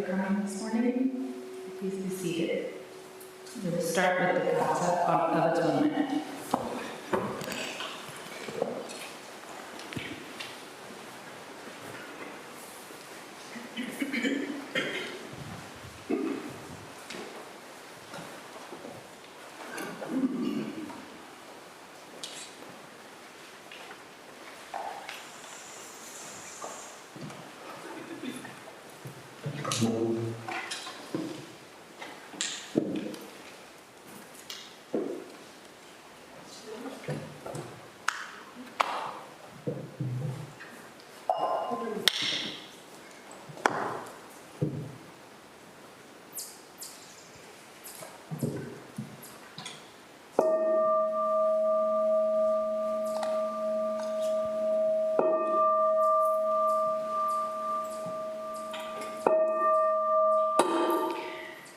for coming this morning. Please be seated. We will start with the concept of atonement.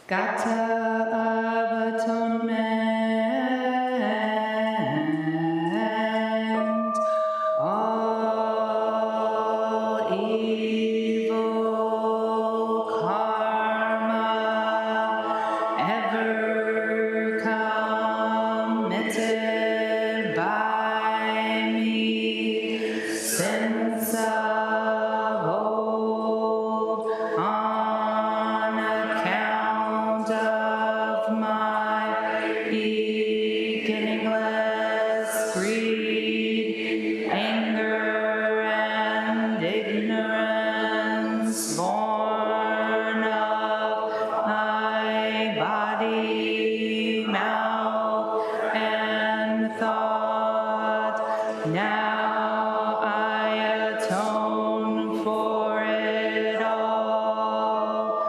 Gata of atonement, all evil karma ever committed by me since of old on account of my beginningless greed, anger, and ignorance, born of my body, mouth, and thought. Now I atone for it all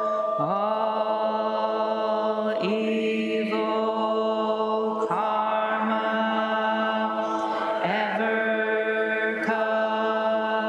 evil karma ever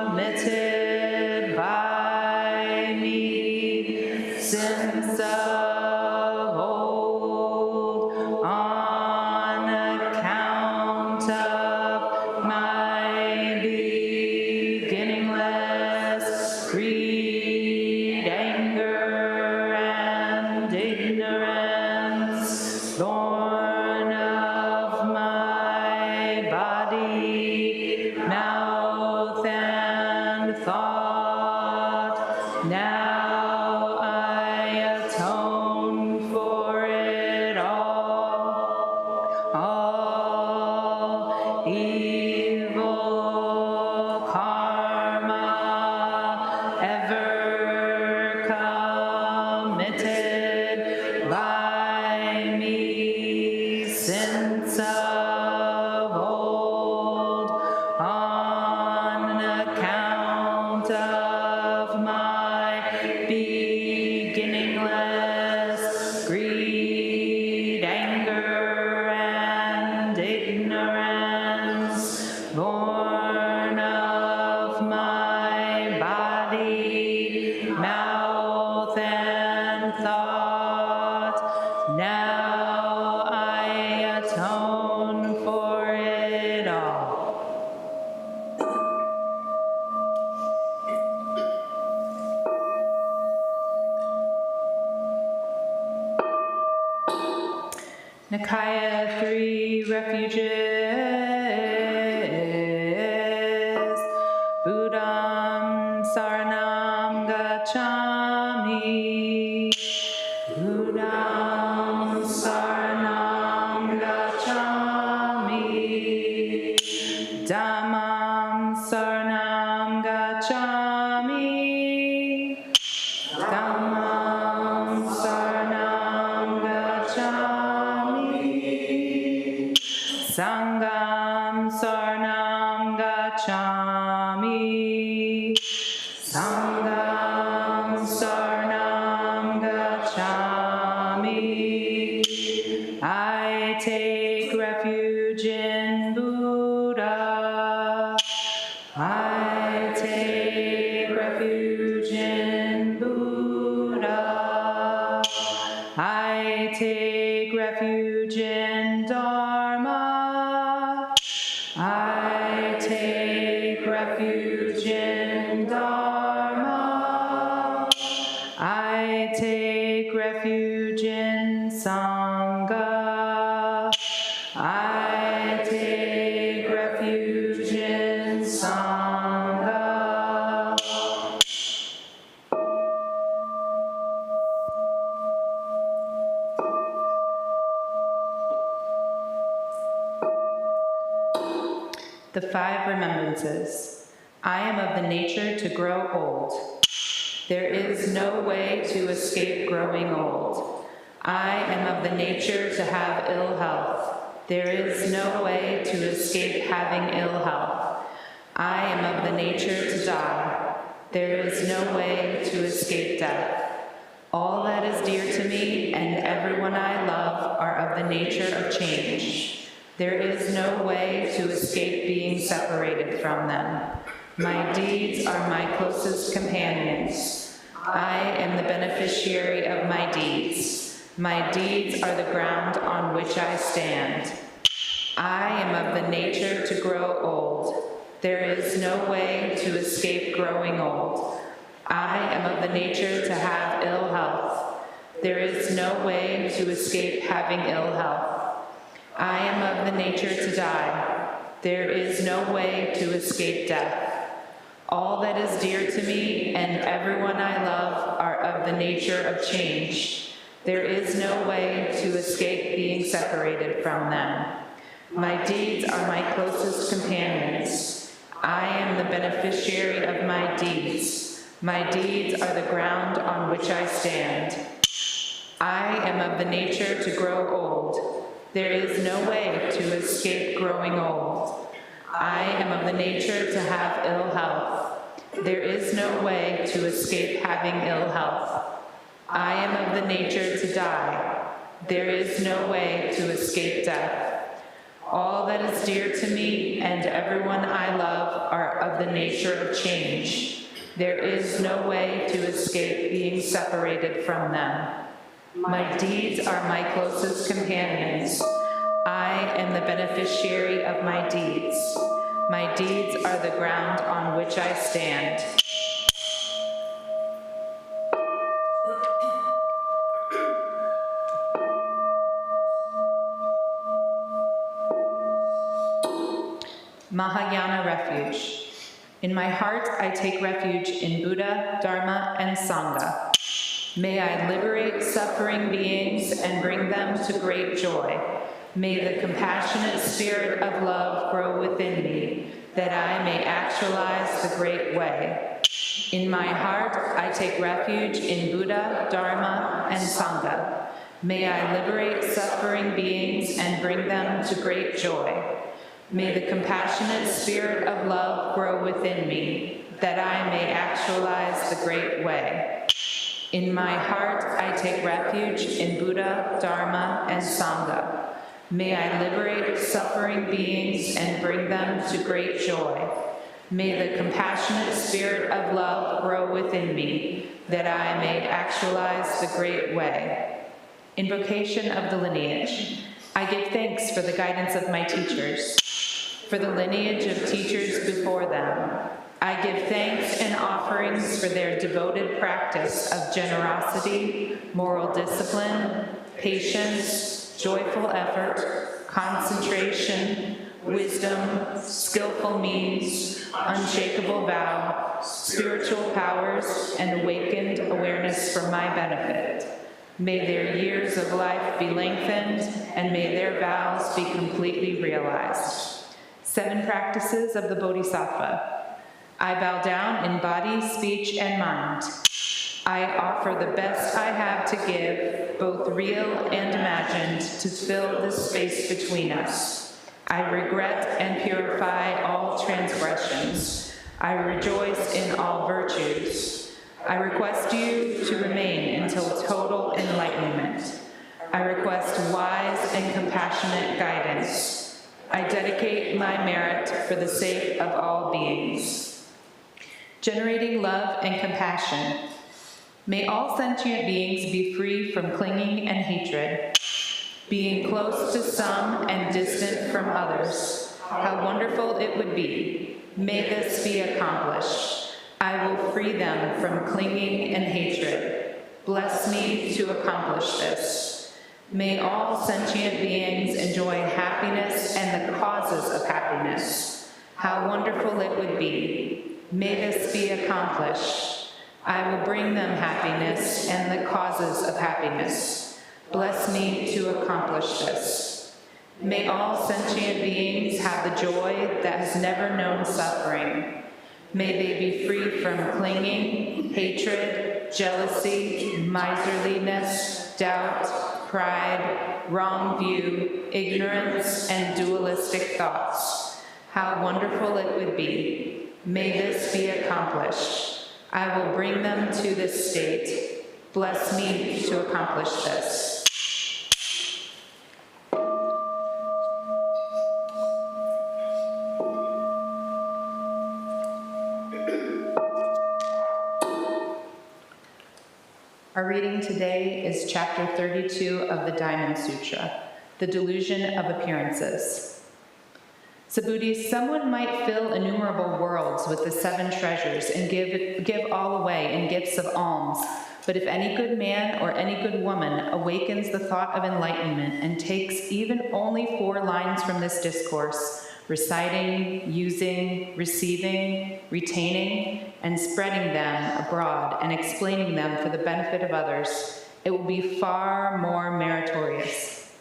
committed by me since of old on account of my beginningless greed, anger, and ignorance, born of my body, mouth, and thought. Now I atone for it all evil karma ever committed by me since of old on account of my beginningless greed, anger, and ignorance, born of my body, mouth, and thought. Now I atone for it all. Nikaya 3 Refuges. Buddham Saranam Gacchami. Buddham Saranam Gacchami. Dhammam Saranam Gacchami. Dhammam Saranam Gacchami. Sangham Saranam Gacchami. Sangham Saranam Gacchami. I take refuge in Buddha. I take refuge in Buddha. I take refuge in Dharma. I take refuge in Dharma. I The 5 remembrances. I am of the nature to grow old. There is no way to escape growing old. I am of the nature to have ill health. There is no way to escape having ill health. I am of the nature to die. There is no way to escape death. All that is dear to me and everyone I love are of the nature of change. There is no way to escape being separated from them. My deeds are my closest companions. I am the beneficiary of my deeds. My deeds are the ground on which I stand. I am of the nature to grow old. There is no way to escape growing old. I am of the nature to have ill health. There is no way to escape having ill health. I am of the nature to die. There is no way to escape death. All that is dear to me and everyone I love are of the nature of change. There is no way to escape being separated from them. My deeds are my closest companions. I am the beneficiary of my deeds. My deeds are the ground on which I stand. I am of the nature to grow old. There is no way to escape growing old. I am of the nature to have ill health. There is no way to escape having ill health. I am of the nature to die. There is no way to escape death. All that is dear to me and everyone I love are of the nature of change. There is no way to escape being separated from them. My deeds are my closest companions. I am the beneficiary of my deeds. My deeds are the ground on which I stand. Mahayana Refuge. In my heart, I take refuge in Buddha, Dharma, and Sangha. May I liberate suffering beings and bring them to great joy. May the compassionate spirit of love grow within me, that I may actualize the great way. In my heart, I take refuge in Buddha, Dharma, and Sangha. May I liberate suffering beings and bring them to great joy. May the compassionate spirit of love grow within me, that I may actualize the great way. In my heart, I take refuge in Buddha, Dharma, and Sangha. May I liberate suffering beings and bring them to great joy. May the compassionate spirit of love grow within me, that I may actualize the great way. Invocation of the lineage. I give thanks for the guidance of my teachers, for the lineage of teachers before them. I give thanks and offerings for their devoted practice of generosity, moral discipline, patience, joyful effort, concentration, wisdom, skillful means, unshakable vow, spiritual powers, and awakened awareness for my benefit. May their years of life be lengthened, and may their vows be completely realized. 7 practices of the Bodhisattva. I bow down in body, speech, and mind. I offer the best I have to give, both real and imagined, to fill this space between us. I regret and purify all transgressions. I rejoice in all virtues. I request you to remain until total enlightenment. I request wise and compassionate guidance. I dedicate my merit for the sake of all beings. Generating love and compassion. May all sentient beings be free from clinging and hatred, being close to some and distant from others. How wonderful it would be. May this be accomplished. I will free them from clinging and hatred. Bless me to accomplish this. May all sentient beings enjoy happiness and the causes of happiness. How wonderful it would be. May this be accomplished. I will bring them happiness and the causes of happiness. Bless me to accomplish this. May all sentient beings have the joy that has never known suffering. May they be free from clinging, hatred, jealousy, miserliness, doubt, pride, wrong view, ignorance, and dualistic thoughts. How wonderful it would be. May this be accomplished. I will bring them to this state. Bless me to accomplish this. Our reading today is chapter 32 of the Diamond Sutra, the Delusion of Appearances. Subhuti, someone might fill innumerable worlds with the 7 treasures and give all away in gifts of alms, but if any good man or any good woman awakens the thought of enlightenment and takes even only 4 lines from this discourse, reciting, using, receiving, retaining, and spreading them abroad and explaining them for the benefit of others, it will be far more meritorious.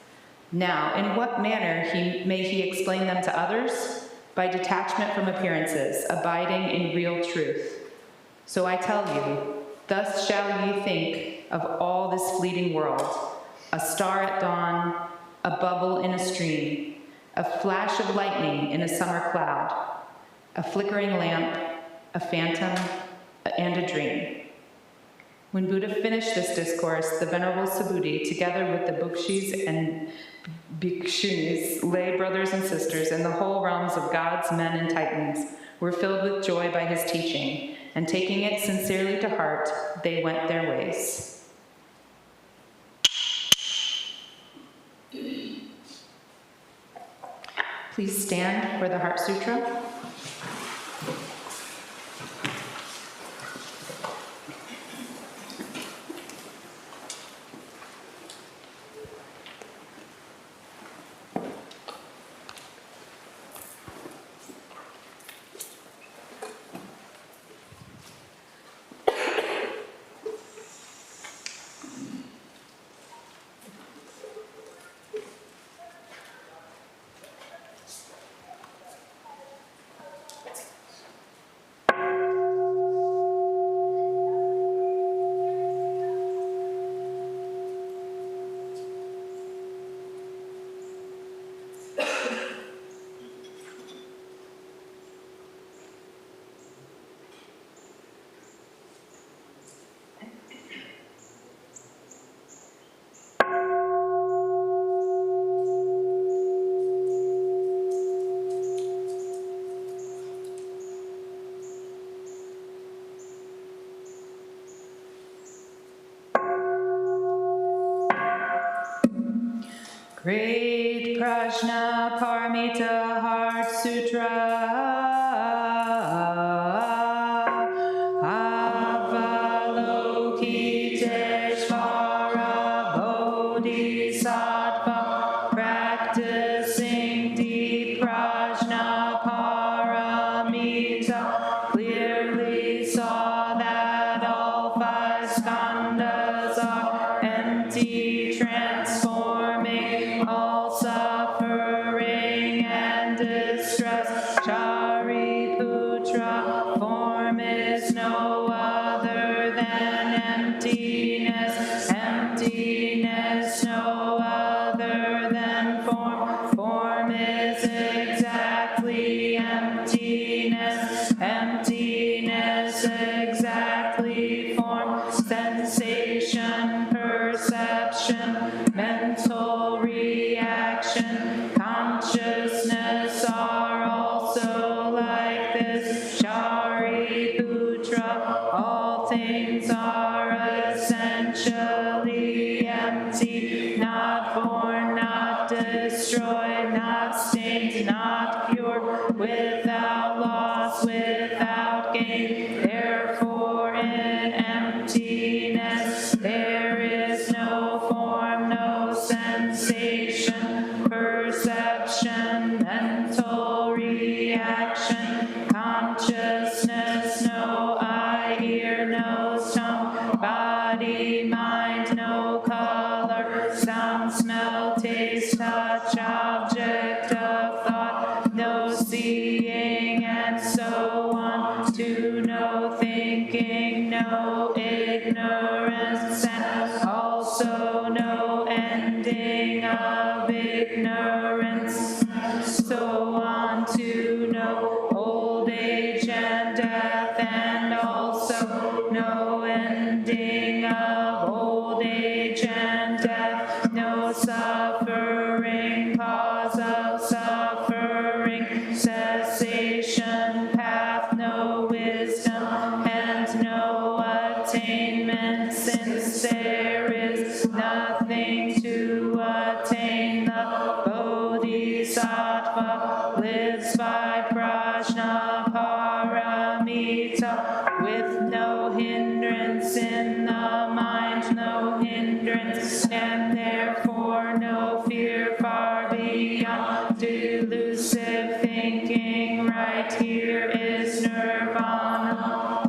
Now, in what manner may he explain them to others? By detachment from appearances, abiding in real truth. So I tell you, thus shall ye think of all this fleeting world: a star at dawn, a bubble in a stream, a flash of lightning in a summer cloud, a flickering lamp, a phantom, and a dream. When Buddha finished this discourse, the Venerable Subhuti, together with the Bhikshus and Bhikshunis, lay brothers and sisters, and the whole realms of gods, men, and titans, were filled with joy by his teaching, and taking it sincerely to heart, they went their ways. Please stand for the Heart Sutra. Great Prajna Paramita Heart Sutra. Avalokiteshvara Bodhisattva, practicing deep Prajna Paramita, clearly saw that all 5 skandhas are empty, transforming all suffering and distress. Shariputra, form is no other than emptiness, emptiness no other than form, form is exactly emptiness, emptiness exactly form, sensation, perception, mental reaction, consciousness are also like this. Shariputra, all things are essentially empty, not born, not destroyed, not stained, not pure, without loss, without gain. Therefore, in emptiness, there is no form, no sensation, perception, mental reaction, consciousness, no eye, ear, nose, tongue, body, mind, no color, sound, smell, taste, touch, object. seeing, and so on, to no thinking, no ignorance, and also no ending of ignorance, so on, to no old age and death, and also no ending of old age and death, no suffering, cause of suffering, cessation, path, no wisdom, and no attainment, since there is nothing to attain. The Bodhisattva lives by Prajnaparamita, with no hindrance in the mind, no hindrance, and therefore no fear, far beyond delusive thinking. Right here is nirvana.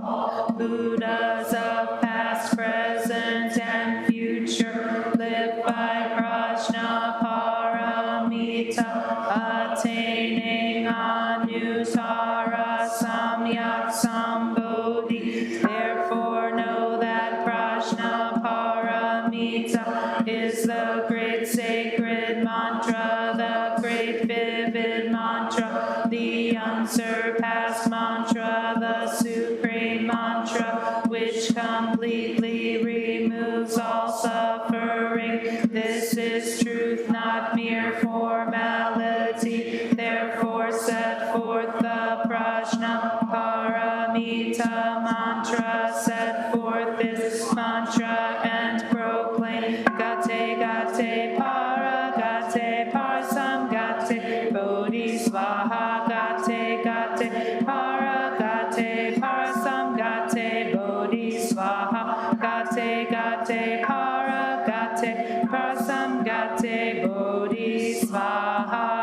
Buddhas of past, present, and future live by Prajnaparamita, attaining Anuttara Samyak Sambodhi. Therefore know that Prajnaparamita is the great sacred mantra, the great vivid mantra, the unsurpassed mantra, the supreme mantra, which completely removes all suffering. This is truth, not mere formality. Therefore set forth the Prajnaparamita mantra, set forth this mantra and proclaim: Gate, gate, para, gate, parsam, gate, bodhi, svaha, gate, gate, para, gate, parsam, gate, bodhi, svaha, gate, gate, para, gate, parsam, gate, bodhi, svaha.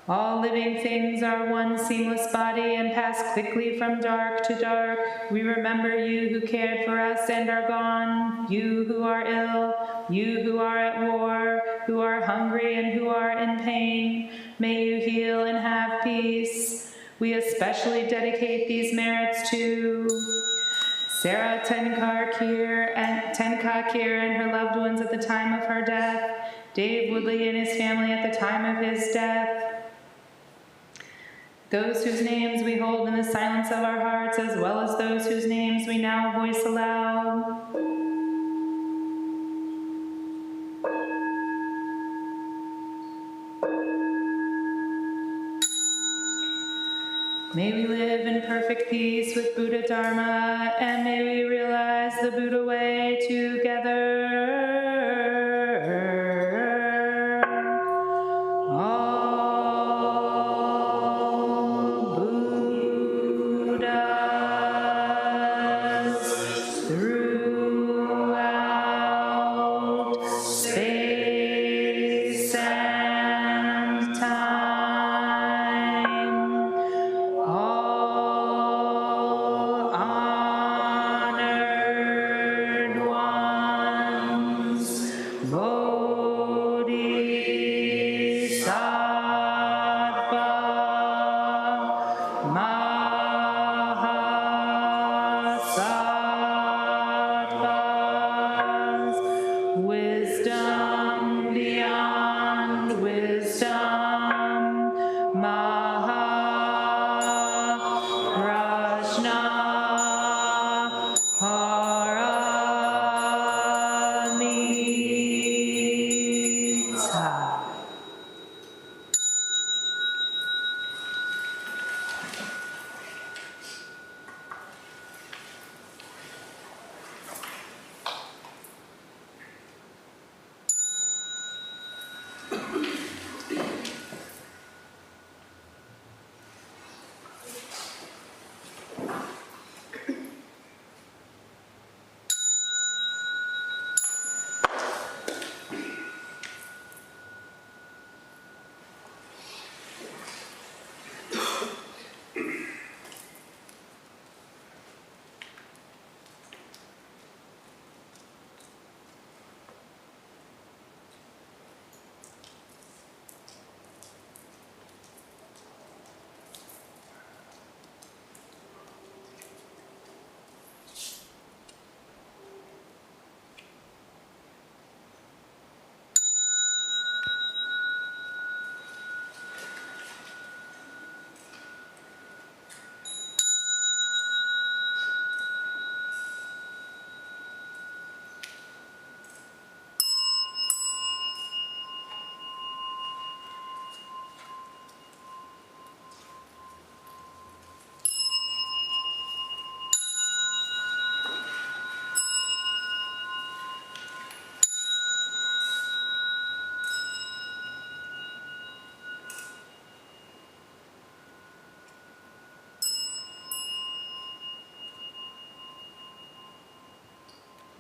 All living things are one seamless body and pass quickly from dark to dark. We remember you who cared for us and are gone, you who are ill, you who are at war, who are hungry and who are in pain. May you heal and have peace. We especially dedicate these merits to Sarah Tenkakir and her loved ones at the time of her death, Dave Woodley and his family at the time of his death, those whose names we hold in the silence of our hearts, as well as those whose names we now voice aloud. May we live in perfect peace with Buddha Dharma, and may we realize the Buddha way together. Honored one.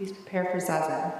Please prepare for Zazen.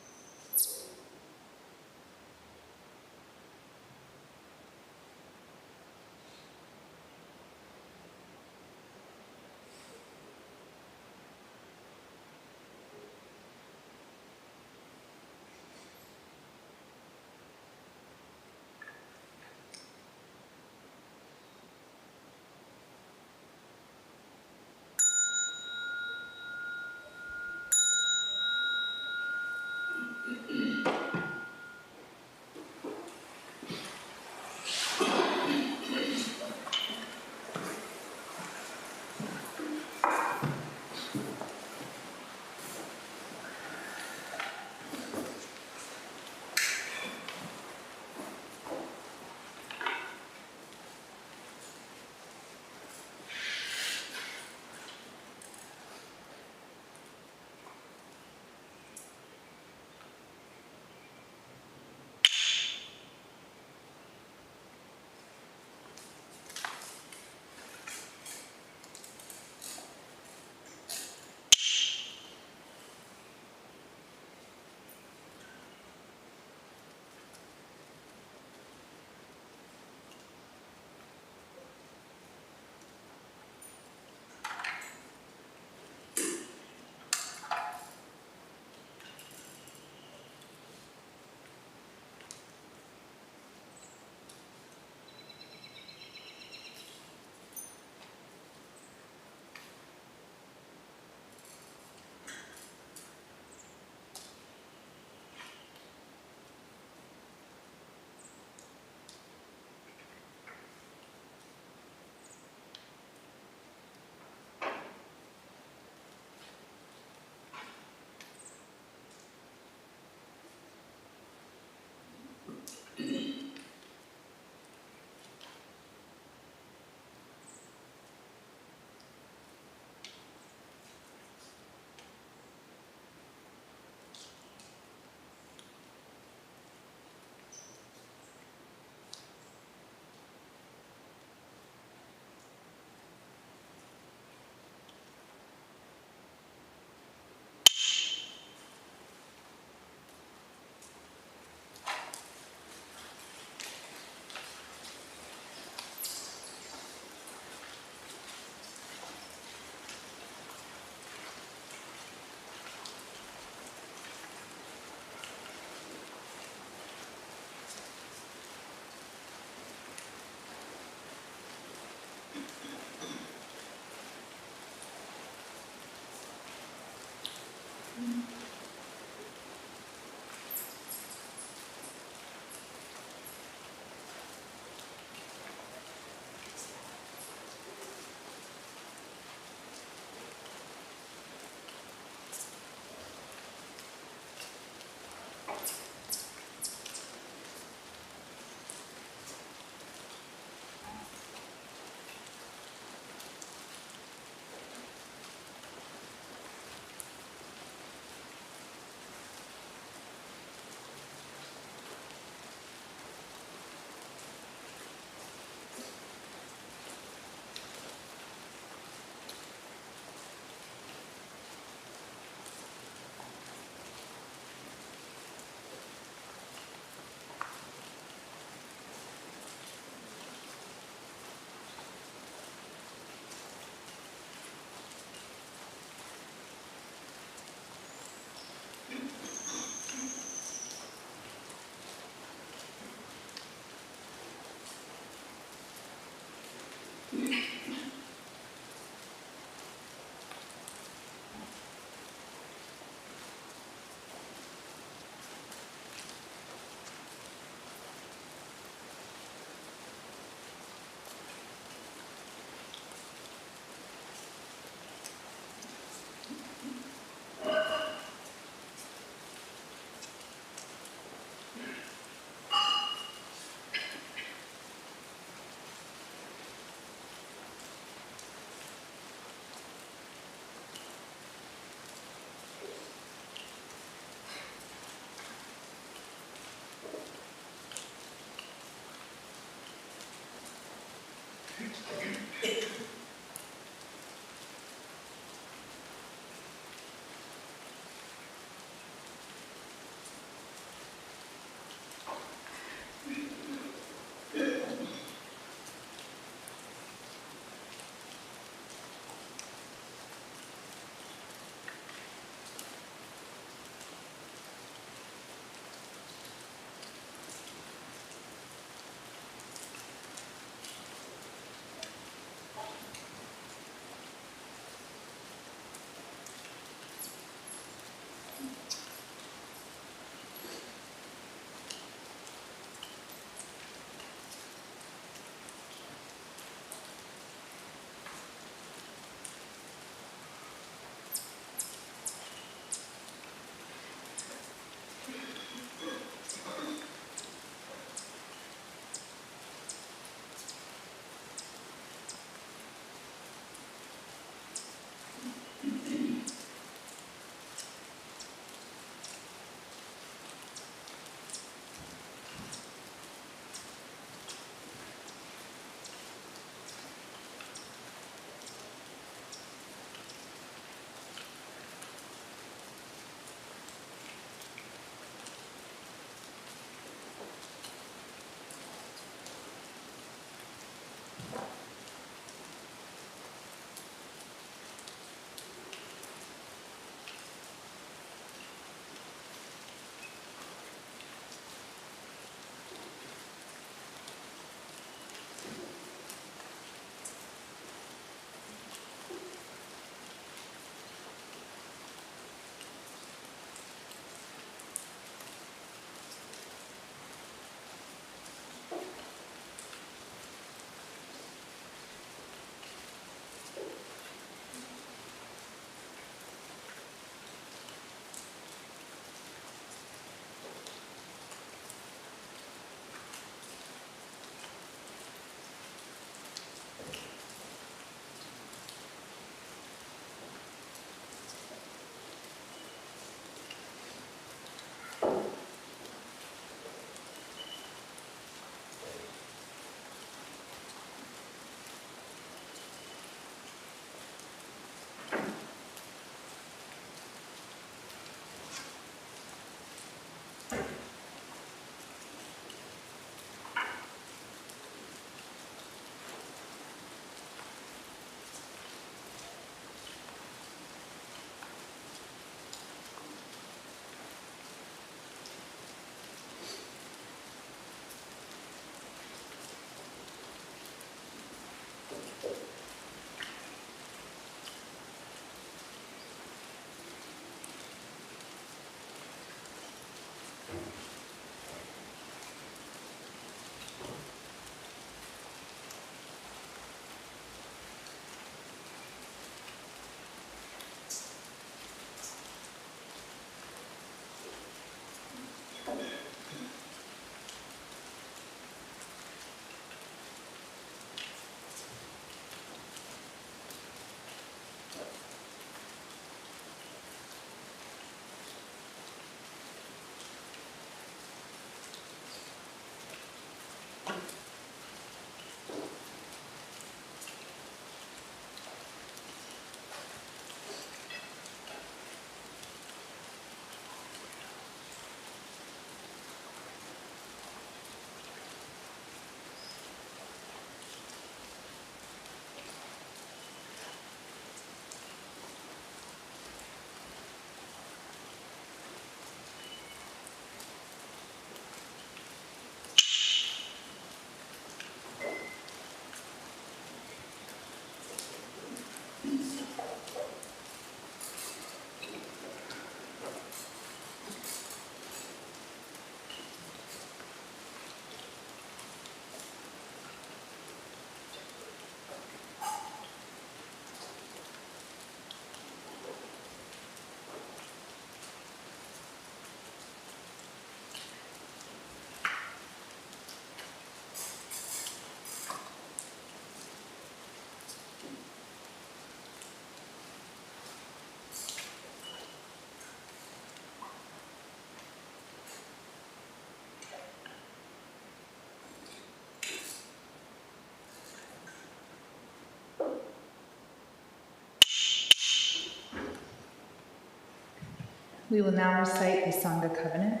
We will now recite the Sangha covenant.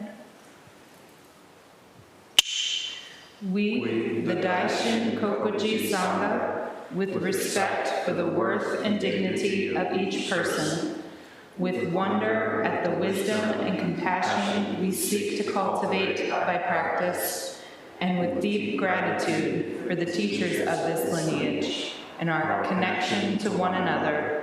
We, the Daishin Kokuji Sangha, with respect for the worth and dignity of each person, with wonder at the wisdom and compassion we seek to cultivate by practice, and with deep gratitude for the teachers of this lineage and our connection to one another,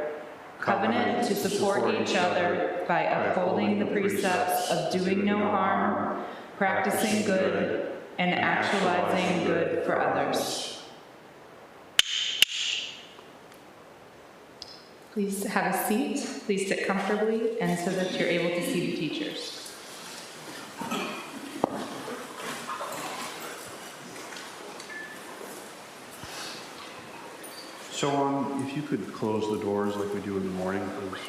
covenant to support each other by upholding the precepts of doing no harm, practicing good, and actualizing good for others. Please have a seat. Please sit comfortably and so that you're able to see the teachers. So if you could close the doors like we do in the morning, please.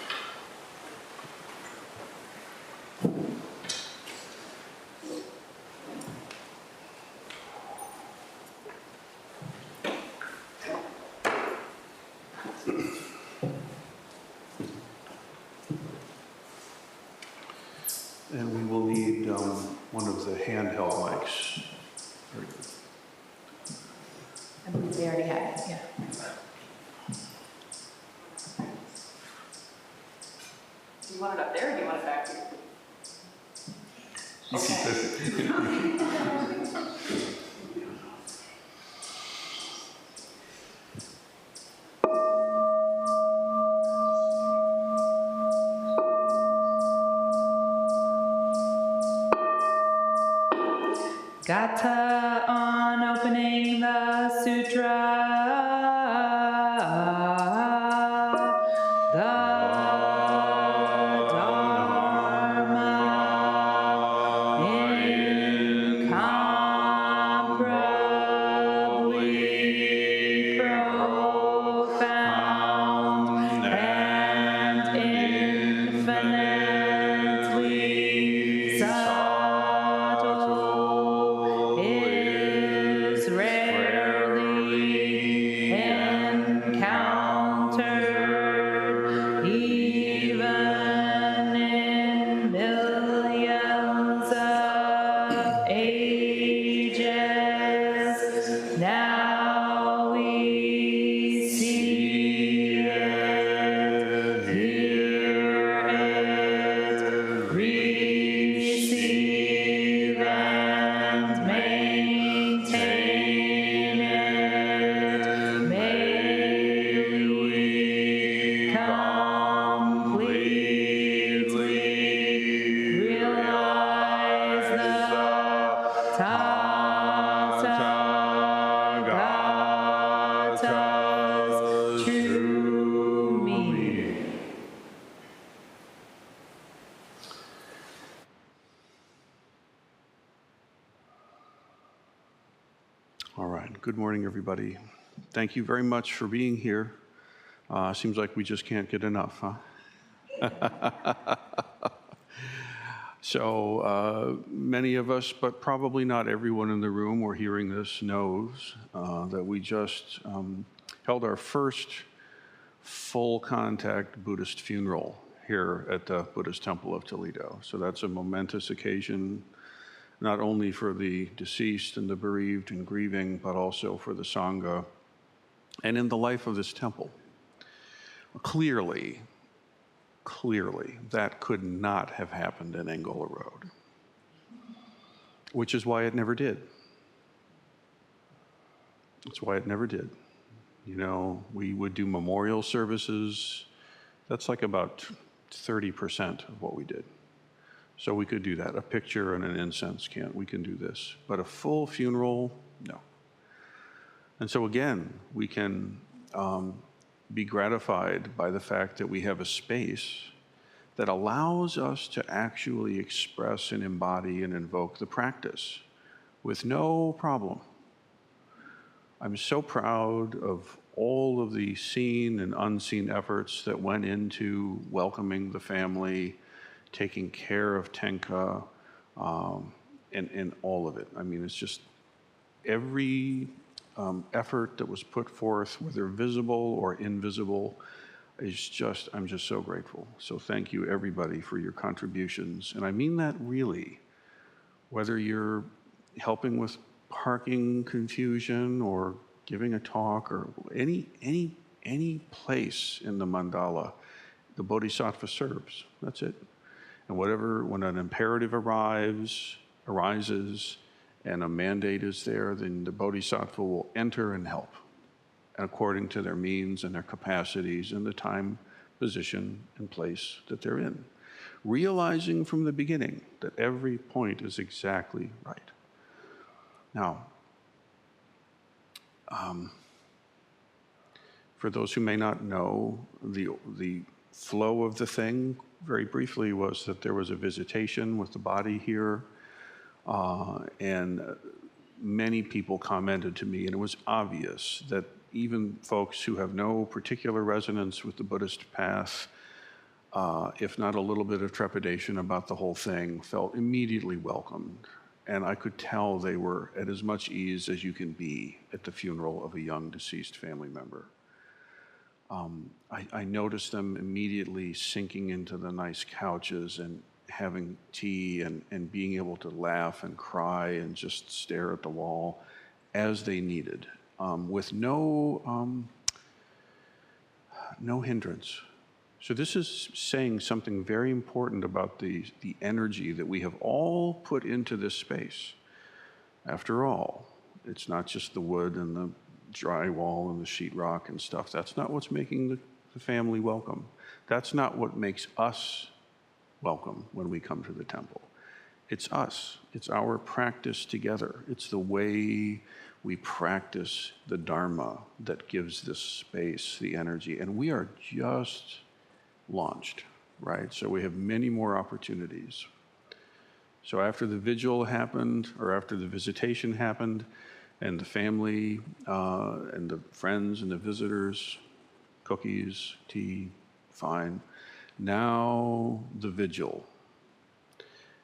And we will need one of the handheld mics. Very good. I believe they already had it, yeah. Do you want it up there or do you want it back here? Gatha on opening the sutra. The Dharma incomparably profound and infinitely subtle is rarely encountered even in millions of ages. Now we see it, hear it, receive and maintain it. May we completely realize the Tathagata's true meaning. All right. Good morning, everybody. Thank you very much for being here. Seems like we just can't get enough, huh? So many of us, but probably not everyone in the room or hearing this knows that we just held our first full contact Buddhist funeral here at the Buddhist Temple of Toledo. So that's a momentous occasion, not only for the deceased and the bereaved and grieving, but also for the Sangha and in the life of this temple. Clearly, that could not have happened in Angola Road, which is why it never did. That's why it never did. You know, we would do memorial services. That's like about 30% of what we did. So we could do that. A picture and an incense we can do this. But a full funeral, no. And so again, we can be gratified by the fact that we have a space that allows us to actually express and embody and invoke the practice with no problem. I'm so proud of all of the seen and unseen efforts that went into welcoming the family, taking care of Tenka, and all of it. I mean, it's just every effort that was put forth, whether visible or invisible, I'm just so grateful. So thank you, everybody, for your contributions. And I mean that really. Whether you're helping with parking confusion or giving a talk or any place in the mandala, the Bodhisattva serves. That's it. And when an imperative arises and a mandate is there, then the Bodhisattva will enter and help according to their means and their capacities and the time, position, and place that they're in. Realizing from the beginning that every point is exactly right. Now, for those who may not know, the flow of the thing, very briefly, was that there was a visitation with the body here, and many people commented to me, and it was obvious that even folks who have no particular resonance with the Buddhist path, if not a little bit of trepidation about the whole thing, felt immediately welcomed. And I could tell they were at as much ease as you can be at the funeral of a young deceased family member. I noticed them immediately sinking into the nice couches and having tea and being able to laugh and cry and just stare at the wall as they needed, with no hindrance. So this is saying something very important about the energy that we have all put into this space. After all, it's not just the wood and the drywall and the sheetrock and stuff. That's not what's making the family welcome. That's not what makes us welcome when we come to the temple. It's us. It's our practice together. It's the way we practice the Dharma that gives this space the energy. And we are just launched, right? So we have many more opportunities. So after the vigil happened, or after the visitation happened, and the family and the friends and the visitors, cookies, tea, fine. Now the vigil.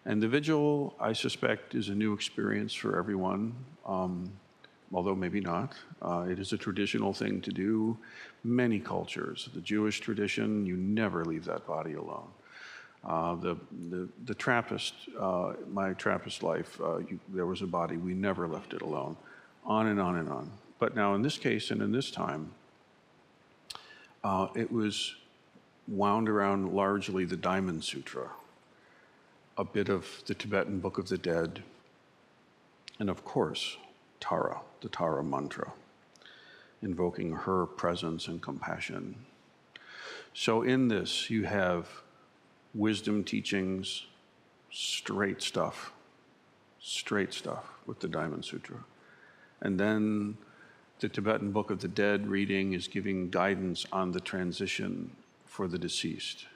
And the vigil, I suspect, is a new experience for everyone, although maybe not. It is a traditional thing to do. Many cultures, the Jewish tradition, you never leave that body alone. The Trappist, my Trappist life, there was a body, we never left it alone. On and on and on. But now in this case and in this time, it was wound around largely the Diamond Sutra, a bit of the Tibetan Book of the Dead, and of course, Tara, the Tara mantra, invoking her presence and compassion. So in this, you have wisdom teachings, straight stuff with the Diamond Sutra. And then the Tibetan Book of the Dead reading is giving guidance on the transition for the deceased.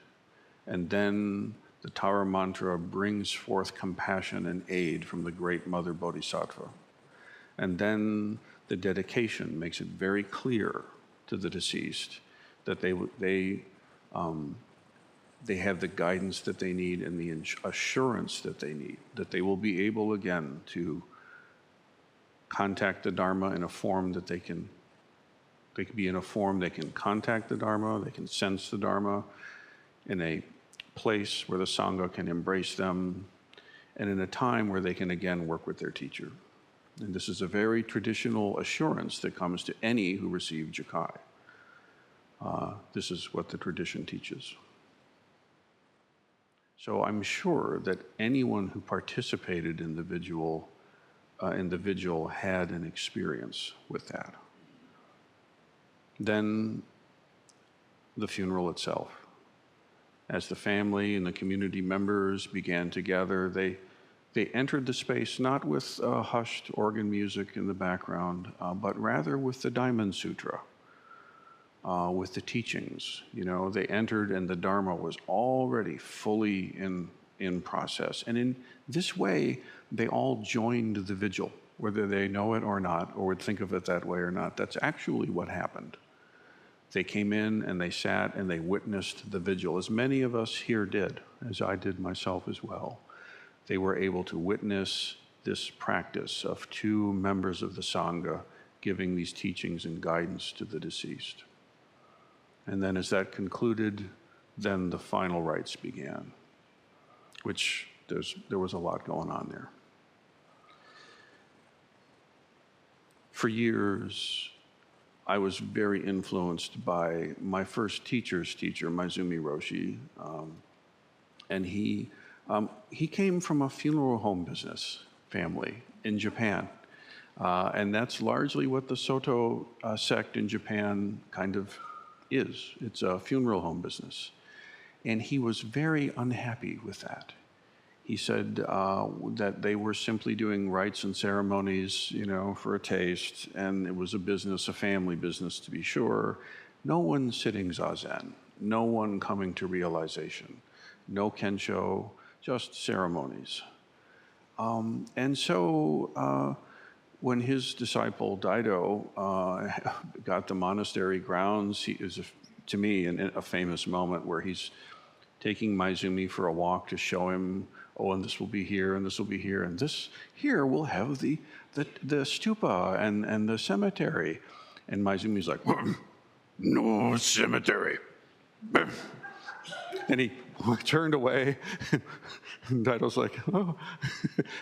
And then the Tara mantra brings forth compassion and aid from the great Mother Bodhisattva. And then the dedication makes it very clear to the deceased that they have the guidance that they need and the assurance that they need, that they will be able again to contact the Dharma in a form that they can be in a form they can contact the Dharma, they can sense the Dharma in a place where the Sangha can embrace them, and in a time where they can again work with their teacher. And this is a very traditional assurance that comes to any who receive Jakai. This is what the tradition teaches. So I'm sure that anyone who participated in the vigil had an experience with that. Then the funeral itself. As the family and the community members began to gather, they entered the space not with hushed organ music in the background, but rather with the Diamond Sutra, with the teachings. You know, they entered and the Dharma was already fully in process. And in this way, they all joined the vigil, whether they know it or not, or would think of it that way or not. That's actually what happened. They came in and they sat and they witnessed the vigil, as many of us here did, as I did myself as well. They were able to witness this practice of two members of the Sangha giving these teachings and guidance to the deceased. And then as that concluded, then the final rites began, which there was a lot going on there. For years, I was very influenced by my first teacher's teacher, Mizumi Roshi, and he came from a funeral home business family in Japan, and that's largely what the Soto sect in Japan kind of is. It's a funeral home business, and he was very unhappy with that. He said that they were simply doing rites and ceremonies, for a taste, and it was a business, a family business to be sure. No one sitting zazen, no one coming to realization, no kensho, just ceremonies. And so when his disciple Daido got the monastery grounds, he is, to me, a famous moment where he's taking Mizumi for a walk to show him, and this will be here, and this will be here, and this here will have the stupa and the cemetery. And Mizumi's like, no cemetery. And he turned away. And Daido's like, oh.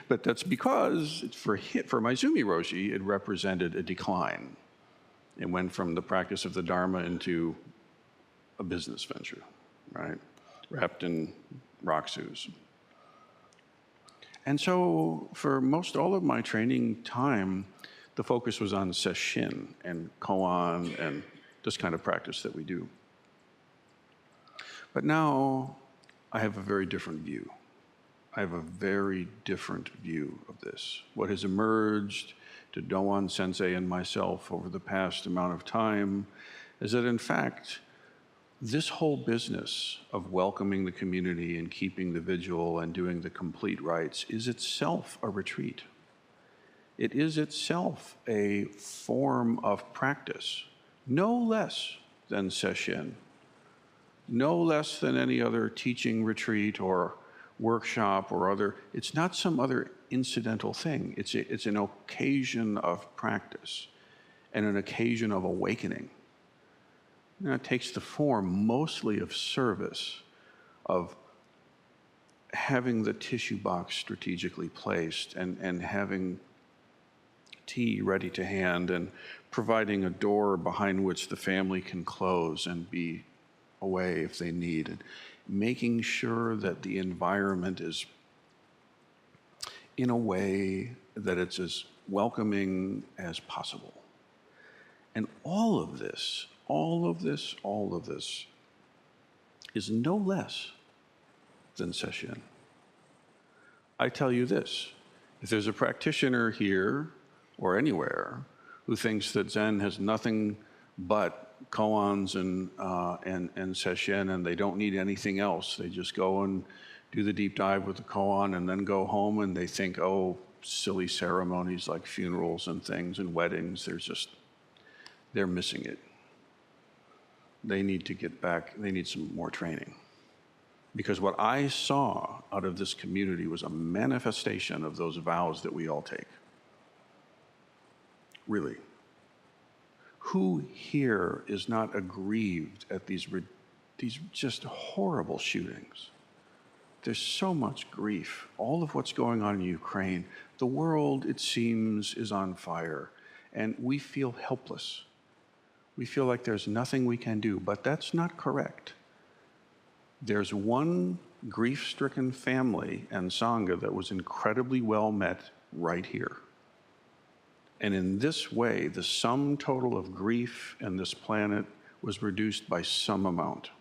But that's because for Mizumi Roshi, it represented a decline. It went from the practice of the Dharma into a business venture, right? Wrapped in rakusus. And so for most all of my training time, the focus was on sesshin and koan and this kind of practice that we do. But now I have a very different view. I have a very different view of this. What has emerged to Doan Sensei and myself over the past amount of time is that, in fact, this whole business of welcoming the community and keeping the vigil and doing the complete rites is itself a retreat. It is itself a form of practice, no less than sesshin, no less than any other teaching retreat or workshop or other. It's not some other incidental thing. It's an occasion of practice and an occasion of awakening. And it takes the form mostly of service, of having the tissue box strategically placed and having tea ready to hand and providing a door behind which the family can close and be away if they need, and making sure that the environment is in a way that it's as welcoming as possible. And all of this is no less than sesshin. I tell you this, if there's a practitioner here or anywhere who thinks that Zen has nothing but koans and sesshin and they don't need anything else, they just go and do the deep dive with the koan and then go home and they think, silly ceremonies like funerals and things and weddings, they're missing it. They need to get back, they need some more training. Because what I saw out of this community was a manifestation of those vows that we all take. Really. Who here is not aggrieved at these just horrible shootings? There's so much grief. All of what's going on in Ukraine, the world, it seems, is on fire. And we feel helpless. We feel like there's nothing we can do, but that's not correct. There's one grief-stricken family and Sangha that was incredibly well met right here. And in this way, the sum total of grief in this planet was reduced by some amount.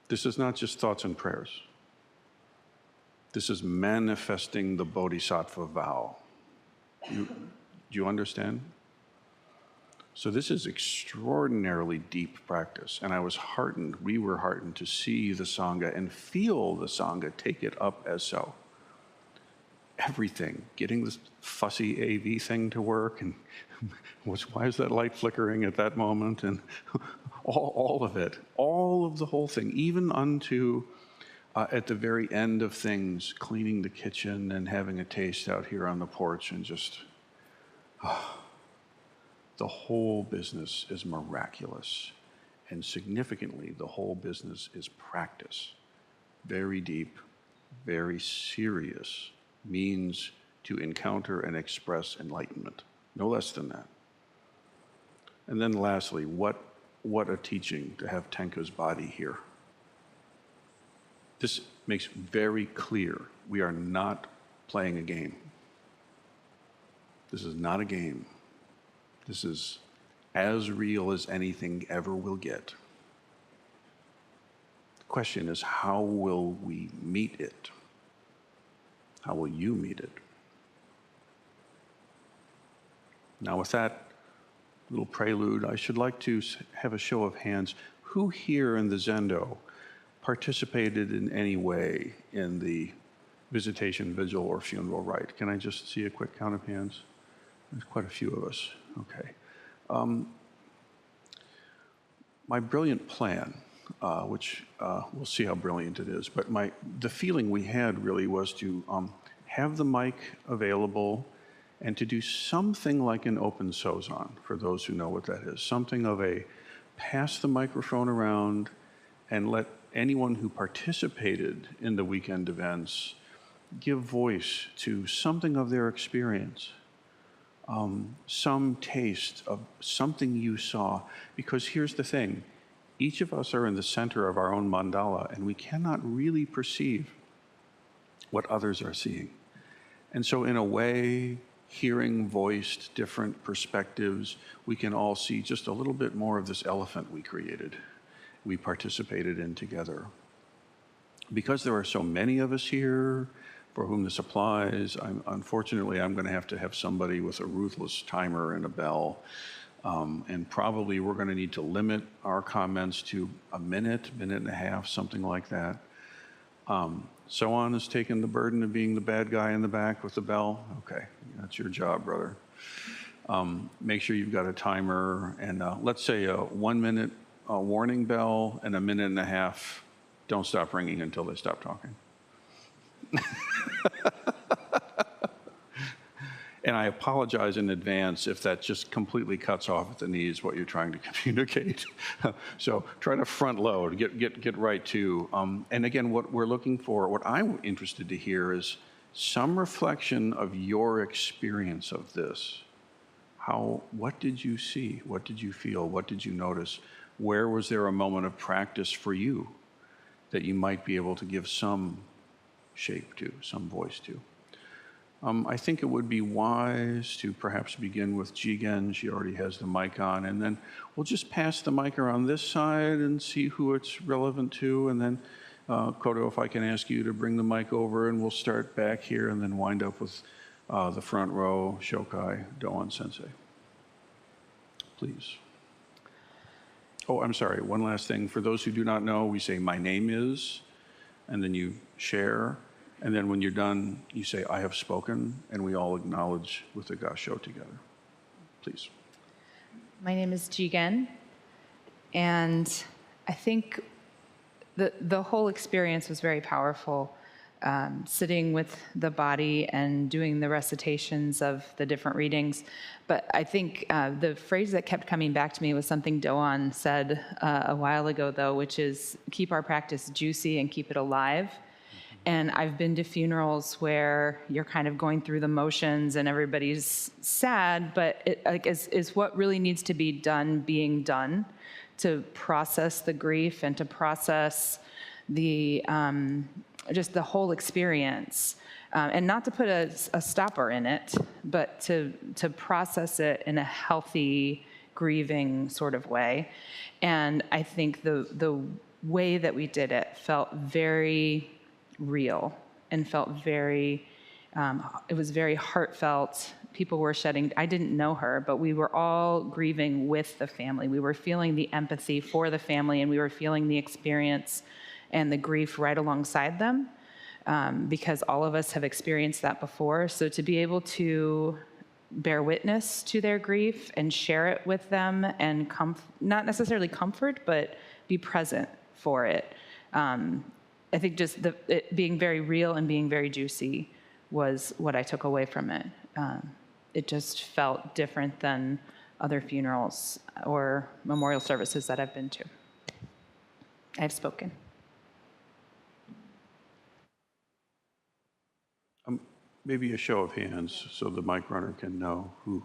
This is not just thoughts and prayers. This is manifesting the Bodhisattva vow. Do you understand? So this is extraordinarily deep practice, and we were heartened to see the Sangha and feel the Sangha take it up as so. Everything, getting this fussy AV thing to work, and why is that light flickering at that moment, and all of it, all of the whole thing, even unto, at the very end of things, cleaning the kitchen and having a taste out here on the porch and just, the whole business is miraculous. And significantly, the whole business is practice. Very deep, very serious means to encounter and express enlightenment. No less than that. And then lastly, what a teaching to have Tenka's body here. This makes very clear we are not playing a game. This is not a game. This is as real as anything ever will get. The question is, how will we meet it? How will you meet it? Now, with that little prelude, I should like to have a show of hands. Who here in the Zendo participated in any way in the visitation, vigil, or funeral rite? Can I just see a quick count of hands? There's quite a few of us. Okay. My brilliant plan, which we'll see how brilliant it is, but the feeling we had really was to have the mic available and to do something like an open sozan, for those who know what that is. Something of a pass the microphone around and let anyone who participated in the weekend events give voice to something of their experience. Some taste of something you saw. Because here's the thing, each of us are in the center of our own mandala, and we cannot really perceive what others are seeing. And so in a way, hearing voiced different perspectives, we can all see just a little bit more of this elephant we created, we participated in together. Because there are so many of us here for whom this applies, unfortunately, I'm going to have somebody with a ruthless timer and a bell. And probably we're going to need to limit our comments to a minute and a half, something like that. Soan has taken the burden of being the bad guy in the back with the bell. Okay, that's your job, brother. Make sure you've got a timer, and let's say a 1 minute warning bell and a minute and a half. Don't stop ringing until they stop talking. And I apologize in advance if that just completely cuts off at the knees what you're trying to communicate. So try to front load, get right to. And again, what we're looking for, what I'm interested to hear is some reflection of your experience of this. What did you see? What did you feel? What did you notice? Where was there a moment of practice for you that you might be able to give some shape to, some voice to? I think it would be wise to perhaps begin with Jigen. She already has the mic on, and then we'll just pass the mic around this side and see who it's relevant to, and then Kodo, if I can ask you to bring the mic over, and we'll start back here and then wind up with the front row, Shokai, Doan Sensei. Please. Oh, I'm sorry, one last thing. For those who do not know, we say, "My name is," and then you share. And then when you're done, you say, "I have spoken," and we all acknowledge with the gasho together. Please. My name is Jigen, and I think the whole experience was very powerful. Sitting with the body and doing the recitations of the different readings. But I think the phrase that kept coming back to me was something Doan said a while ago, though, which is keep our practice juicy and keep it alive. And I've been to funerals where you're kind of going through the motions and everybody's sad, but is what really needs to be done being done to process the grief and to process the just the whole experience, and not to put a stopper in it, but to process it in a healthy, grieving sort of way. And I think the way that we did it felt very real and felt very, it was very heartfelt. People were shedding, I didn't know her, but we were all grieving with the family. We were feeling the empathy for the family, and we were feeling the experience and the grief right alongside them, because all of us have experienced that before. So to be able to bear witness to their grief and share it with them and not necessarily comfort, but be present for it. I think just it being very real and being very juicy was what I took away from it. It just felt different than other funerals or memorial services that I've been to. I've spoken. Maybe a show of hands so the mic runner can know who,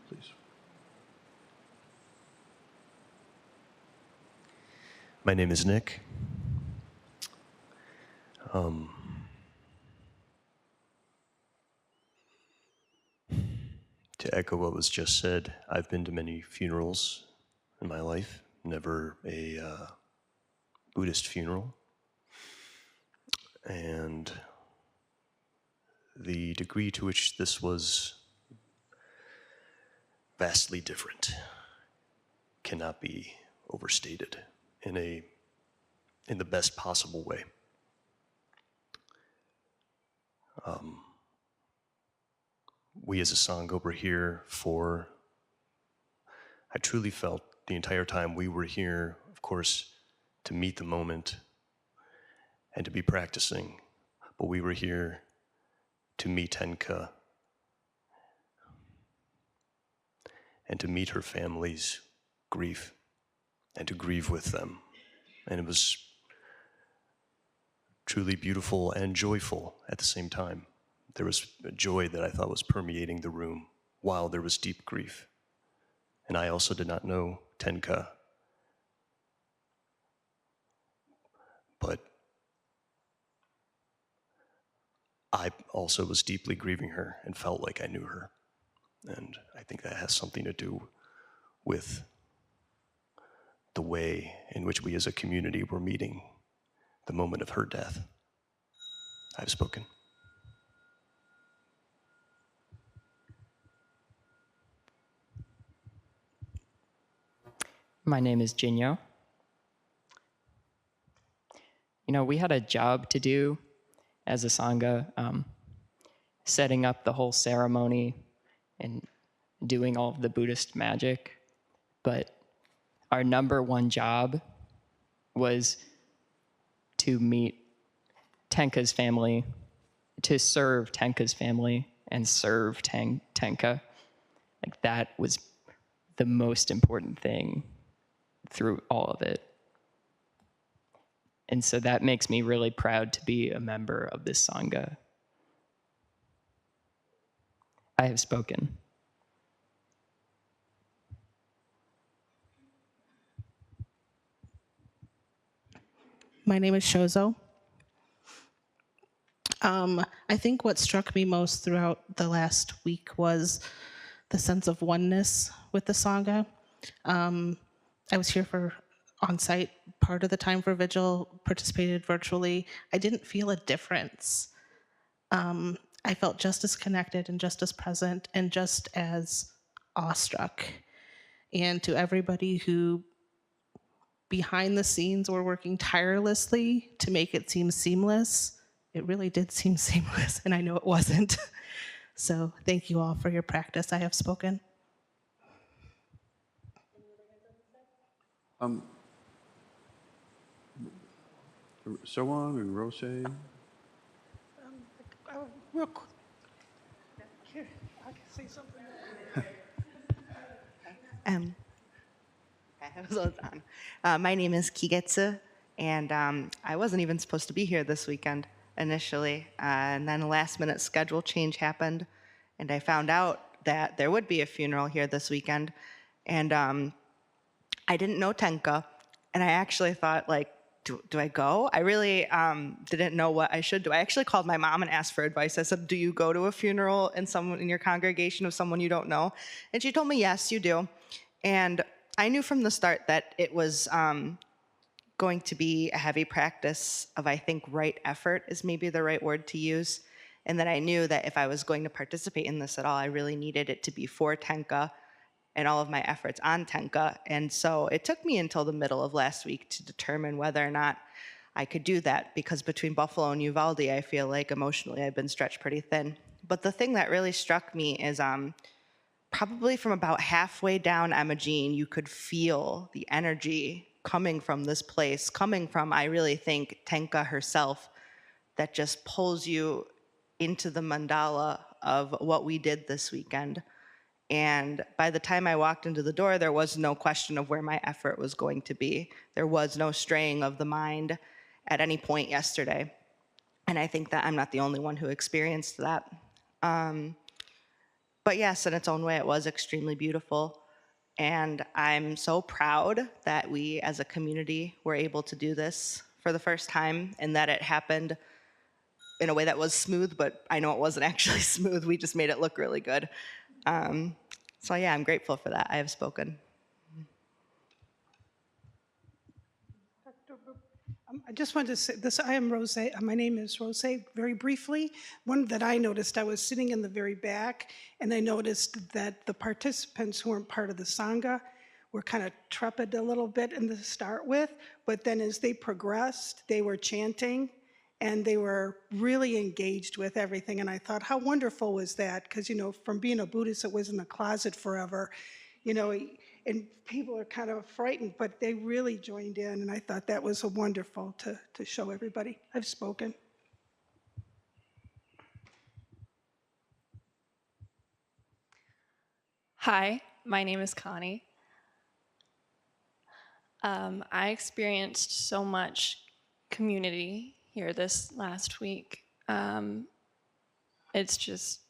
please. My name is Nick. To echo what was just said, I've been to many funerals in my life, never a Buddhist funeral. And the degree to which this was vastly different cannot be overstated in the best possible way. We as a Sangha were here for, I truly felt the entire time we were here, of course, to meet the moment and to be practicing, but we were here to meet Tenka and to meet her family's grief and to grieve with them. And it was truly beautiful and joyful at the same time. There was a joy that I thought was permeating the room while there was deep grief. And I also did not know Tenka, but I also was deeply grieving her and felt like I knew her. And I think that has something to do with the way in which we as a community were meeting the moment of her death. I've spoken. My name is Jinyo. We had a job to do as a Sangha, setting up the whole ceremony and doing all of the Buddhist magic. But our number one job was to meet Tenka's family, to serve Tenka's family and serve Tenka. Like, that was the most important thing through all of it. And so that makes me really proud to be a member of this Sangha. I have spoken. My name is Shozo. I think what struck me most throughout the last week was the sense of oneness with the Sangha. I was here for on-site part of the time for Vigil, participated virtually. I didn't feel a difference. I felt just as connected and just as present and just as awestruck. And to everybody who behind the scenes were working tirelessly to make it seem seamless, it really did seem seamless, and I know it wasn't. So thank you all for your practice. I have spoken. Soan and Rose. Real quick. Here, I can say something. My name is Kigetsu, and I wasn't even supposed to be here this weekend initially, and then a last-minute schedule change happened, and I found out that there would be a funeral here this weekend, and I didn't know Tenka, and I actually thought, like, do I go? I really didn't know what I should do. I actually called my mom and asked for advice. I said, do you go to a funeral in your congregation of someone you don't know? And she told me, yes, you do. And I knew from the start that it was going to be a heavy practice of, I think, right effort is maybe the right word to use. And that I knew that if I was going to participate in this at all, I really needed it to be for Tenka and all of my efforts on Tenka. And so it took me until the middle of last week to determine whether or not I could do that, because between Buffalo and Uvalde, I feel like emotionally I've been stretched pretty thin. But the thing that really struck me is probably from about halfway down Emma-Jean, you could feel the energy coming from this place, coming from, I really think, Tenka herself, that just pulls you into the mandala of what we did this weekend. And by the time I walked into the door, there was no question of where my effort was going to be. There was no straying of the mind at any point yesterday. And I think that I'm not the only one who experienced that. But yes, in its own way, it was extremely beautiful. And I'm so proud that we as a community were able to do this for the first time, and that it happened in a way that was smooth, but I know it wasn't actually smooth. We just made it look really good. So yeah, I'm grateful for that. I have spoken. I just wanted to say this. I am Rose. My name is Rose. Very briefly, one that I noticed, I was sitting in the very back, and I noticed that the participants who weren't part of the Sangha were kind of trepid a little bit in the start with, but then as they progressed, they were chanting, and they were really engaged with everything. And I thought, how wonderful was that? Because, you know, from being a Buddhist that was in the closet forever, you know, and people are kind of frightened, but they really joined in, and I thought that was wonderful to show everybody. I've spoken. Hi, my name is Connie. I experienced so much community here this last week. It's just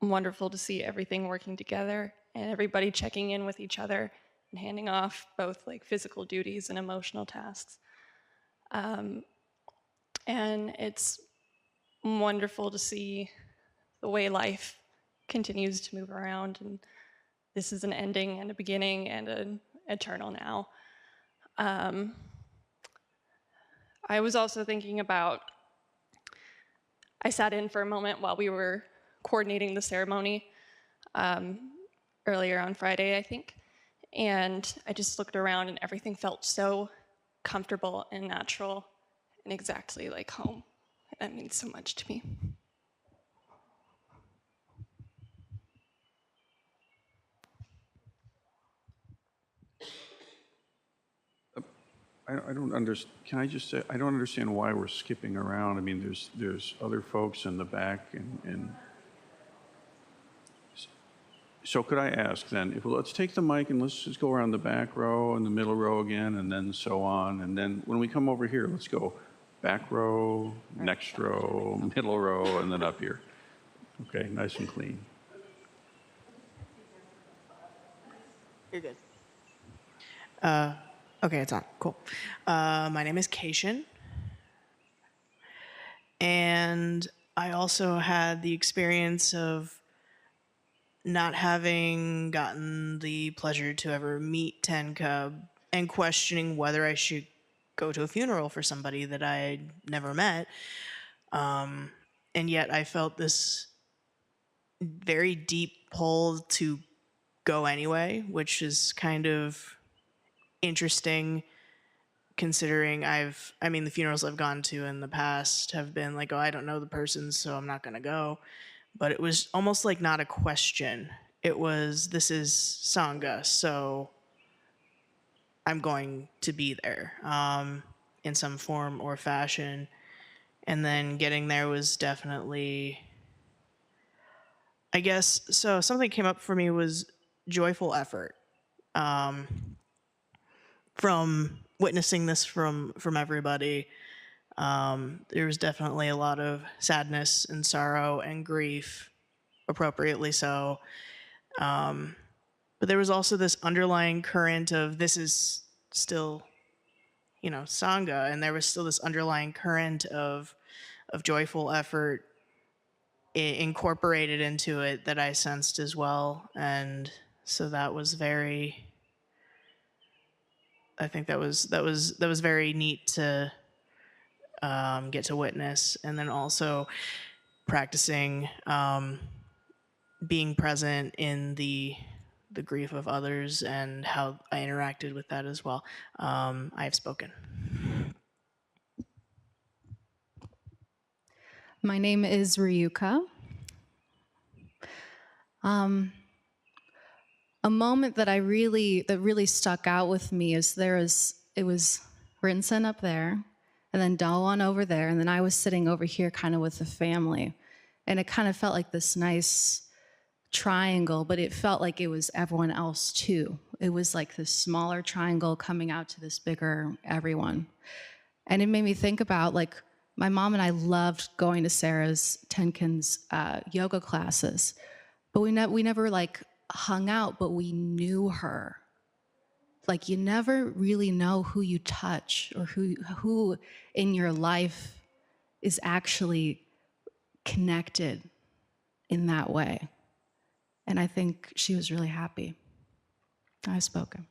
wonderful to see everything working together and everybody checking in with each other and handing off both like physical duties and emotional tasks. And it's wonderful to see the way life continues to move around, and this is an ending and a beginning and an eternal now. I was also thinking about, I sat in for a moment while we were coordinating the ceremony earlier on Friday, I think, and I just looked around and everything felt so comfortable and natural and exactly like home. That means so much to me. I don't understand. Can I just say, I don't understand why we're skipping around. I mean, there's other folks in the back, and so could I ask then, let's take the mic and let's just go around the back row and the middle row again, and then so on. And then when we come over here, let's go back row, next row, middle row, and then up here. Okay, nice and clean. You're good. Okay, it's on. Cool. My name is Keishan. And I also had the experience of not having gotten the pleasure to ever meet Tenka and questioning whether I should go to a funeral for somebody that I'd never met. And yet I felt this very deep pull to go anyway, which is kind of interesting considering the funerals I've gone to in the past have been like, oh, I don't know the person, so I'm not going to go. But it was almost like not a question. It was, this is Sangha, so I'm going to be there in some form or fashion. And then getting there was definitely, I guess, so something came up for me was joyful effort. From witnessing this from everybody, there was definitely a lot of sadness and sorrow and grief, appropriately so. But there was also this underlying current of this is still, Sangha, and there was still this underlying current of joyful effort incorporated into it that I sensed as well. And so that was very, I think that was very neat to get to witness, and then also practicing being present in the grief of others and how I interacted with that as well. I have spoken. My name is Ryuka. A moment that really stuck out with me is it was Rinsen up there, and then Dawan over there, and then I was sitting over here kind of with the family. And it kind of felt like this nice triangle, but it felt like it was everyone else too. It was like this smaller triangle coming out to this bigger everyone. And it made me think about, like, my mom and I loved going to Sarah's Tenkin's yoga classes, but we never like hung out, but we knew her. Like, you never really know who you touch or who in your life is actually connected in that way. And I think she was really happy. I've spoken.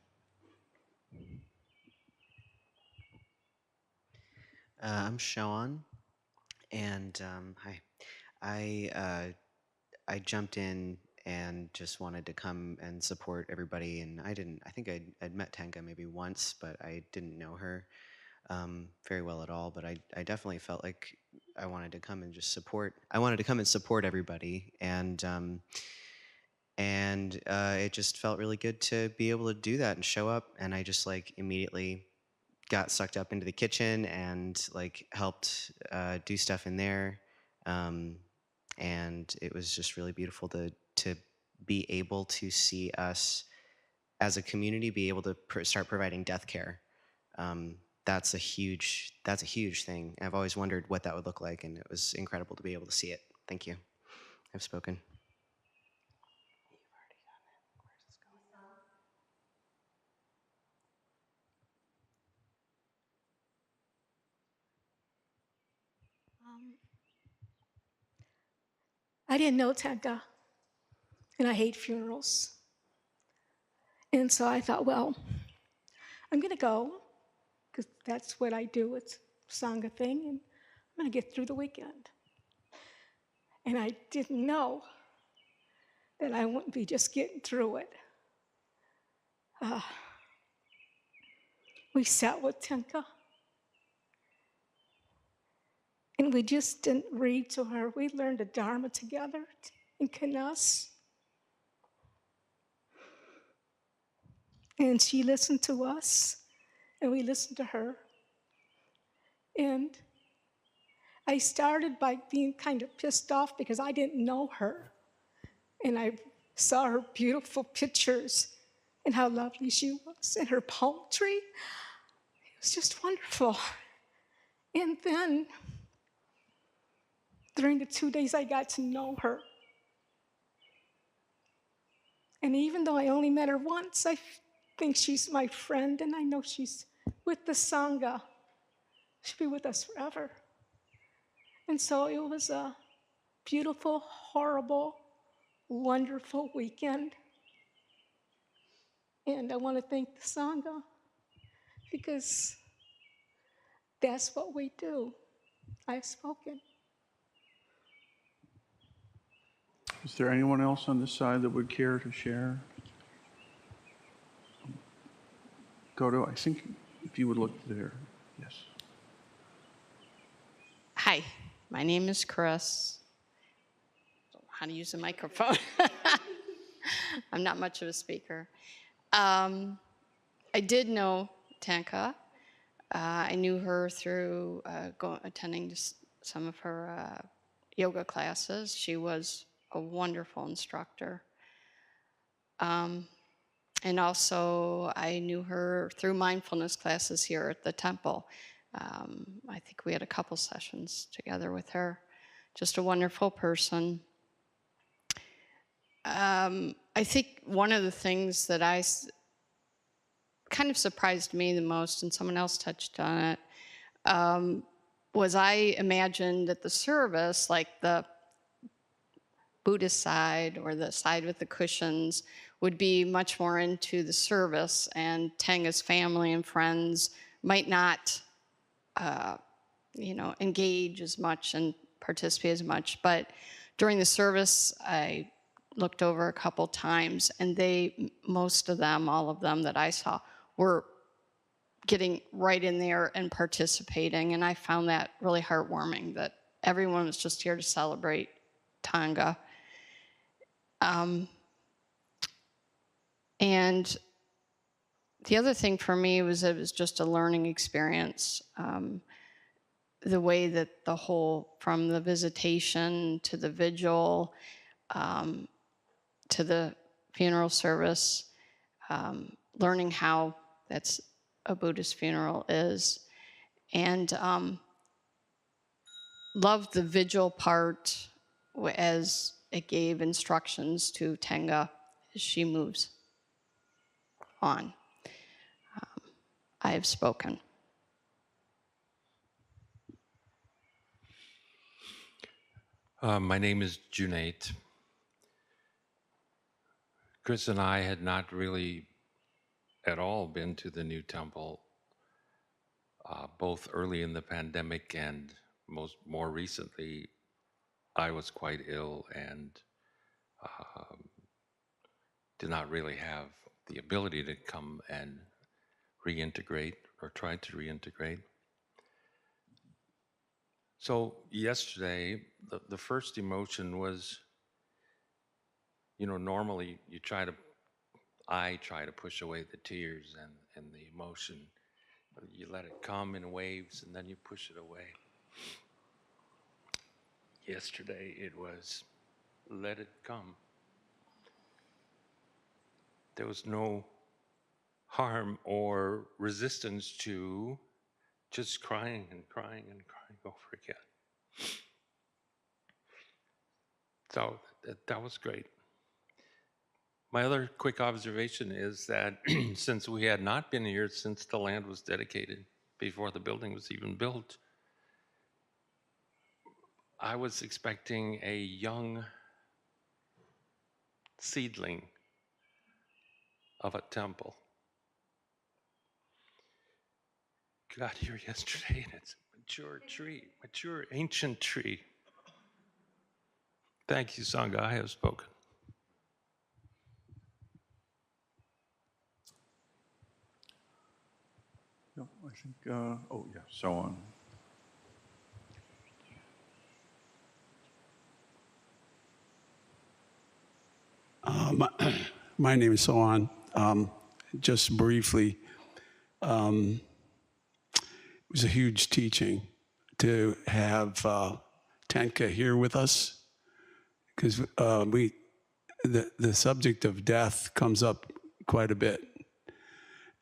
I'm Sean, and hi. I jumped in and just wanted to come and support everybody, and I think I'd met Tenka maybe once, but I didn't know her very well at all, but I definitely felt like I wanted to come and just support. I wanted to come and support everybody, and it just felt really good to be able to do that and show up, and I just like immediately got sucked up into the kitchen and like helped do stuff in there, and it was just really beautiful to be able to see us as a community be able to start providing death care. That's a huge thing. I've always wondered what that would look like, and it was incredible to be able to see it. Thank you. I've spoken. I didn't know Tenka, and I hate funerals. And so I thought, well, I'm going to go, because that's what I do. It's a Sangha thing, and I'm going to get through the weekend. And I didn't know that I wouldn't be just getting through it. We sat with Tenka, and we just didn't read to her. We learned the Dharma together in Kanas. And she listened to us, and we listened to her. And I started by being kind of pissed off because I didn't know her. And I saw her beautiful pictures and how lovely she was, and her palm tree. It was just wonderful. And then, during the 2 days, I got to know her. And even though I only met her once, I think she's my friend, and I know she's with the Sangha. She'll be with us forever. And so it was a beautiful, horrible, wonderful weekend. And I want to thank the Sangha, because that's what we do. I've spoken. Is there anyone else on this side that would care to share? Go to, I think, if you would look there. Yes. Hi, my name is Chris. I don't know how to use a microphone. I'm not much of a speaker. I did know Tanka. I knew her through attending some of her yoga classes. She was a wonderful instructor. And also, I knew her through mindfulness classes here at the temple. I think we had a couple sessions together with her. Just a wonderful person. I think one of the things that kind of surprised me the most, and someone else touched on it, was I imagined at the service, like the Buddhist side or the side with the cushions would be much more into the service, and Tenga's family and friends might not engage as much and participate as much. But during the service, I looked over a couple times, and most of them, all of them that I saw, were getting right in there and participating. And I found that really heartwarming, that everyone was just here to celebrate Tanga. And the other thing for me was it was just a learning experience. The way that from the visitation to the vigil, to the funeral service, learning how that's a Buddhist funeral is, and loved the vigil part as it gave instructions to Tenga as she moves on. I have spoken. My name is Junaid. Chris and I had not really at all been to the new temple, both early in the pandemic and more recently. I was quite ill and did not really have the ability to come and reintegrate or try to reintegrate. So yesterday, the first emotion was, normally I try to push away the tears and the emotion. You let it come in waves and then you push it away. Yesterday it was, let it come. There was no harm or resistance to just crying and crying and crying over again. So that was great. My other quick observation is that since we had not been here since the land was dedicated, before the building was even built, I was expecting a young seedling of a temple. Got here yesterday and it's a mature tree, mature ancient tree. Thank you, Sangha, I have spoken. No, I think, oh yeah, so on. My name is Sohan. Just briefly, it was a huge teaching to have Tenka here with us, because the subject of death comes up quite a bit,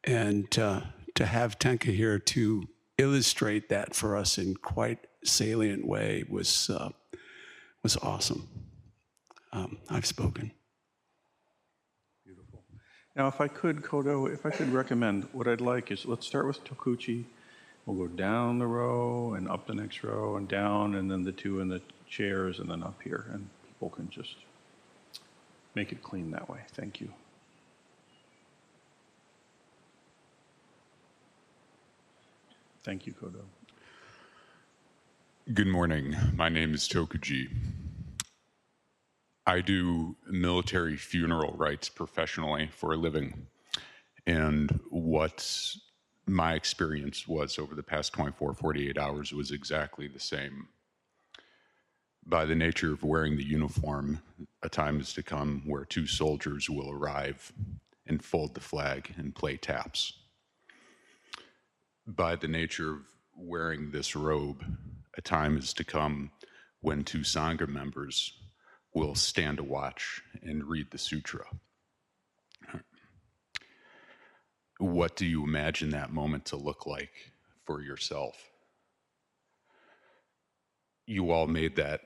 and to have Tenka here to illustrate that for us in quite salient way was awesome. I've spoken. Now, if I could, Kodo, if I could recommend, what I'd like is, let's start with Tokuchi. We'll go down the row and up the next row and down, and then the two in the chairs, and then up here. And people can just make it clean that way. Thank you. Thank you, Kodo. Good morning. My name is Tokuji. I do military funeral rites professionally for a living. And what my experience was over the past 24, 48 hours was exactly the same. By the nature of wearing the uniform, a time is to come where two soldiers will arrive and fold the flag and play taps. By the nature of wearing this robe, a time is to come when two Sangha members will stand a watch and read the sutra. What do you imagine that moment to look like for yourself? You all made that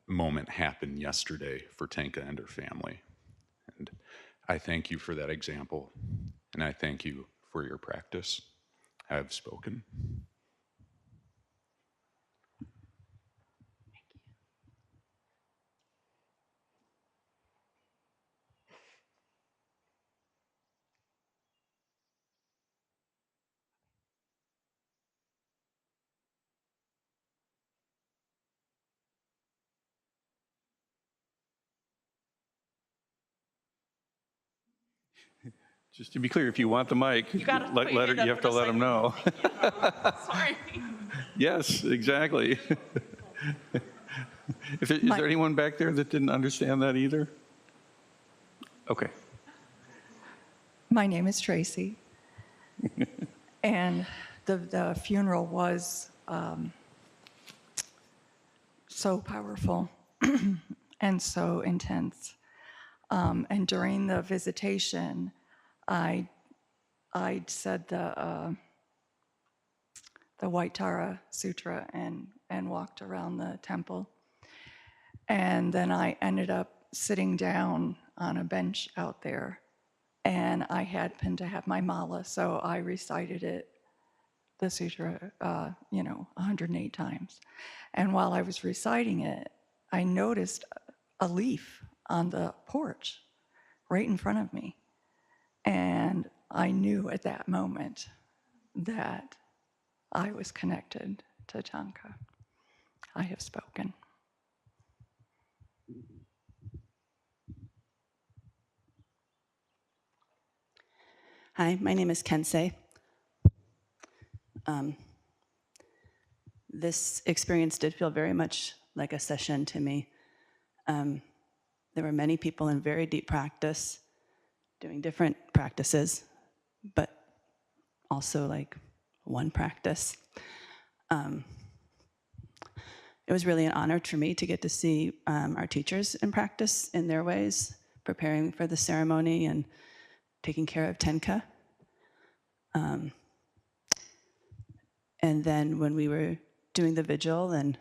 moment happen yesterday for Tenka and her family. And I thank you for that example, and I thank you for your practice. I have spoken. Just to be clear, if you want the mic, you have to let them know. Sorry. Yes, exactly. Is there anyone back there that didn't understand that either? Okay. My name is Tracy, and the funeral was so powerful and so intense. And during the visitation, I said the White Tara Sutra and walked around the temple. And then I ended up sitting down on a bench out there, and I happened to have my mala, so I recited it, the sutra, 108 times. And while I was reciting it, I noticed a leaf on the porch right in front of me. And I knew at that moment that I was connected to Tanka. I have spoken. Hi, my name is Kensei. This experience did feel very much like a session to me. There were many people in very deep practice, doing different practices, but also like one practice. It was really an honor for me to get to see our teachers in practice in their ways, preparing for the ceremony and taking care of Tenka. And then when we were doing the vigil and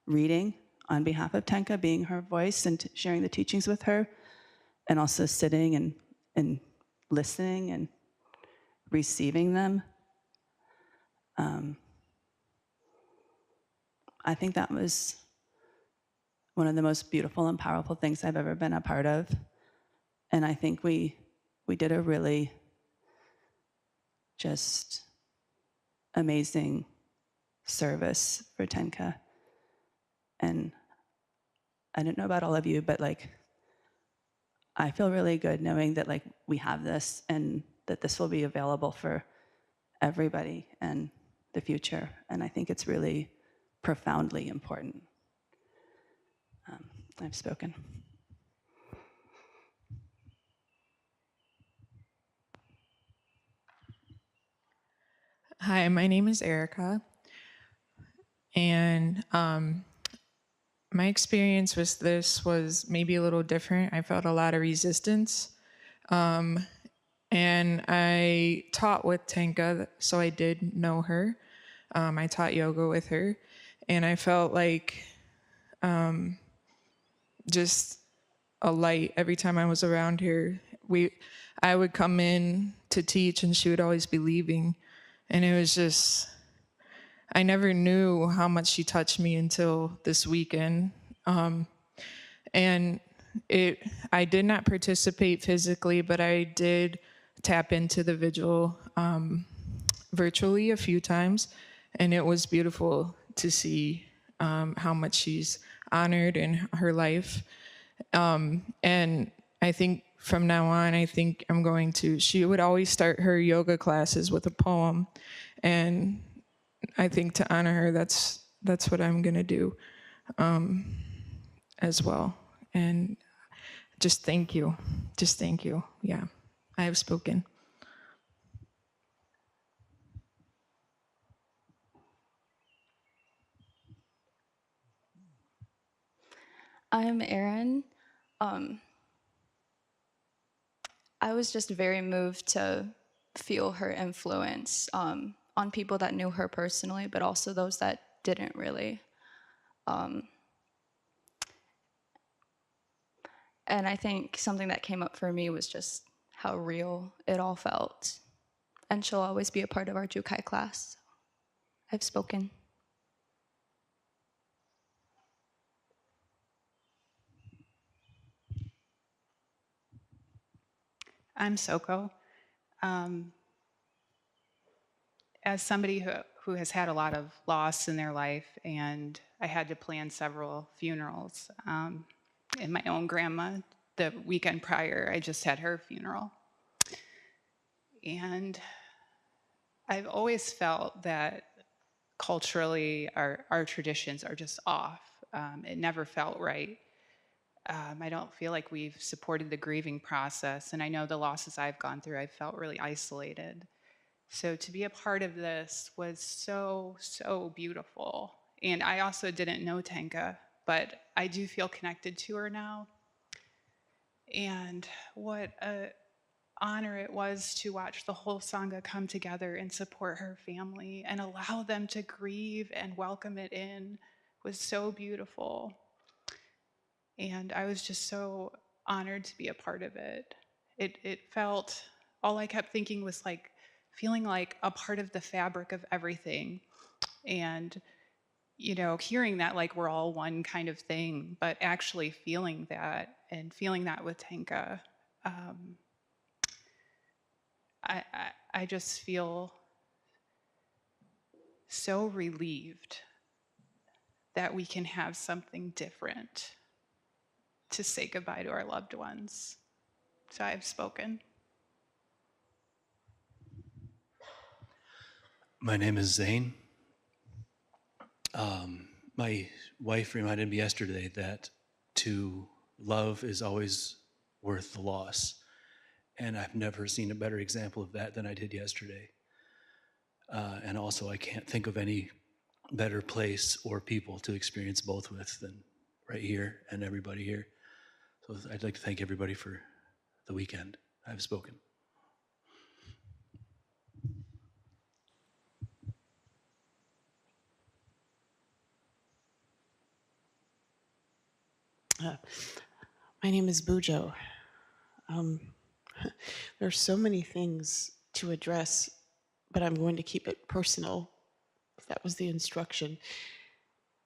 reading on behalf of Tenka, being her voice and sharing the teachings with her, and also sitting and listening and receiving them, I think that was one of the most beautiful and powerful things I've ever been a part of. And I think we did a really just amazing service for Tenka. And I don't know about all of you, but like, I feel really good knowing that like we have this and that this will be available for everybody in the future. And I think it's really profoundly important. I've spoken. Hi, my name is Erica, and my experience with this was maybe a little different. I felt a lot of resistance, and I taught with Tenka, so I did know her. I taught yoga with her, and I felt like just a light every time I was around her. I would come in to teach, and she would always be leaving. And it was just, I never knew how much she touched me until this weekend. And I did not participate physically, but I did tap into the vigil virtually a few times. And it was beautiful to see how much she's honored in her life. And I think from now on, she would always start her yoga classes with a poem. And I think to honor her, that's what I'm gonna do as well. And just thank you. Just thank you. Yeah, I have spoken. I'm Erin. I was just very moved to feel her influence on people that knew her personally, but also those that didn't really. And I think something that came up for me was just how real it all felt. And she'll always be a part of our Jukai class. I've spoken. I'm Soko. As somebody who has had a lot of loss in their life, and I had to plan several funerals. And my own grandma, the weekend prior, I just had her funeral. And I've always felt that culturally our traditions are just off. It never felt right. I don't feel like we've supported the grieving process. And I know the losses I've gone through, I've felt really isolated. So to be a part of this was so, so beautiful. And I also didn't know Tenka, but I do feel connected to her now. And what a honor it was to watch the whole Sangha come together and support her family and allow them to grieve and welcome it in was so beautiful. And I was just so honored to be a part of it. It felt, all I kept thinking was like feeling like a part of the fabric of everything. And, you know, hearing that like we're all one kind of thing, but actually feeling that and feeling that with Tenka. I just feel so relieved that we can have something different to say goodbye to our loved ones. So I've spoken. My name is Zane. My wife reminded me yesterday that to love is always worth the loss. And I've never seen a better example of that than I did yesterday. And also, I can't think of any better place or people to experience both with than right here and everybody here. So I'd like to thank everybody for the weekend. I've spoken. My name is Bujo. There are so many things to address, but I'm going to keep it personal. That was the instruction.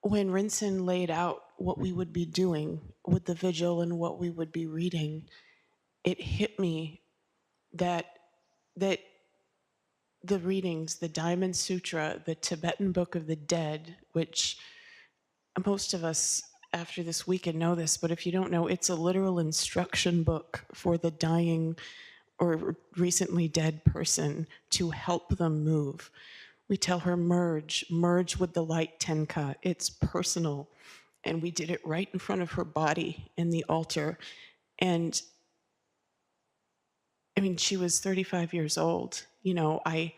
When Rinsen laid out what we would be doing with the vigil and what we would be reading, it hit me that the readings, the Diamond Sutra, the Tibetan Book of the Dead, which most of us after this weekend know this, but if you don't know, it's a literal instruction book for the dying or recently dead person to help them move. We tell her, merge with the light Tenka. It's personal. And we did it right in front of her body in the altar. And I mean, she was 35 years old. You know, I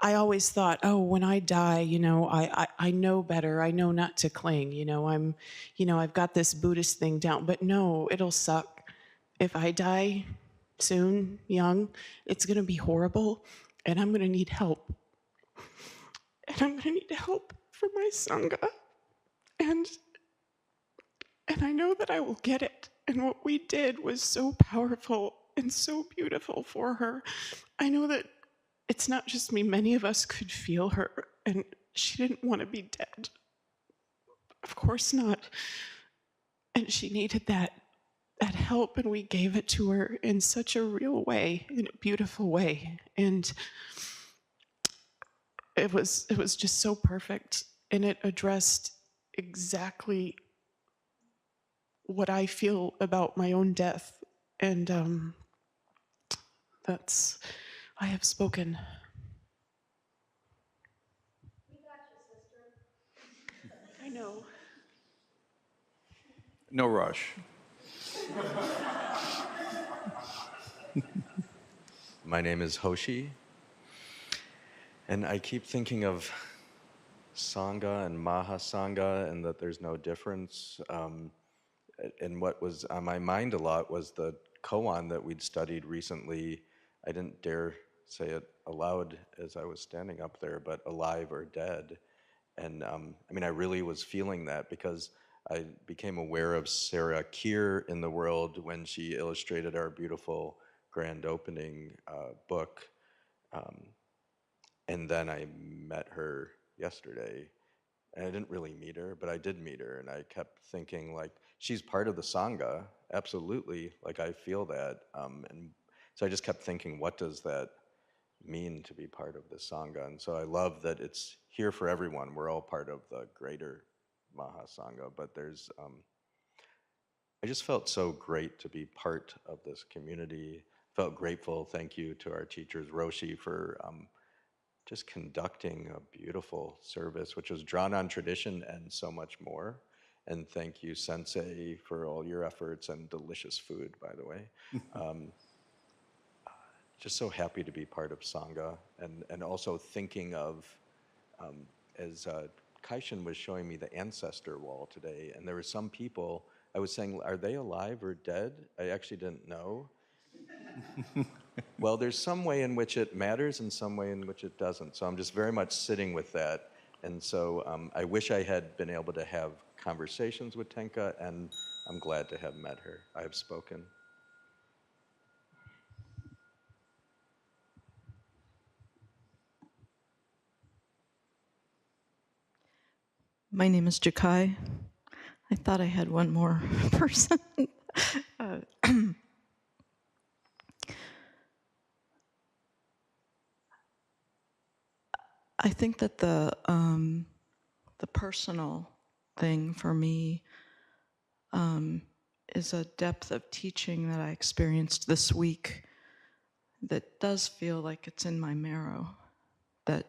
always thought, oh, when I die, you know, I know better. I know not to cling. You know, I've got this Buddhist thing down. But no, it'll suck. If I die soon, young, it's going to be horrible. And I'm going to need help. And I'm going to need help from my Sangha. And I know that I will get it. And what we did was so powerful and so beautiful for her. I know that it's not just me. Many of us could feel her. And she didn't want to be dead. Of course not. And she needed that help. And we gave it to her in such a real way, in a beautiful way. And it was just so perfect, and it addressed exactly what I feel about my own death, and I have spoken. I know. No rush. My name is Hoshi, and I keep thinking of Sangha and Mahasangha and that there's no difference. And what was on my mind a lot was the koan that we'd studied recently. I didn't dare say it aloud as I was standing up there, but alive or dead. And I mean, I really was feeling that because I became aware of Sarah Keir in the world when she illustrated our beautiful grand opening book. And then I met her yesterday. And I didn't really meet her, but I did meet her. And I kept thinking, like, she's part of the Sangha, absolutely. Like, I feel that. And so I just kept thinking, what does that mean to be part of the Sangha? And so I love that it's here for everyone. We're all part of the greater Mahasangha, but there's, I just felt so great to be part of this community. Felt grateful. Thank you to our teachers, Roshi, for just conducting a beautiful service, which was drawn on tradition and so much more. And thank you, Sensei, for all your efforts and delicious food, by the way. Just so happy to be part of Sangha, and also thinking of, as Kaishin was showing me the ancestor wall today, and there were some people I was saying, are they alive or dead? I actually didn't know. Well, there's some way in which it matters and some way in which it doesn't. So I'm just very much sitting with that. And so I wish I had been able to have conversations with Tenka, and I'm glad to have met her. I have spoken. My name is Jakai. I thought I had one more person. I think that the personal thing for me is a depth of teaching that I experienced this week that does feel like it's in my marrow. That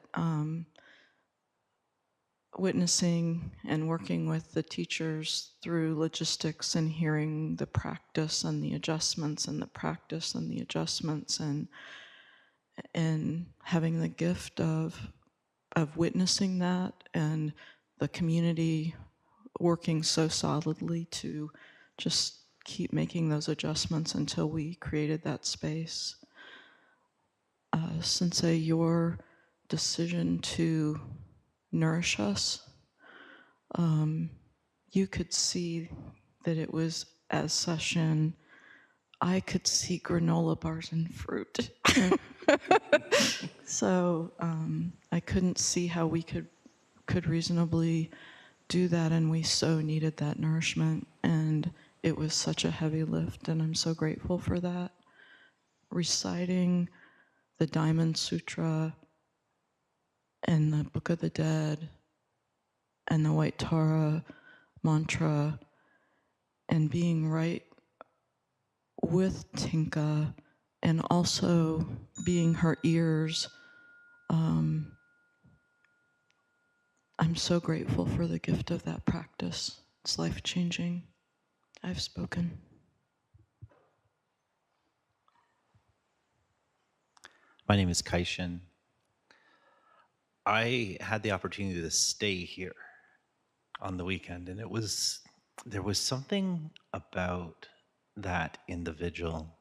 witnessing and working with the teachers through logistics and hearing the practice and the adjustments and the practice and the adjustments and having the gift of witnessing that and the community working so solidly to just keep making those adjustments until we created that space. Sensei, your decision to nourish us, you could see that it was as session. I could see granola bars and fruit. So I couldn't see how we could reasonably do that, and we so needed that nourishment, and it was such a heavy lift, and I'm so grateful for that. Reciting the Diamond Sutra and the Book of the Dead and the White Tara mantra and being right with Tinka and also being her ears. I'm so grateful for the gift of that practice. It's life-changing. I've spoken. My name is Kaishin. I had the opportunity to stay here on the weekend, and there was something about that individual.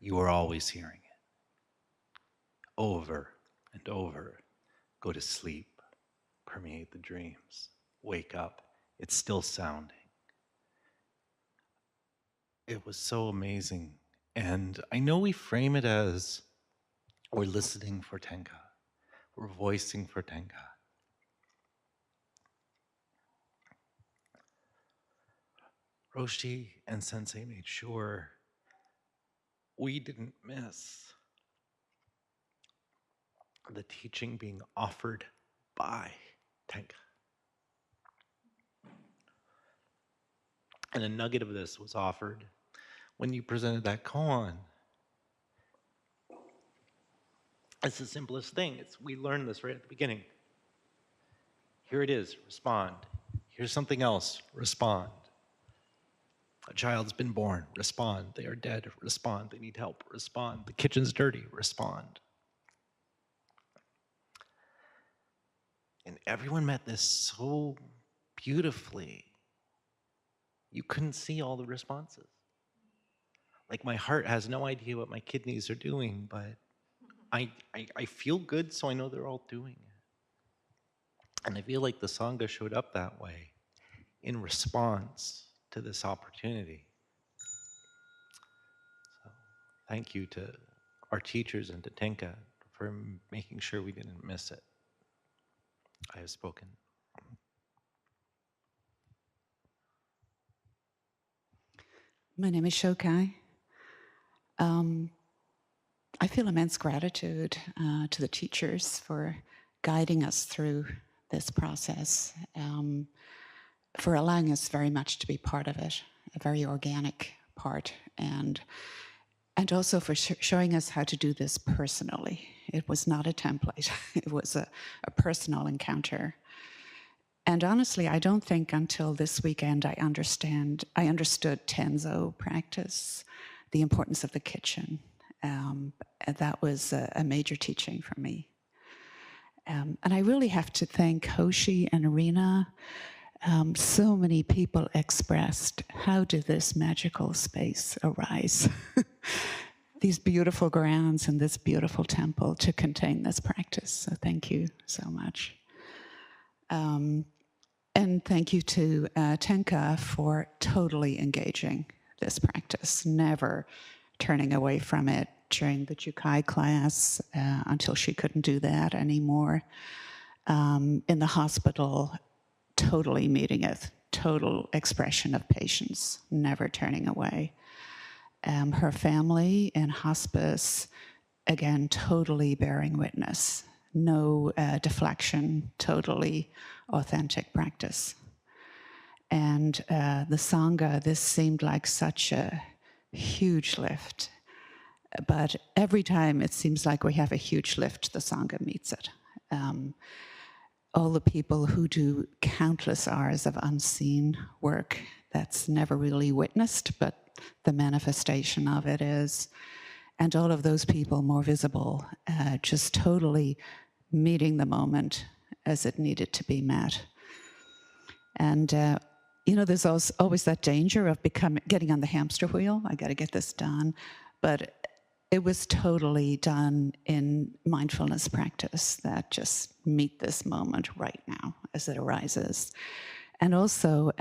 You were always hearing it over and over. Go to sleep, permeate the dreams, wake up, it's still sounding. It was so amazing. And I know we frame it as we're listening for Tenka, we're voicing for Tenka. Roshi and Sensei made sure we didn't miss the teaching being offered by Tenka. And a nugget of this was offered when you presented that koan. It's the simplest thing. We learned this right at the beginning. Here it is, respond. Here's something else, respond. A child's been born, respond. They are dead, respond. They need help, respond. The kitchen's dirty, respond. And everyone met this so beautifully. You couldn't see all the responses. Like, my heart has no idea what my kidneys are doing, but I feel good, so I know they're all doing it. And I feel like the Sangha showed up that way in response to this opportunity. So thank you to our teachers and to Tenka for making sure we didn't miss it. I have spoken. My name is Shokai. I feel immense gratitude to the teachers for guiding us through this process, for allowing us very much to be part of it, a very organic part, and also for showing us how to do this personally. It was not a template. It was a personal encounter. And honestly, I don't think until this weekend I understood Tenzo practice, the importance of the kitchen. That was a major teaching for me. And I really have to thank Hoshi and Arena so many people expressed, how did this magical space arise? These beautiful grounds and this beautiful temple to contain this practice. So thank you so much. And thank you to Tenka for totally engaging this practice, never turning away from it during the Jukai class until she couldn't do that anymore. In the hospital, totally meeting it, total expression of patience, never turning away. Her family in hospice, again, totally bearing witness. No deflection, totally authentic practice. And the Sangha, this seemed like such a huge lift. But every time it seems like we have a huge lift, the Sangha meets it. All the people who do countless hours of unseen work that's never really witnessed, but the manifestation of it is. And all of those people more visible, just totally meeting the moment as it needed to be met. And, there's always that danger of getting on the hamster wheel. I got to get this done. But it was totally done in mindfulness practice that just meet this moment right now as it arises. And also,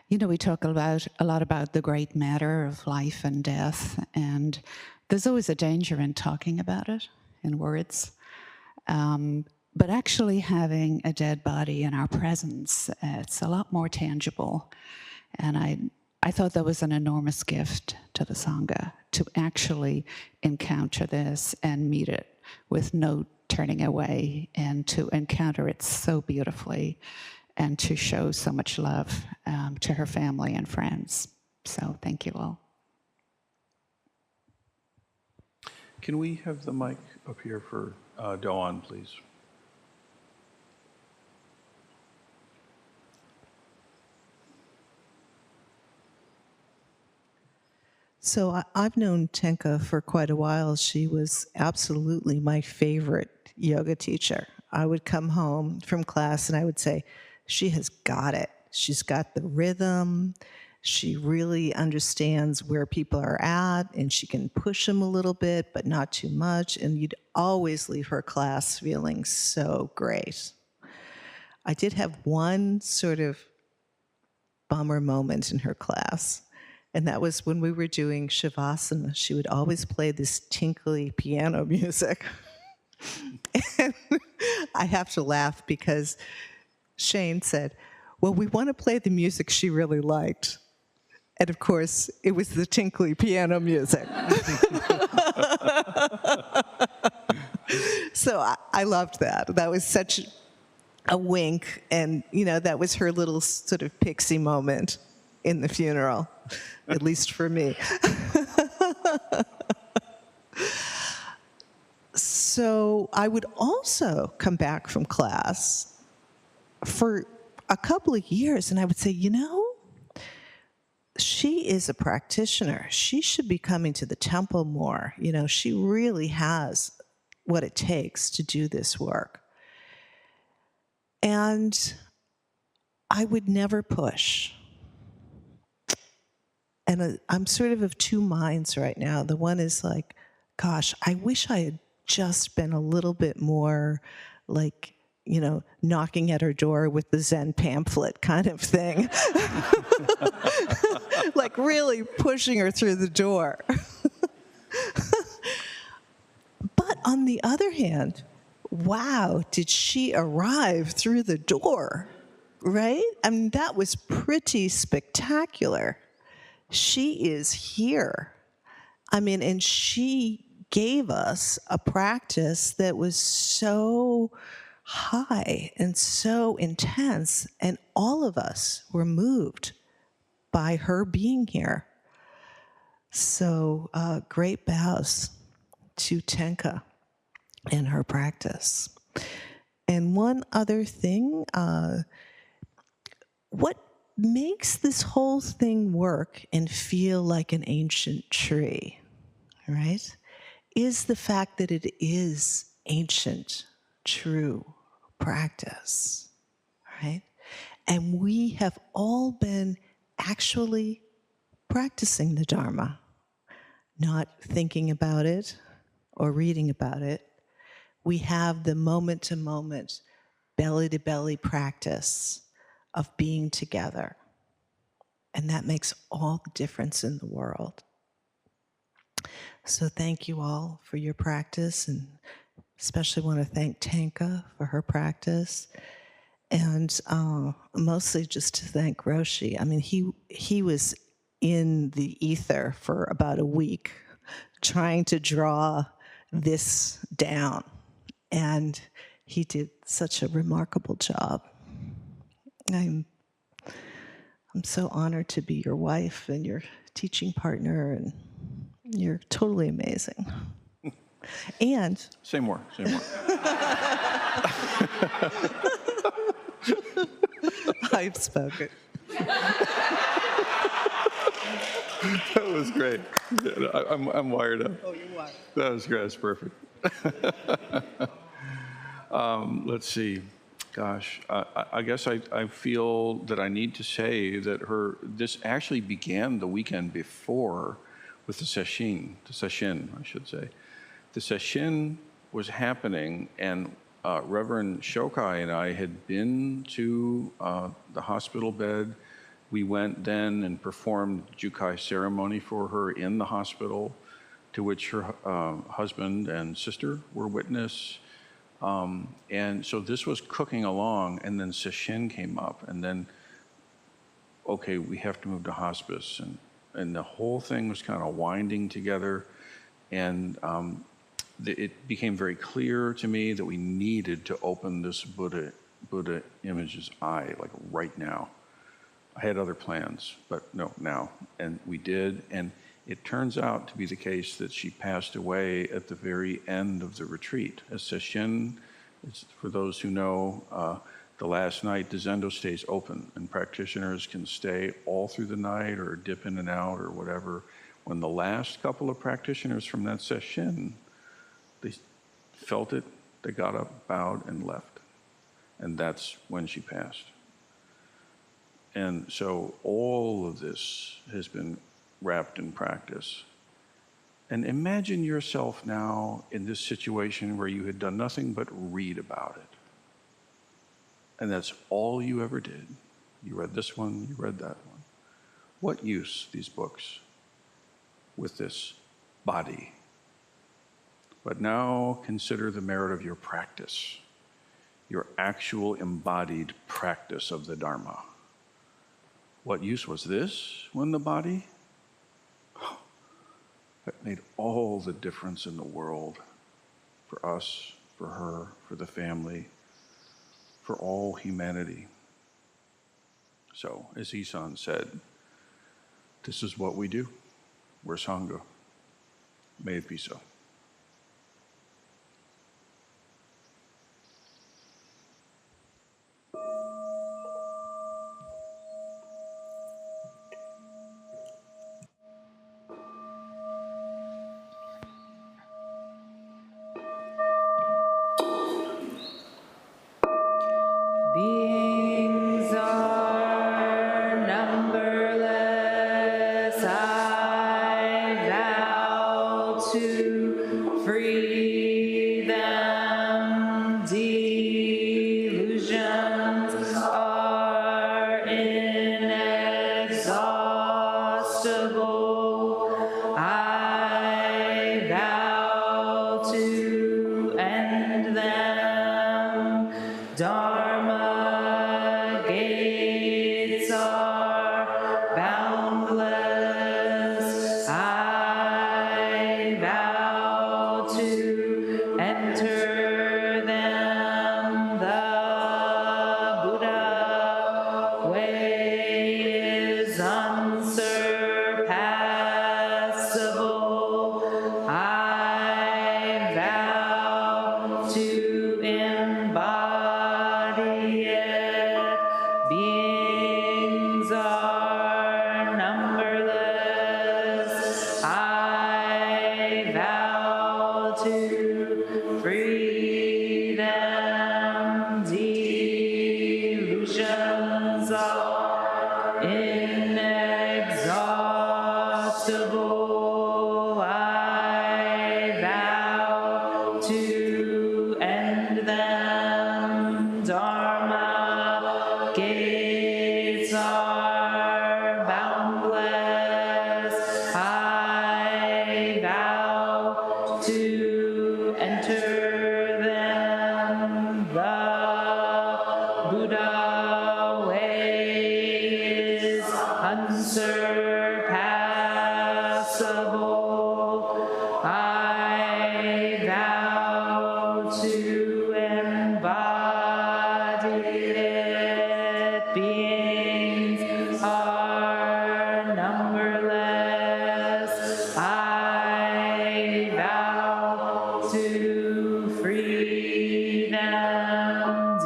we talk a lot about the great matter of life and death, and there's always a danger in talking about it in words. But actually having a dead body in our presence, it's a lot more tangible. And I thought that was an enormous gift to the Sangha, to actually encounter this and meet it with no turning away, and to encounter it so beautifully, and to show so much love to her family and friends. So thank you all. Can we have the mic up here for Doan, please? So I've known Tenka for quite a while. She was absolutely my favorite yoga teacher. I would come home from class and I would say, she has got it. She's got the rhythm. She really understands where people are at, and she can push them a little bit, but not too much. And you'd always leave her class feeling so great. I did have one sort of bummer moment in her class. And that was when we were doing Shavasana. She would always play this tinkly piano music. And I have to laugh because Shane said, well, we want to play the music she really liked. And of course, it was the tinkly piano music. So I loved that. That was such a wink. And, that was her little sort of pixie moment in the funeral, at least for me. So I would also come back from class for a couple of years, and I would say, she is a practitioner. She should be coming to the temple more. She really has what it takes to do this work. And I would never push. And I'm sort of two minds right now. The one is like, gosh, I wish I had just been a little bit more like, knocking at her door with the Zen pamphlet kind of thing. Like really pushing her through the door. But on the other hand, wow, did she arrive through the door, right? I mean, that was pretty spectacular. She is here. And she gave us a practice that was so high and so intense, and all of us were moved by her being here. So great bows to Tenka and her practice. And one other thing, what makes this whole thing work and feel like an ancient tree, right, is the fact that it is ancient, true practice, right? And we have all been actually practicing the Dharma, not thinking about it or reading about it. We have the moment-to-moment, belly-to-belly practice of being together. And that makes all the difference in the world. So thank you all for your practice, and especially want to thank Tanka for her practice. And mostly just to thank Roshi. I mean, he was in the ether for about a week trying to draw this down. And he did such a remarkable job. I'm so honored to be your wife and your teaching partner, and you're totally amazing. And Say more. I've spoken. That was great. Yeah, I'm wired up. Oh, you're wired. That was great. That's perfect. Let's see. Gosh, I guess I feel that I need to say that this actually began the weekend before with the sesshin, I should say. The sesshin was happening, and Reverend Shokai and I had been to the hospital bed. We went then and performed Jukai ceremony for her in the hospital, to which her husband and sister were witness. And so this was cooking along, and then sesshin came up, and then, okay, we have to move to hospice. And the whole thing was kind of winding together, and it became very clear to me that we needed to open this Buddha image's eye, like right now. I had other plans, but no, now. And we did, and it turns out to be the case that she passed away at the very end of the retreat. As sesshin, for those who know, the last night the Zendo stays open, and practitioners can stay all through the night or dip in and out or whatever. When the last couple of practitioners from that sesshin, they felt it, they got up, bowed, and left. And that's when she passed. And so all of this has been wrapped in practice. And imagine yourself now in this situation where you had done nothing but read about it. And that's all you ever did. You read this one, you read that one. What use, these books, with this body? But now consider the merit of your practice, your actual embodied practice of the Dharma. What use was this when the body? That made all the difference in the world for us, for her, for the family, for all humanity. So, as Isan said, this is what we do. We're Sangha. May it be so. Beings are numberless. I vow to free them. Delusions are inexhaustible. I vow to end them. Dharma gates are boundless. I vow to enter them. The Buddha way is unsurpassed. inexhaustible, I vow to end them. Dharma gates are boundless, I vow to enter them. The Buddha way is unsurpassable, I vow to embody it. Beings are numberless, I vow to free them.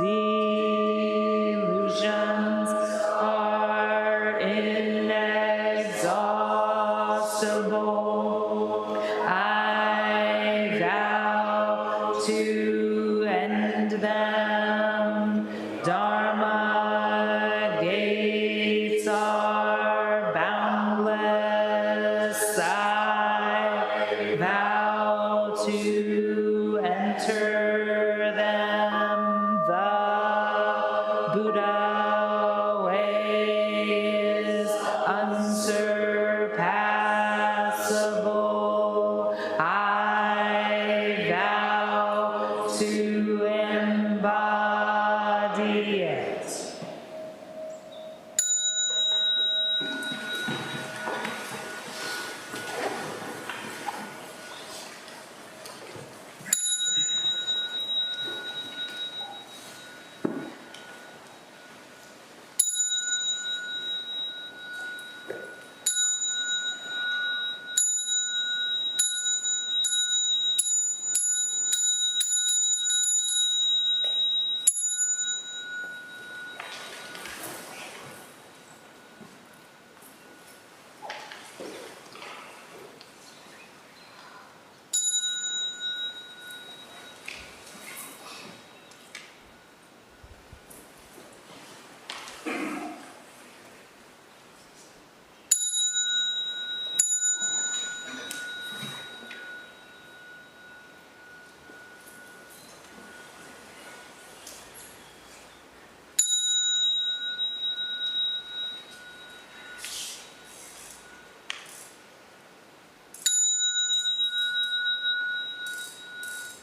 Delusions are inexhaustible, I vow to end them. Dharma gates are boundless, I vow to enter them. The Buddha way is unsurpassable, I vow to embody it.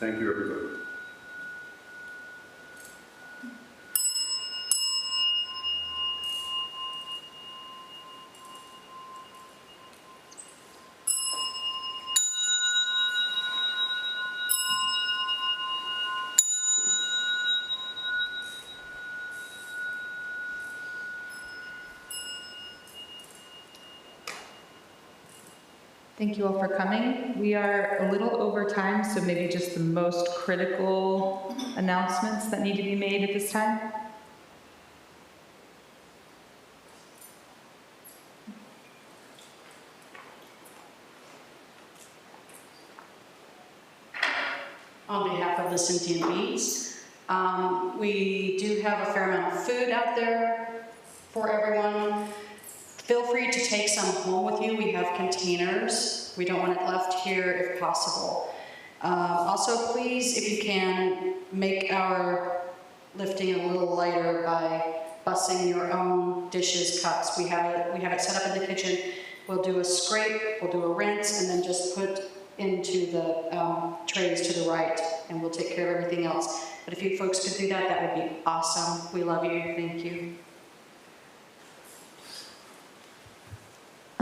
Thank you, everybody. Thank you all for coming. We are a little over time, so maybe just the most critical announcements that need to be made at this time. On behalf of the sentient beings, we do have a fair amount of food out there for everyone. Feel free to take some home with you. We have containers. We don't want it left here if possible. Also, please, if you can, make our lifting a little lighter by bussing your own dishes, cups. We have it set up in the kitchen. We'll do a scrape, we'll do a rinse, and then just put into the trays to the right, and we'll take care of everything else. But if you folks could do that, that would be awesome. We love you. Thank you.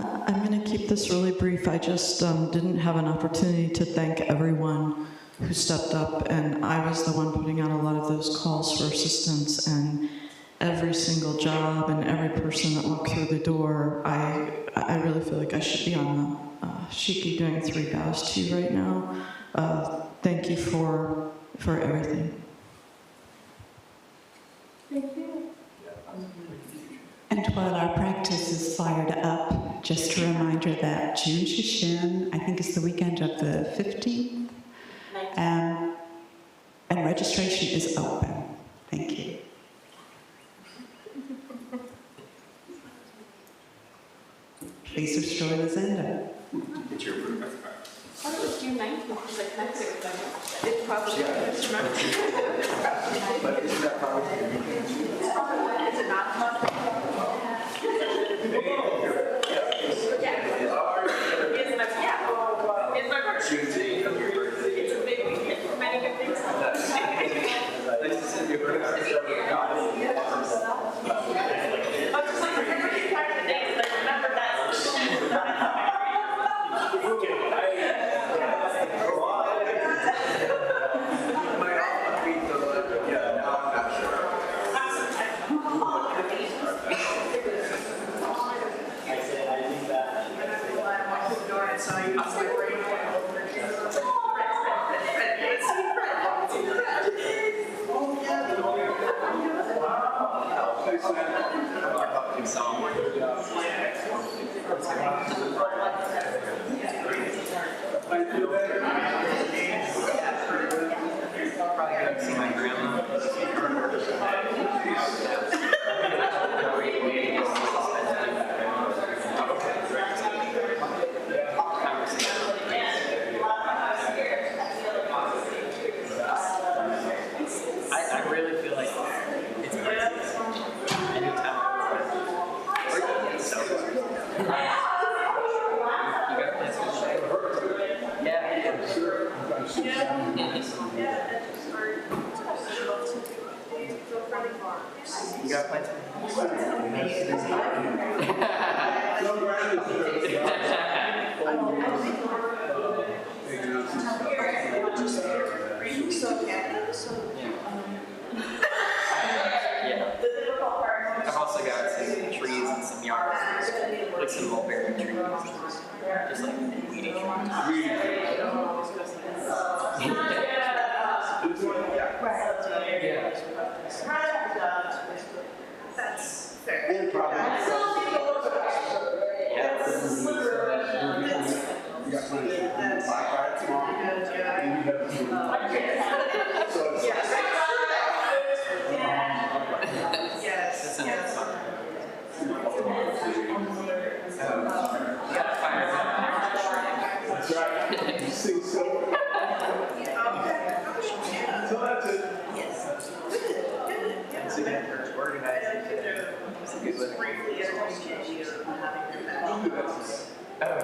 I'm going to keep this really brief. I just didn't have an opportunity to thank everyone who stepped up, and I was the one putting out a lot of those calls for assistance, and every single job and every person that walked through the door, I really feel like I should be on the shiki doing 3 bows to you right now. Thank you for everything. Thank you. And while our practice is fired up, just a reminder that June Shishin, I think, is the weekend of the 15th, and registration is open. Thank you. Please destroy the Zenda. It's your room. I thought it was June 19th because I connected with them. It's probably But isn't that probably Is it not? It's a big weekend for many good things. see my grandma. I really feel like it's anytime you got plans? I've also got some trees and some yards, like some mulberry trees, just like weedy That's fair. You got That's right. You sing so. So that's it. Yes. Thanks again for organizing today. Just briefly introduce you having your back. Oh,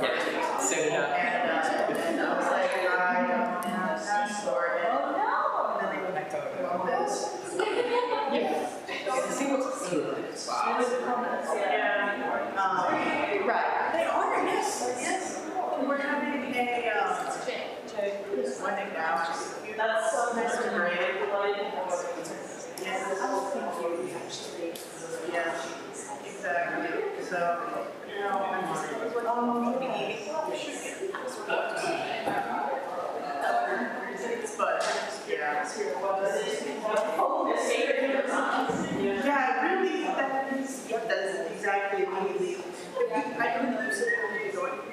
yeah. Soon enough. And I was like, I don't have that story. And then they went back to all this. Yeah. See what's right. They are, yes. We're having one thing now. That's so nice to read. Yes, I don't think you actually. Yeah, exactly. So, yeah, really, that is exactly immediately. I don't use it when you're going.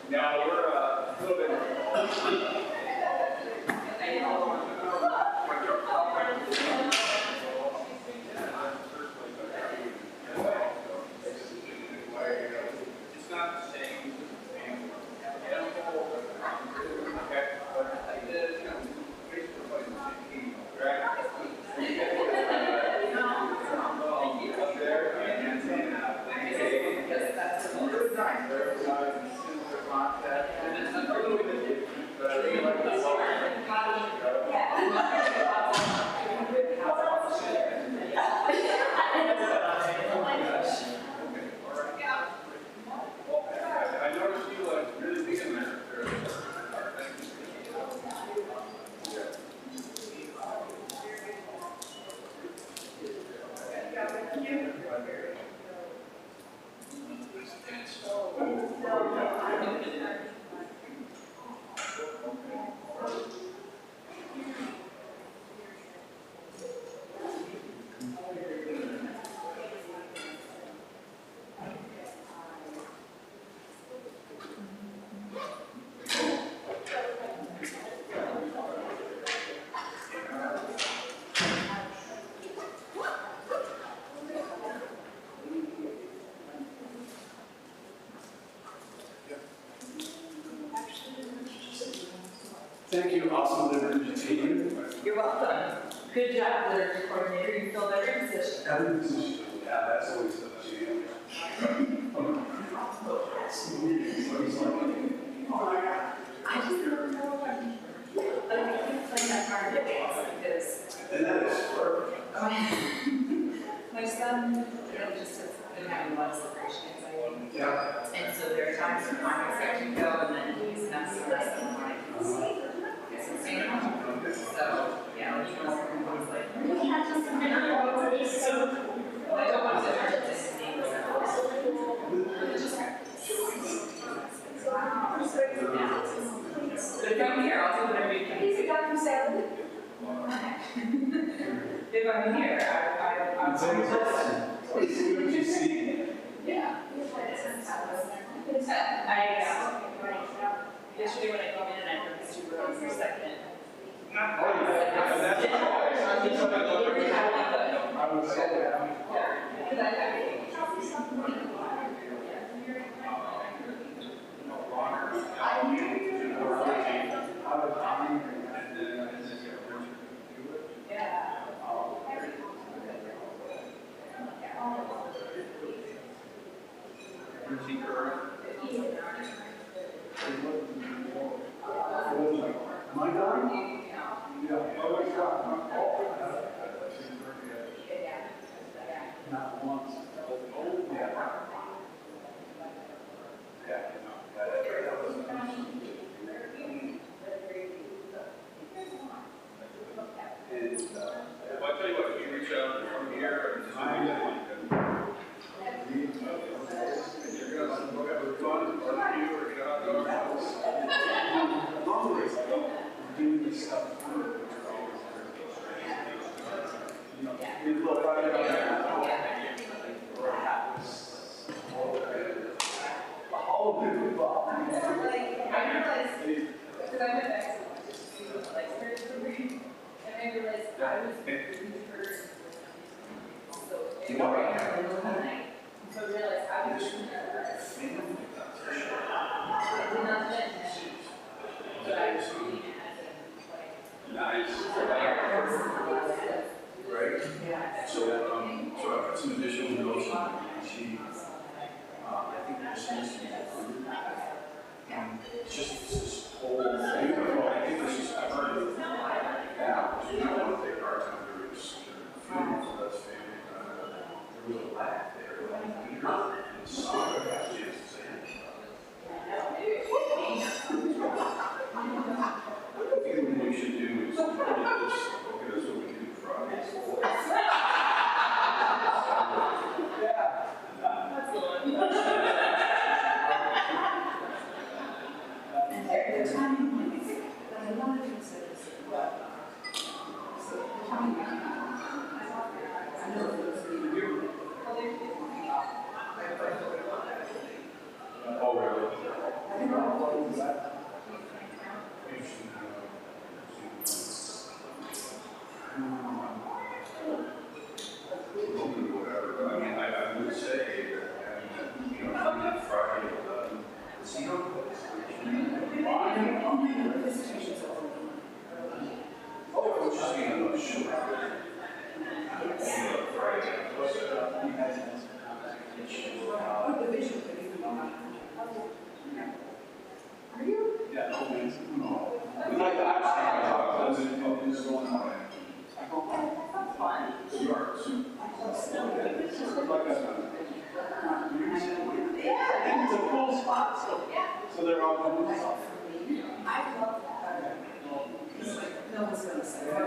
Now we're a little bit. It's not the same. Okay, but like this, up there and it's a little bit different, but I really like the song. I noticed you really big in there. Thank you, awesome liturgy team. You're welcome. Good job, liturgy coordinator. You filled every position. Every position, yeah, that's always the challenge. I just don't know what I can't play that part of the dance because. And that is perfect. My son just has been having a lot of separation anxiety. Yeah. And so there are times when I'm expecting to go and then he's not so nice in the morning. So, yeah, when he was like, we have to submit our votes. So, I don't want to hurt this thing. But come here, I'll do whatever you can. He's a guy from Salem. If I'm here, I'm so listen. What you see? Yeah. Yesterday when I came in and I heard Mr. Rose for a second. I would say that. Am I done? Yeah. Oh, it's done. Not once. Yeah. Yeah. And if I tell you what, you reach out from here and you're going to have a fun barbecue or get out of the long race, we're doing this stuff. You look right on there. A whole different ball. I realized, because I went back to like spiritual and I realized I was really hurt. So, you know, right now, in the night. So I realized I was really hurt. I did not let but I was really Nice. Right? So I put some additional notes on she, I think this needs to be included. It's just this whole thing. I think this is covered now, because we don't want to take our time doing this. That's family. There It's a cool spot, so they're all coming up. I love that. No one's gonna say that.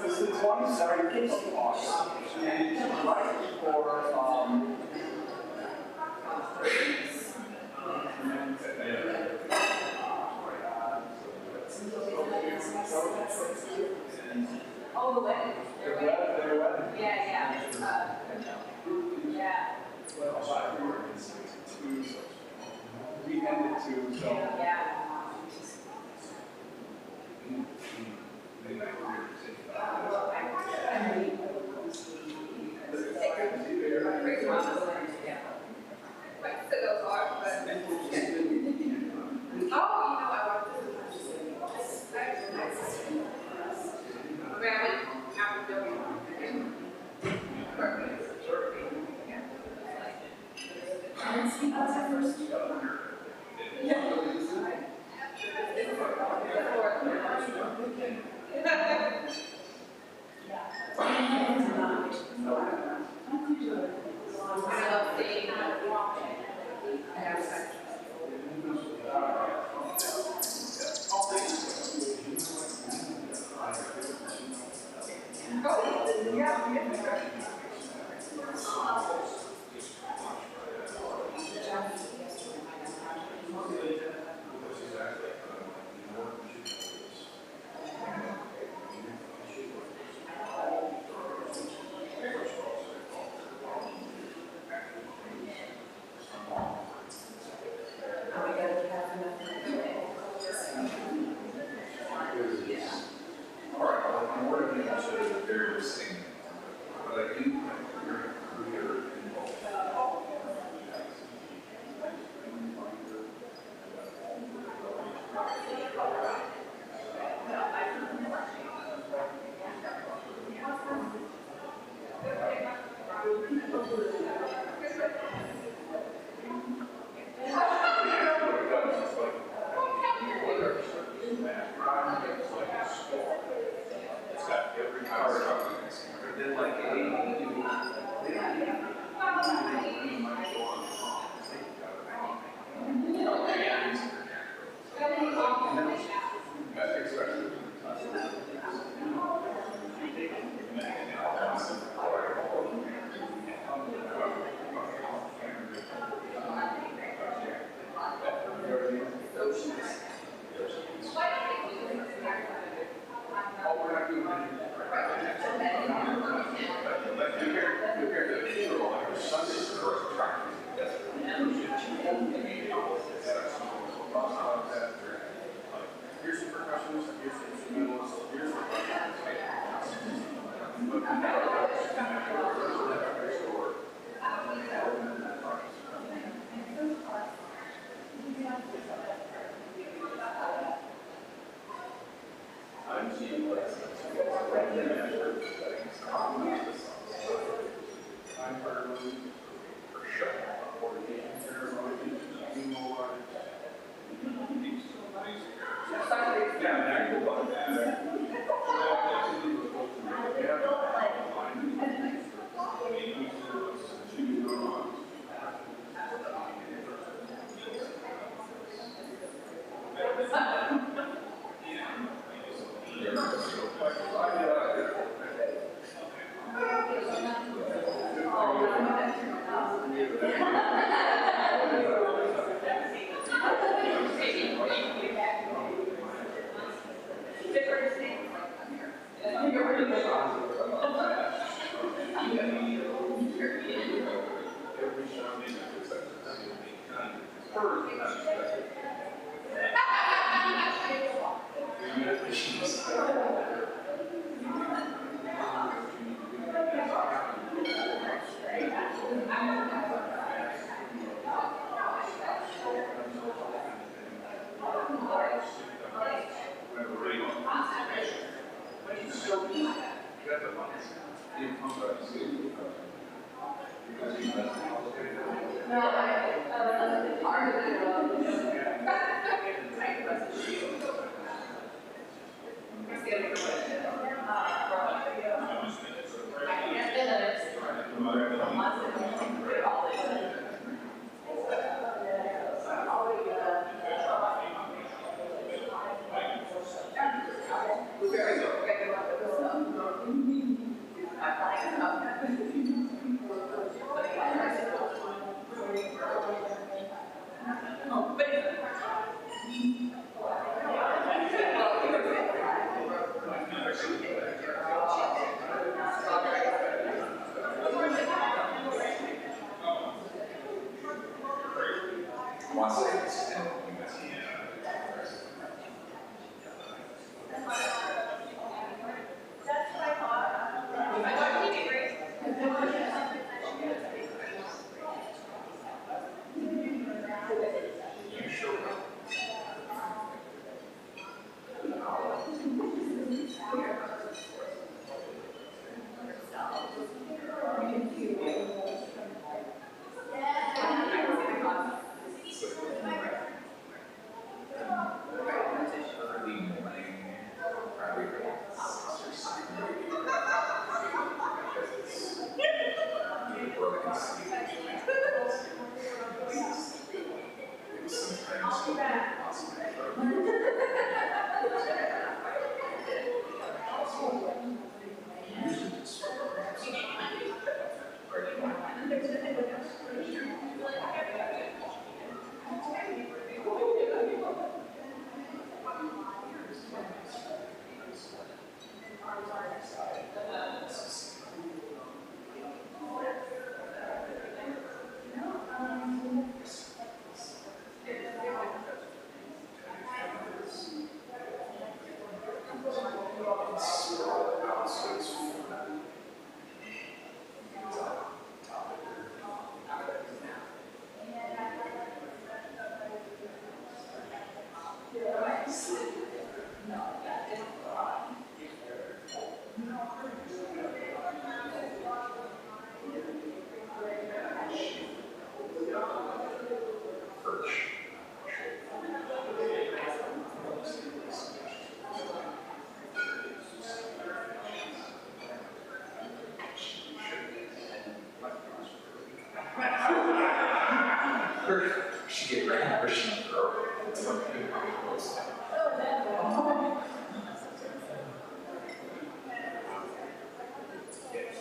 It's the 27th of August, and it's right before, Oh, the wedding. Their wedding. Yeah. Yeah. We ended to, so. Yeah.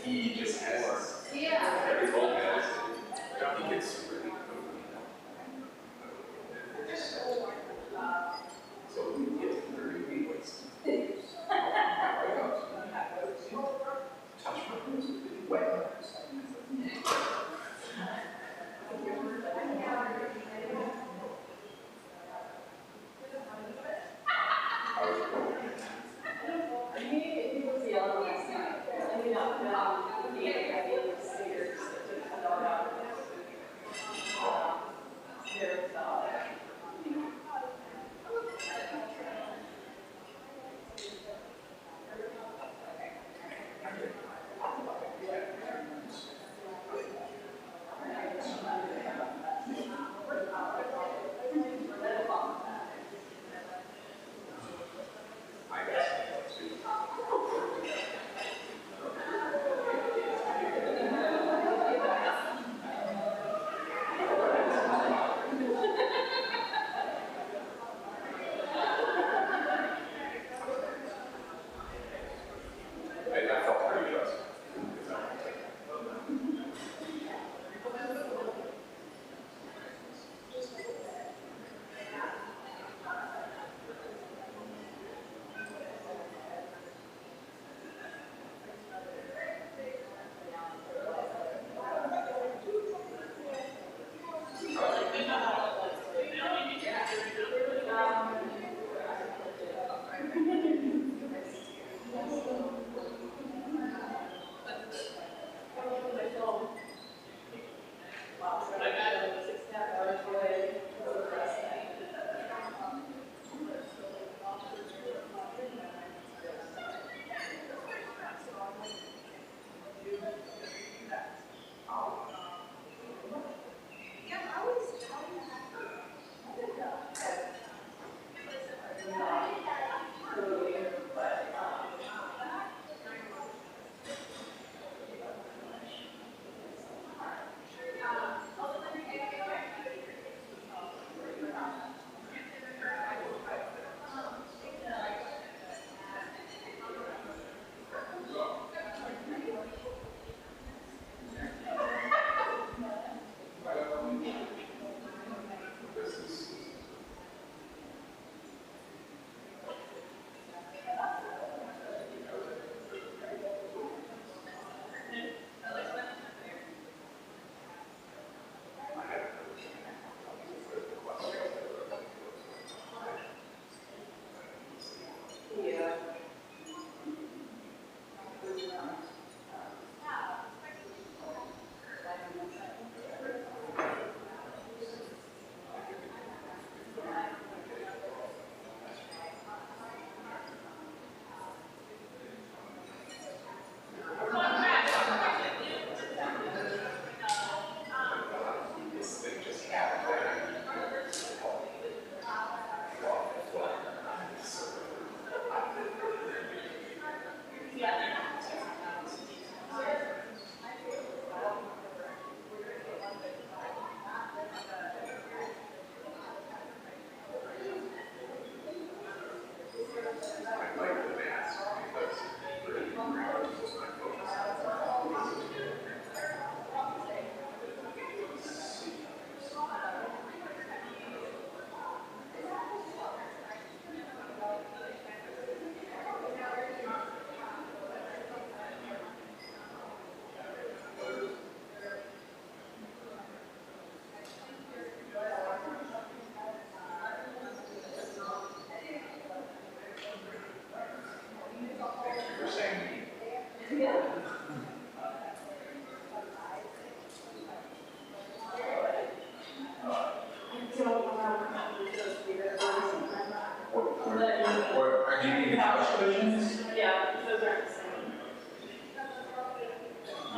He just has, every told me that he gets really so he gets very weak. Touch my nose, wet nose.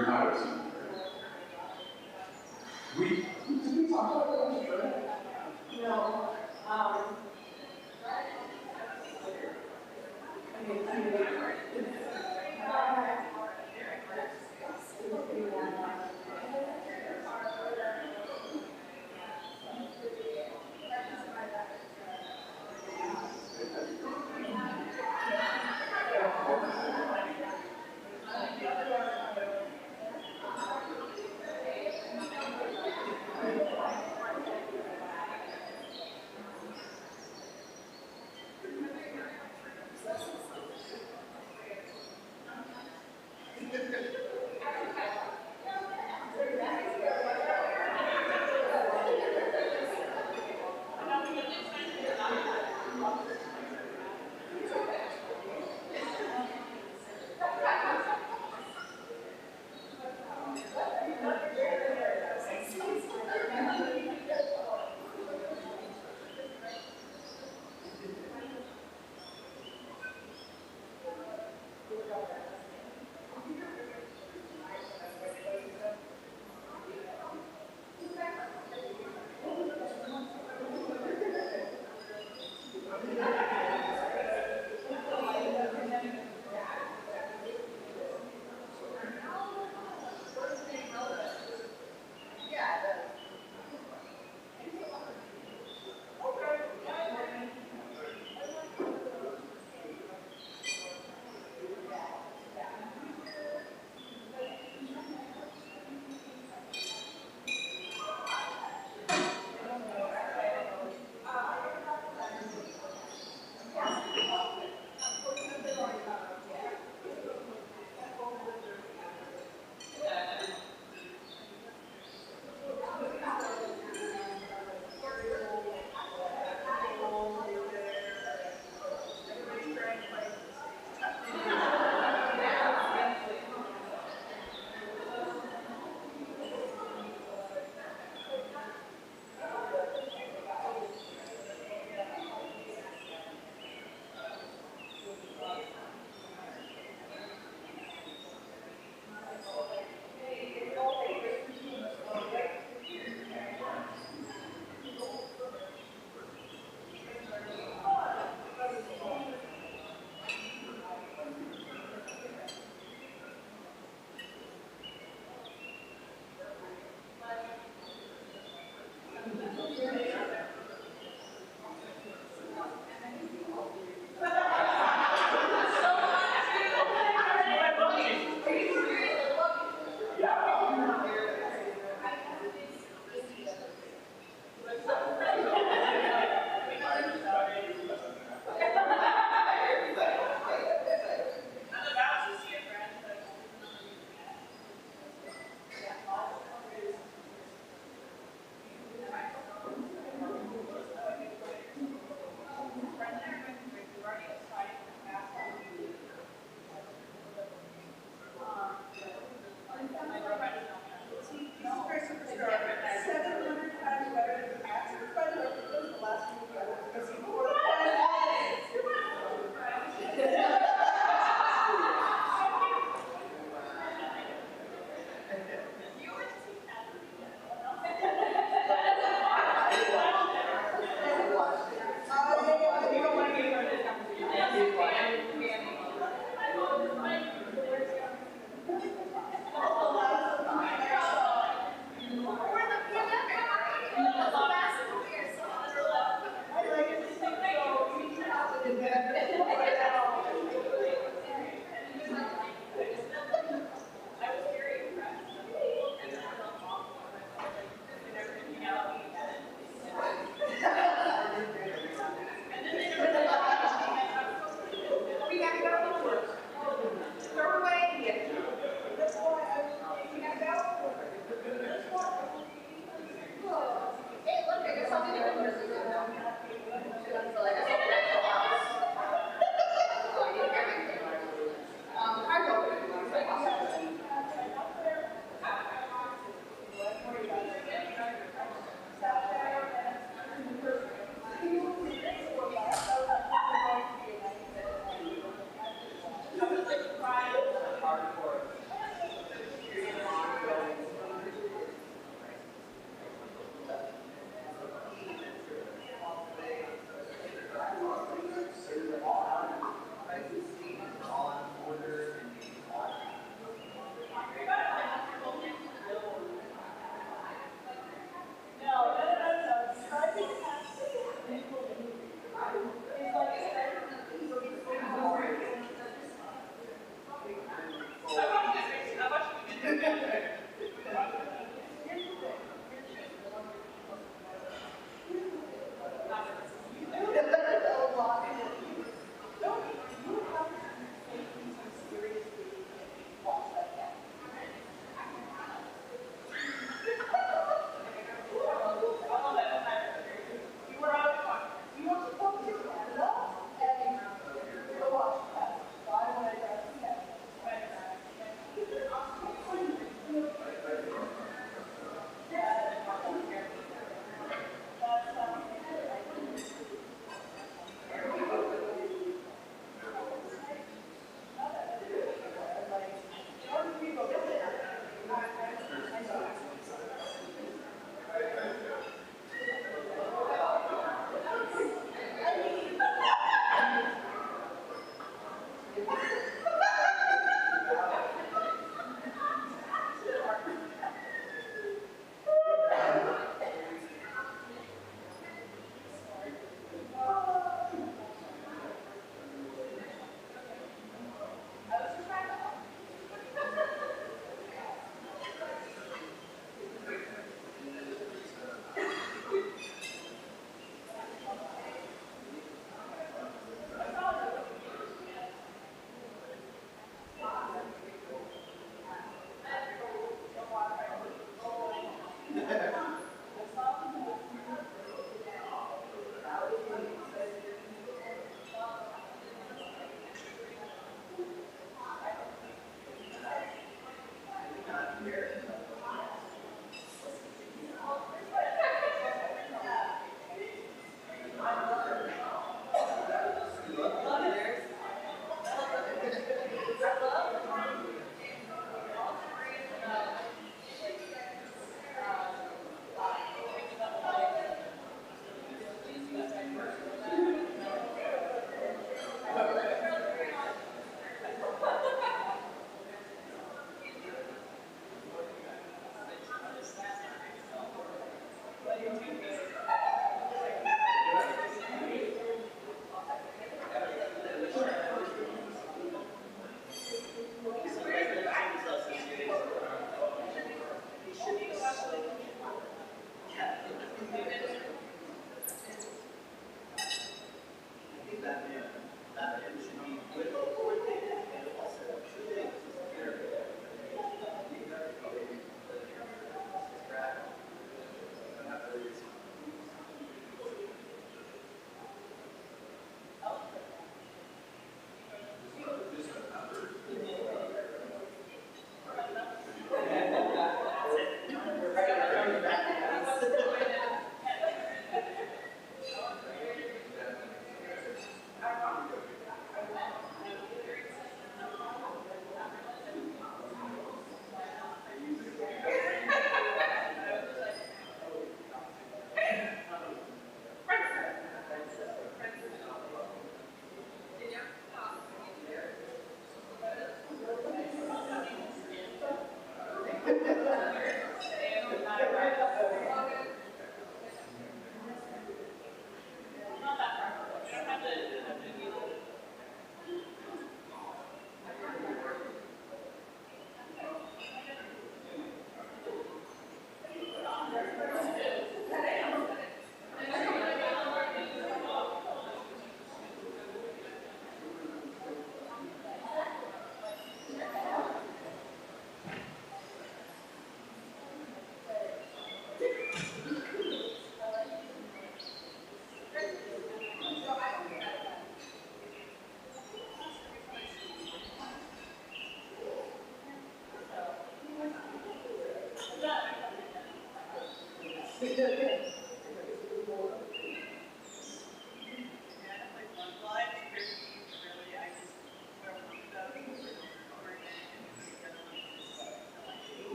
You're not a team. Did we talk about that? No.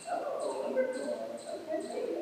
Oh, wonderful. Okay.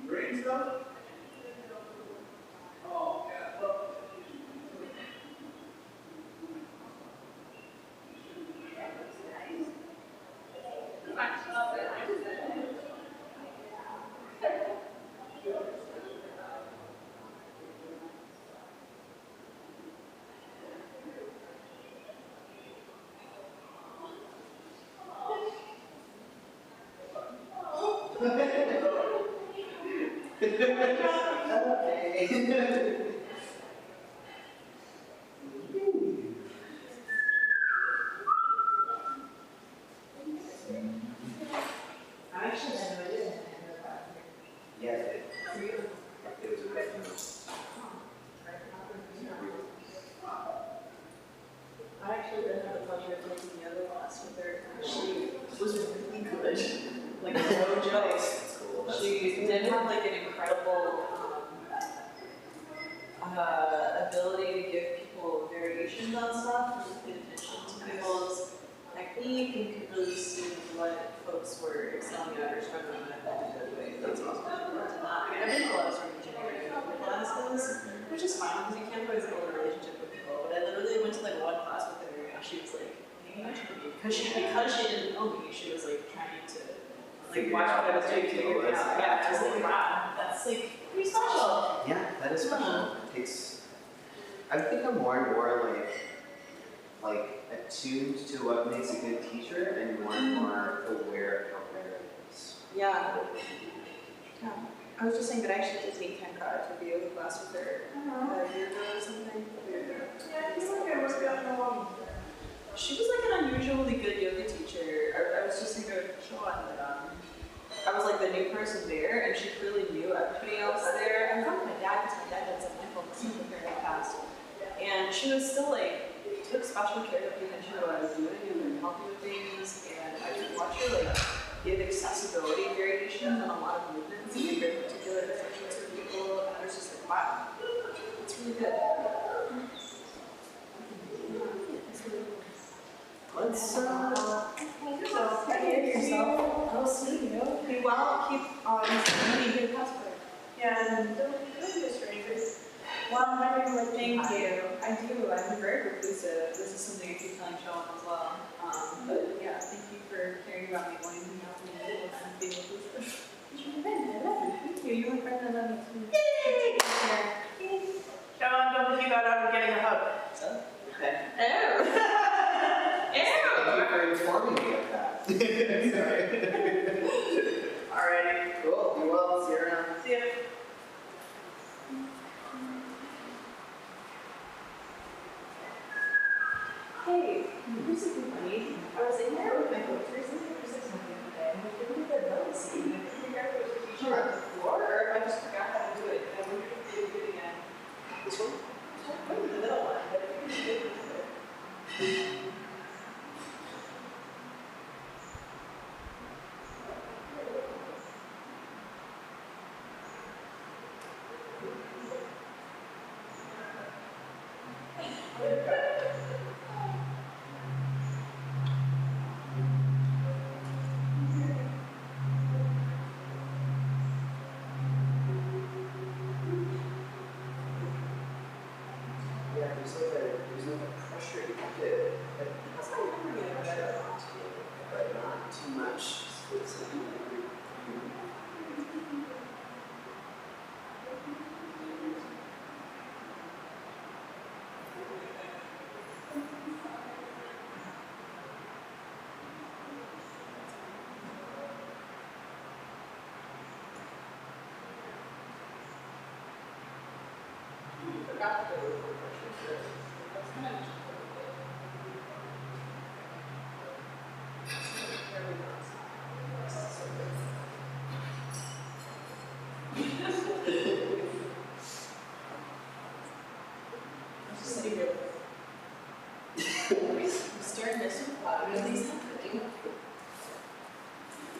Green stuff? Oh, yeah. I actually didn't have the pleasure of taking the other class with her. She was really good. Like, no joke. She did have like an incredible ability to give people variations on stuff and pay attention to people's technique and could really see what folks were excelling at or struggling with in a good way. That's awesome. I mean, I've been to a lot of sort of engineering classes, which is fine because you can't always build a relationship with people. But I literally went to like one class with her and she was like, because she didn't know me, she was like trying to like watch what I was doing to figure it out. Yeah, I was like, wow, that's like pretty special. Yeah, that is special. I think I'm more and more like attuned to what makes a good teacher and more aware of how rare it is. Yeah. Yeah. I was just saying that I actually did take 10 cards to be able to class with her a year ago or something. Yeah, you were good. What's going on? She was like an unusually good yoga teacher. I was just going to show on that. I was like the new person there, and she really knew everybody else there. I remember my dad, because my dad had some mindfulness with her in the past. And she was still like, took special care to pay attention to what I was doing and help me with things. And I could watch her like give accessibility variations on a lot of movements and make very particular expressions for people. And I was just like, wow, it's really good. Let's take care of yourself. I'll see you. Be well, keep meeting your cosplay. Yeah, and don't be a stranger. Well, thank you. I do. I'm very reclusive. This is something I keep telling Sean as well. But yeah, thank you for caring about me, wanting to help me and being reclusive. Thank you. You're my friend. I love you too. Yay! Sean, don't think you got out of getting a hug. Okay. Ew. Thank you for informing me of that. Alrighty, cool. Be well. See you around. See ya. Hey, here's something funny. I was in there with my coaches and they were saying something the other day, and I didn't get noticing. I couldn't figure out if it was a teacher on the floor or if I just forgot how to do it. And I wondered if they would do it again. Which one? I went with the middle one, but I think it's good to do it. Yeah, there's no pressure. You have to, like, that's how you're going to get better, but not too much.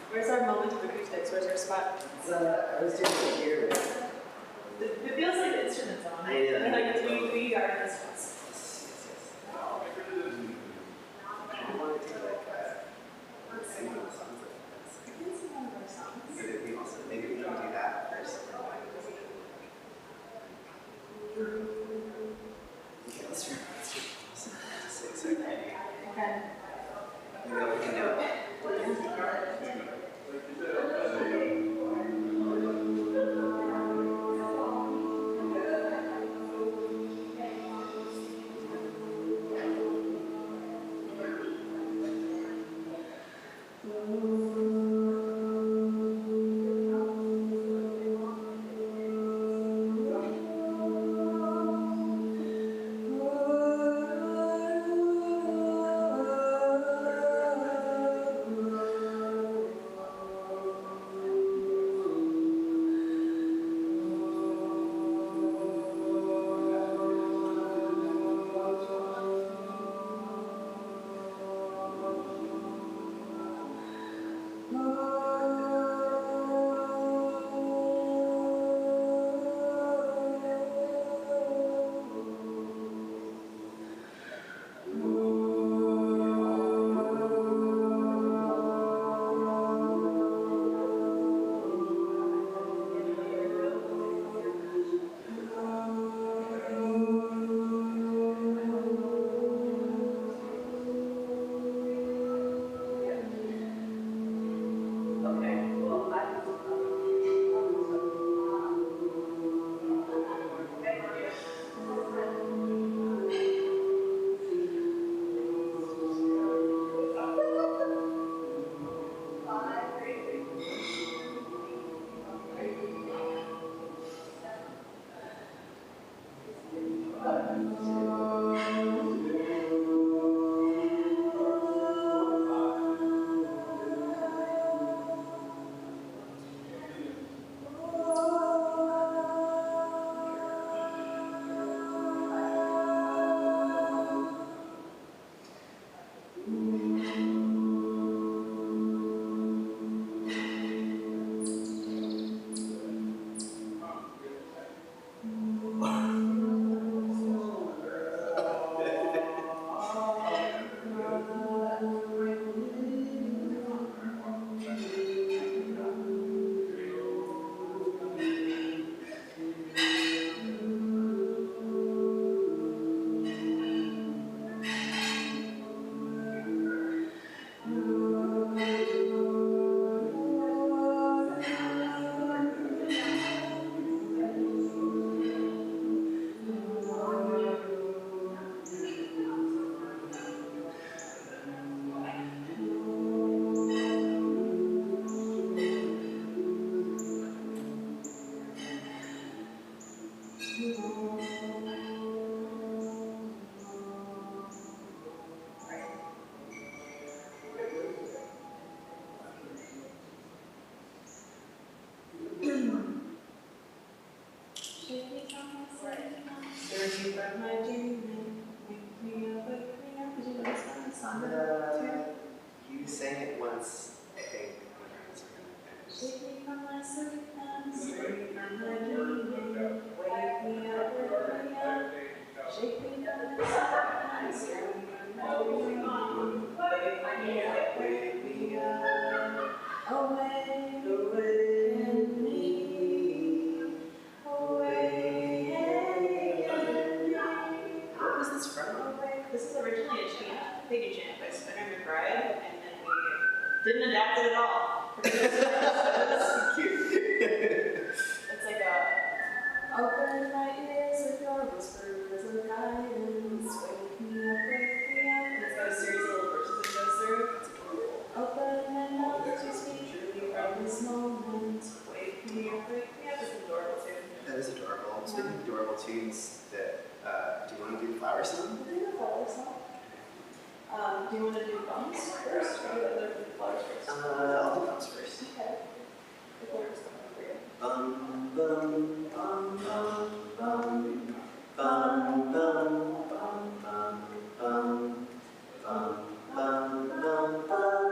Where's our moment of acoustics? Where's our spot? I was doing it here. It feels like the instrument's on. I know. And like we are instruments. I wanted to sing those songs. I can sing one of our songs. Maybe we can do that first. Okay, let's do 6, okay. Okay. Maybe we can do it. You sang it once, I think. Shake me from my sleep and sleep from my dreaming. Wake me up, wake me up. Shake me from my sleep and sleep from my dreaming. Wake me up, wake me up. Awake, awake in me. Awake in me. What was this from? This is originally a chant, Thank You chant by Spinner McBride, and then we didn't adapt it at all. Cute. It's like a open my ears with your whispers of guidance. Wake me up, and it's got a series of little verses it goes through. Open and mouth to speak truly from this moment. Wake me up, it's adorable too. That is adorable. Speaking of adorable tunes, that do you want to do the flower song? We'll do the flower song. Do you want to do bums first, or do the flowers first? I'll do bums first. Okay. The flowers come up for you. Bum bum bum bum bum bum bum bum bum bum bum bum bum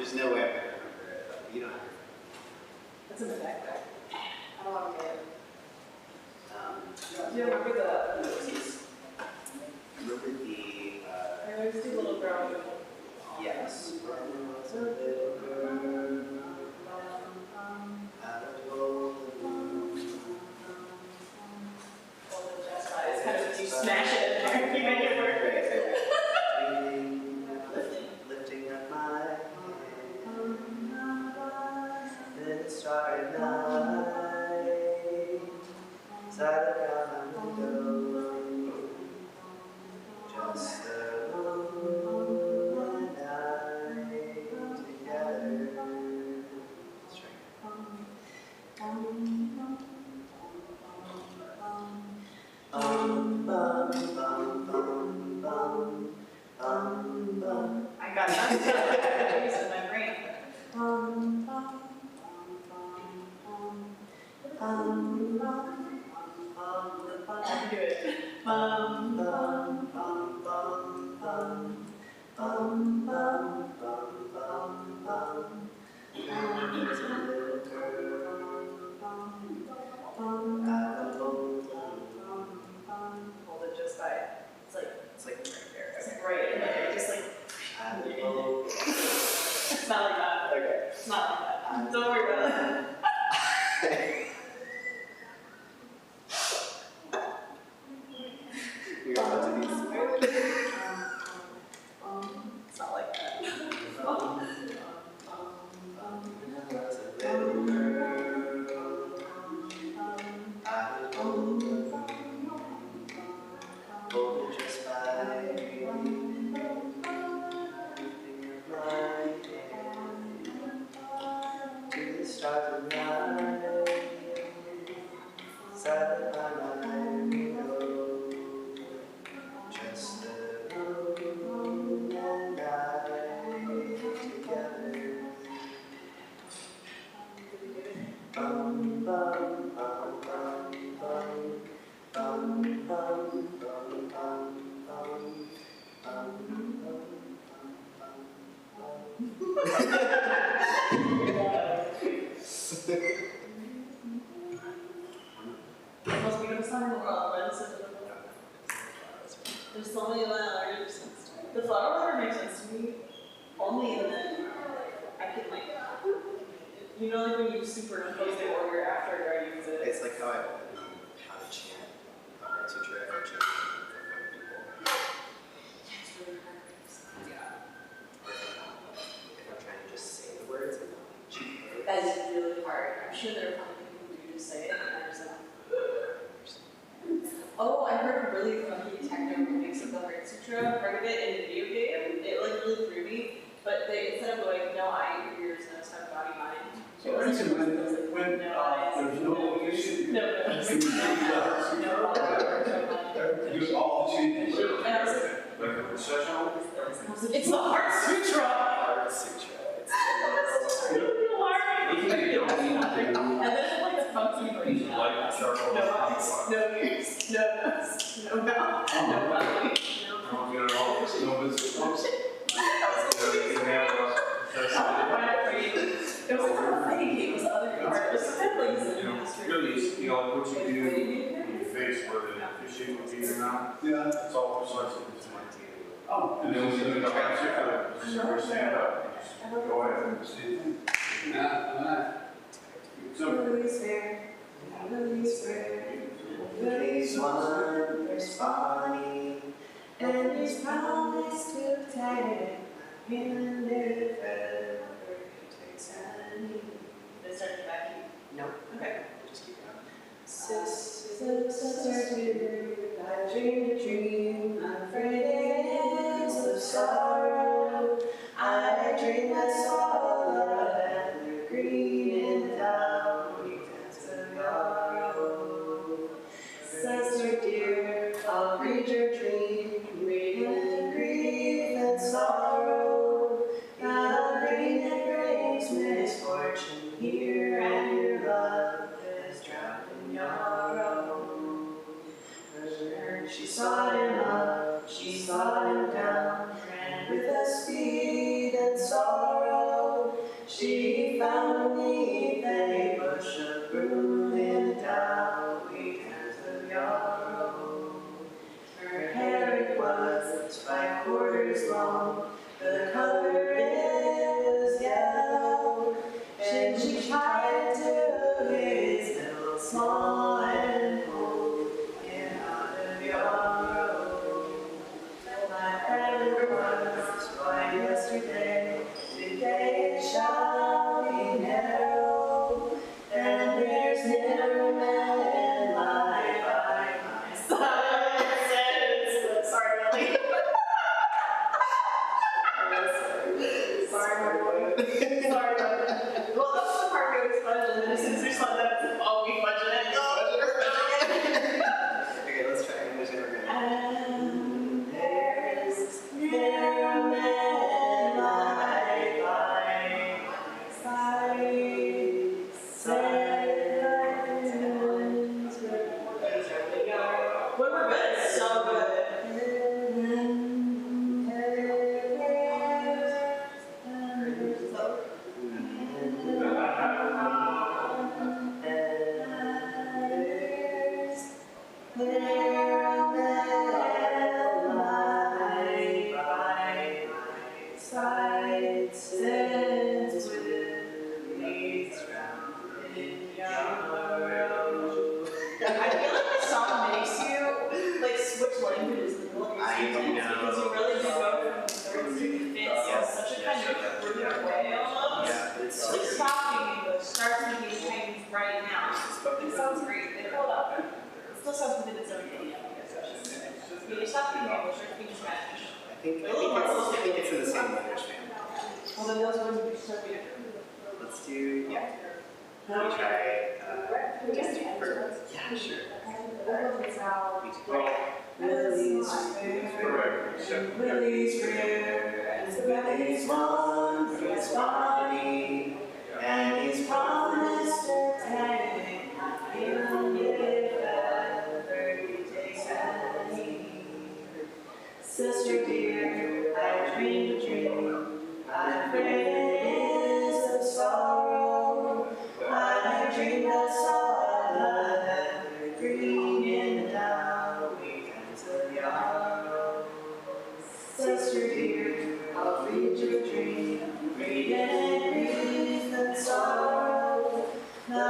There's no way I'm gonna remember it, but you don't have to. That's in the backpack. I don't want to get it. Do you remember the notices? Remember the, I always do little girl. yes. When was a little girl, out of gold and It's kind of, you smash it in there, you make it work. lifting up my hand, then it started night, sat around my window, just the moon and I together. That's I got it. It's in my brain. I can do it. Hold it just by. It's like right there. It's like right in there. Just like. It's not like that. Okay. It's not like that. Don't worry about it. You're about to be scared. It's not like that. Hold just by to the stars of night, silent by my window, just the moon and I together. Bum bum bum bum bum bum bum bum bum bum bum bum. The most beautiful song in the world, right? There's so many layers. The flower water makes sense to me only in that I can like, you know, like when you superimpose the order after I use it. It's like how I how to chant Recite Sutra or chant for people. It's really hard. Yeah. Or if I'm trying to just say the words and not like cheat words. That is really hard. I'm sure there are plenty of people who do just say it and they're just like, oh, I heard a really funky techno remix of the Heart Sutra, part of it in a video game. It like really threw me, but they instead of going, no eye, ears, nose, tongue, body, mind. So when there's no location, use all the changes. Like a processional? It's the Heart Sutra! Heart Sutra. And then like the funky version. No eyes, no ears, no nose, no mouth, no body, I'll get it all. No business. It was like a fighting game, it was the other part. It was kind of like Really, you know, what you do in your face, whether the shape would be or not, yeah, it's all precisely the same. Oh. And then when you do the capture, just stand up, just go ahead and see. Release wondrous body, and his promise to take him if ever he takes any. Did it start to back you? No. Okay. Just keep going. Sister, I dream a dream, I'm afraid it is of sorrow. I dream I saw love and the green in the downy dance of yarrow. Sister dear, I'll read your dream, read in grief and sorrow. The dream that brings misfortune here and your love is drowned in yarrow. She sought him up, she sought him down, and with a speed and sorrow, years long. The color is yellow, and she tied to his little small and cold in out of yarrow. My friend was white yesterday, today it shall be narrow, and there's never man like by my side. Sorry, Lily. Sorry, Mark. Sorry about that. Well, that's the part where it's fudge, and then as soon as we saw that, oh, we fudge it. Okay, let's try English and organic. And there's never a man like by my side. When we're good, it's so good. I think it's in the same language family. Well, then those words would be so beautiful. Let's do, yeah. Can we try, just for, yeah, sure. Willie's rare, and Willie's one for his body, and he's promised to tag he'll give ever he takes any. Sister dear, I dreamed a dream. I'm afraid it is of sorrow. I dreamed I saw another green in the downs of yarrow. Sister dear, I'll read your dream. Read and grief and sorrow. The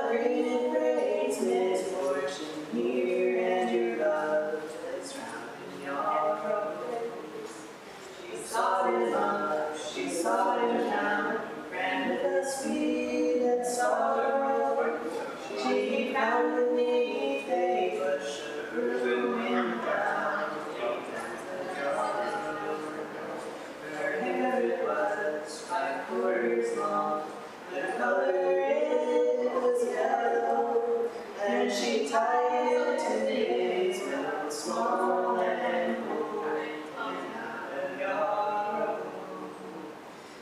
green it brings misfortune here, and your love that's drowned in yarrow. She sought him up, she sought him down, ran with the speed and sorrow. She found beneath a bush of broom in the down. Her hair it was 5 quarters long, the color it was yellow, and she tied it to his mouth, small and cold, out of yarrow.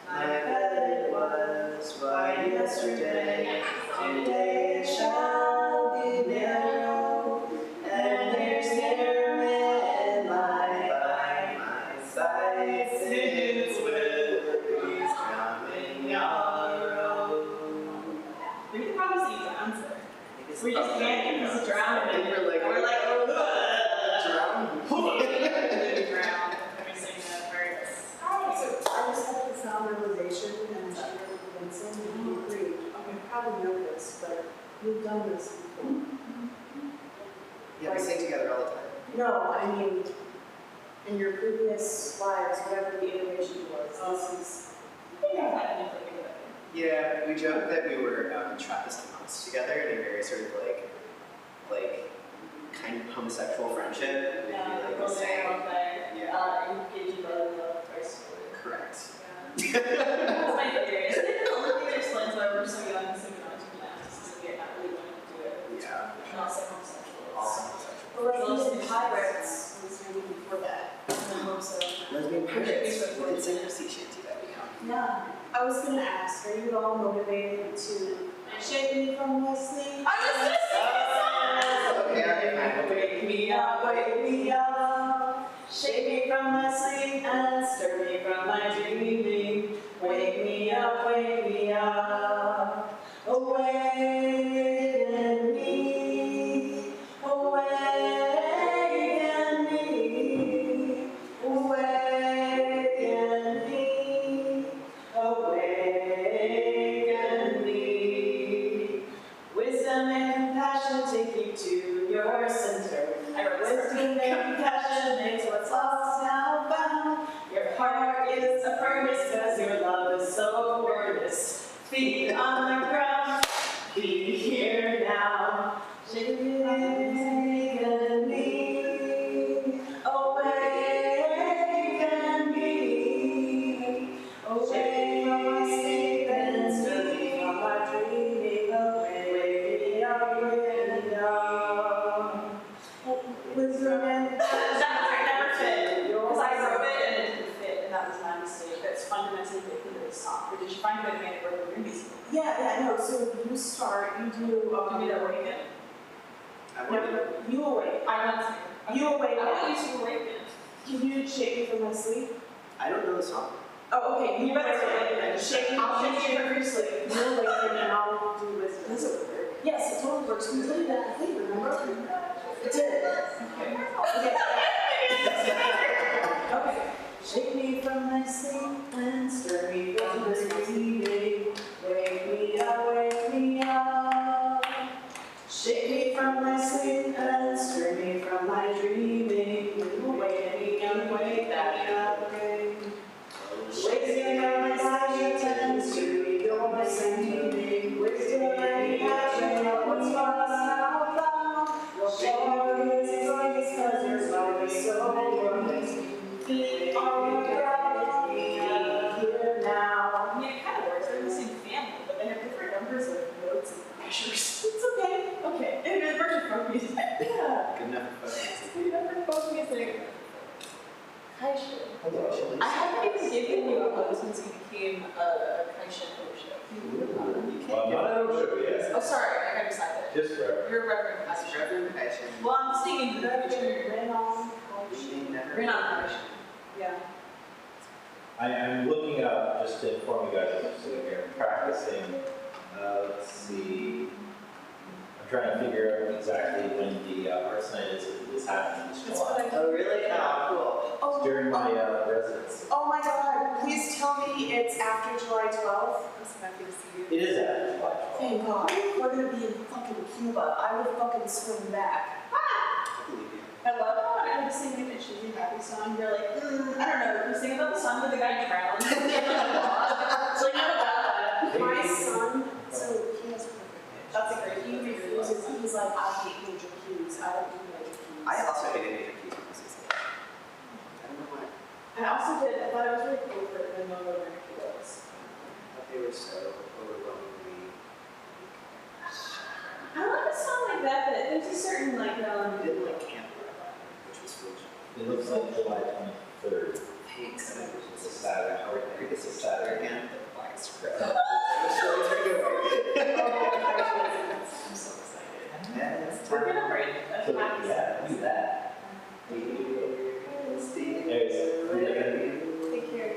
I bet it was white yesterday, today it shall be narrow, and there's never man like by my side since Willie's drowned in yarrow. We can probably see answer. We just can't because it's drowned. And we're like, oh, drowned. Drowned. Every single part. So I just had the sound realization and she really convincing and he agreed. Okay, you probably know this, but we've done this before. Yeah, we sing together all the time. No, I mean, in your previous lives, whatever the iteration was, this is. Yeah, we joked that we were Trappist monks together in a very sort of like kind of homosexual friendship. We'd be like saying, correct. That's my theory. I think the only thing that explains why we're so young and so young to gymnastics is that we are not really wanting to do it. Yeah. Not so homosexual. Also But lesbian pirates was maybe before that. lesbian pirates. We did sing a sea shanty that we have. Yeah. I was going to ask, are you at all motivated to shake me from my sleep? I was just going to sing Okay, wake me up, shake me from my sleep and stir me from my dreaming. Wake me up, awaken me, awaken me, awaken me. center. Wisdom and compassion makes what's lost now found. Your heart is a furnace, cause your love is so earnest. Feet on the ground, be here now. Awaken me, awaken me, awake from my sleep and stir me from my dreaming. Wake me up, wake me up. Wisdom and that never fit, because I wrote it and it didn't fit, and that was my mistake. That's fundamentally the of the song. Or did you find that man wrote the music? Yeah, no. So you start, you do. Give me that awaken. No, you awake. I want to. You awaken. I want you to awaken. Can you shake me from my sleep? I don't know the song. Oh, okay. You better awaken. Shake me. I'll shake you from your sleep. You awaken, and I'll do wisdom. Does it work? Yes, it totally works. We did that thing, remember? It did. Okay. Okay. Shake me from my sleep and stir me from the dreaming. Wake me up, wake me up. Shake me from my sleep and stir me from my dreaming. Wake me up, wake me up. Wake me from my sleep and stir me from my dreaming. Wisdom and passion of what's lost now found. Share is grace, cause your love is so wonderful. Feet on the ground, here now. I mean, it kind of works. They're the same family, but they have different numbers of notes and measures. It's okay. Okay. And it's version folk music. Yeah. Good enough for folk music. Good enough for folk music. Kaishin. I haven't even given you a pose since you became a Kaishin Osho. Well, not an Osho, yes. Oh, sorry. I got excited. Just Reverend. You're Reverend Kaishin. Reverend Kaishin. Well, I'm singing the future. Renan Kaishin. Yeah. I'm looking up, just to inform you guys, I'm sitting here practicing. Let's see. I'm trying to figure out exactly when the arts night is happening this July. Oh, really? Oh, cool. It's during my residency. Oh my God, please tell me it's after July 12th. I'm so happy to see you. It is after July 12th. Thank God. We're gonna be in fucking Cuba. I would fucking swim back. I love how I would sing like a cheesy happy song. You're like, I don't know. You sing about the song where the guy drowns. It's like, not about that. My son, so he has perfect pitch. That's a great. He refuses. He's like, I hate major keys. I don't do major keys. I also hated major keys when I was a kid. I don't know why. I also did. I thought it was really cool for the no learner kids. But they were so overwhelmingly. I like a song like that. That there's a certain like We didn't like camp. Which was foolish. It looks like July 23rd. Thanks. It's a Saturday. I think it's a Saturday. And the black script. I'm so excited. We're gonna write a So, yeah, do that. Take care.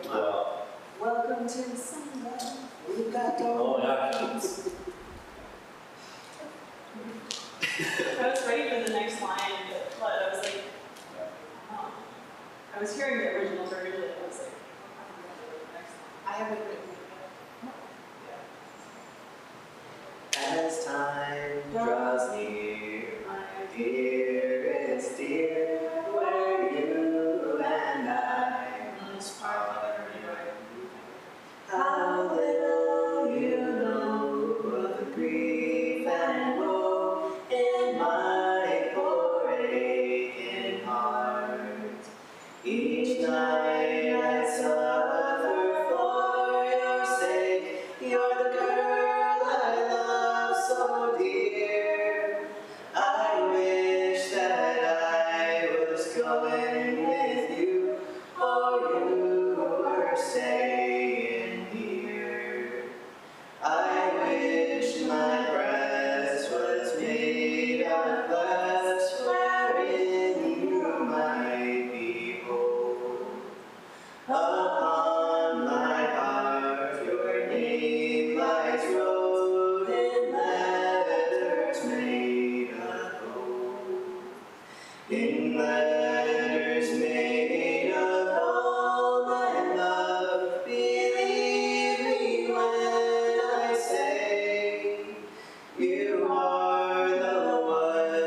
Well, Welcome to Sangha. We've got oh my gosh. I was ready for the next line, but I was like, I was hearing the original version, and I was like, I haven't written it. As time draws near, my dearest dear, where you and I must part. How little you know of the grief and woe in my poor aching heart. Each night I suffer for your sake. You're the girl I love so dear. I wish that I was going with you, or you were staying here. I wish my breast was made of glass, wherein you might behold. Upon my heart your name lies wrote in letters made of gold. In letters made of gold, my love, believe me when I say you are the one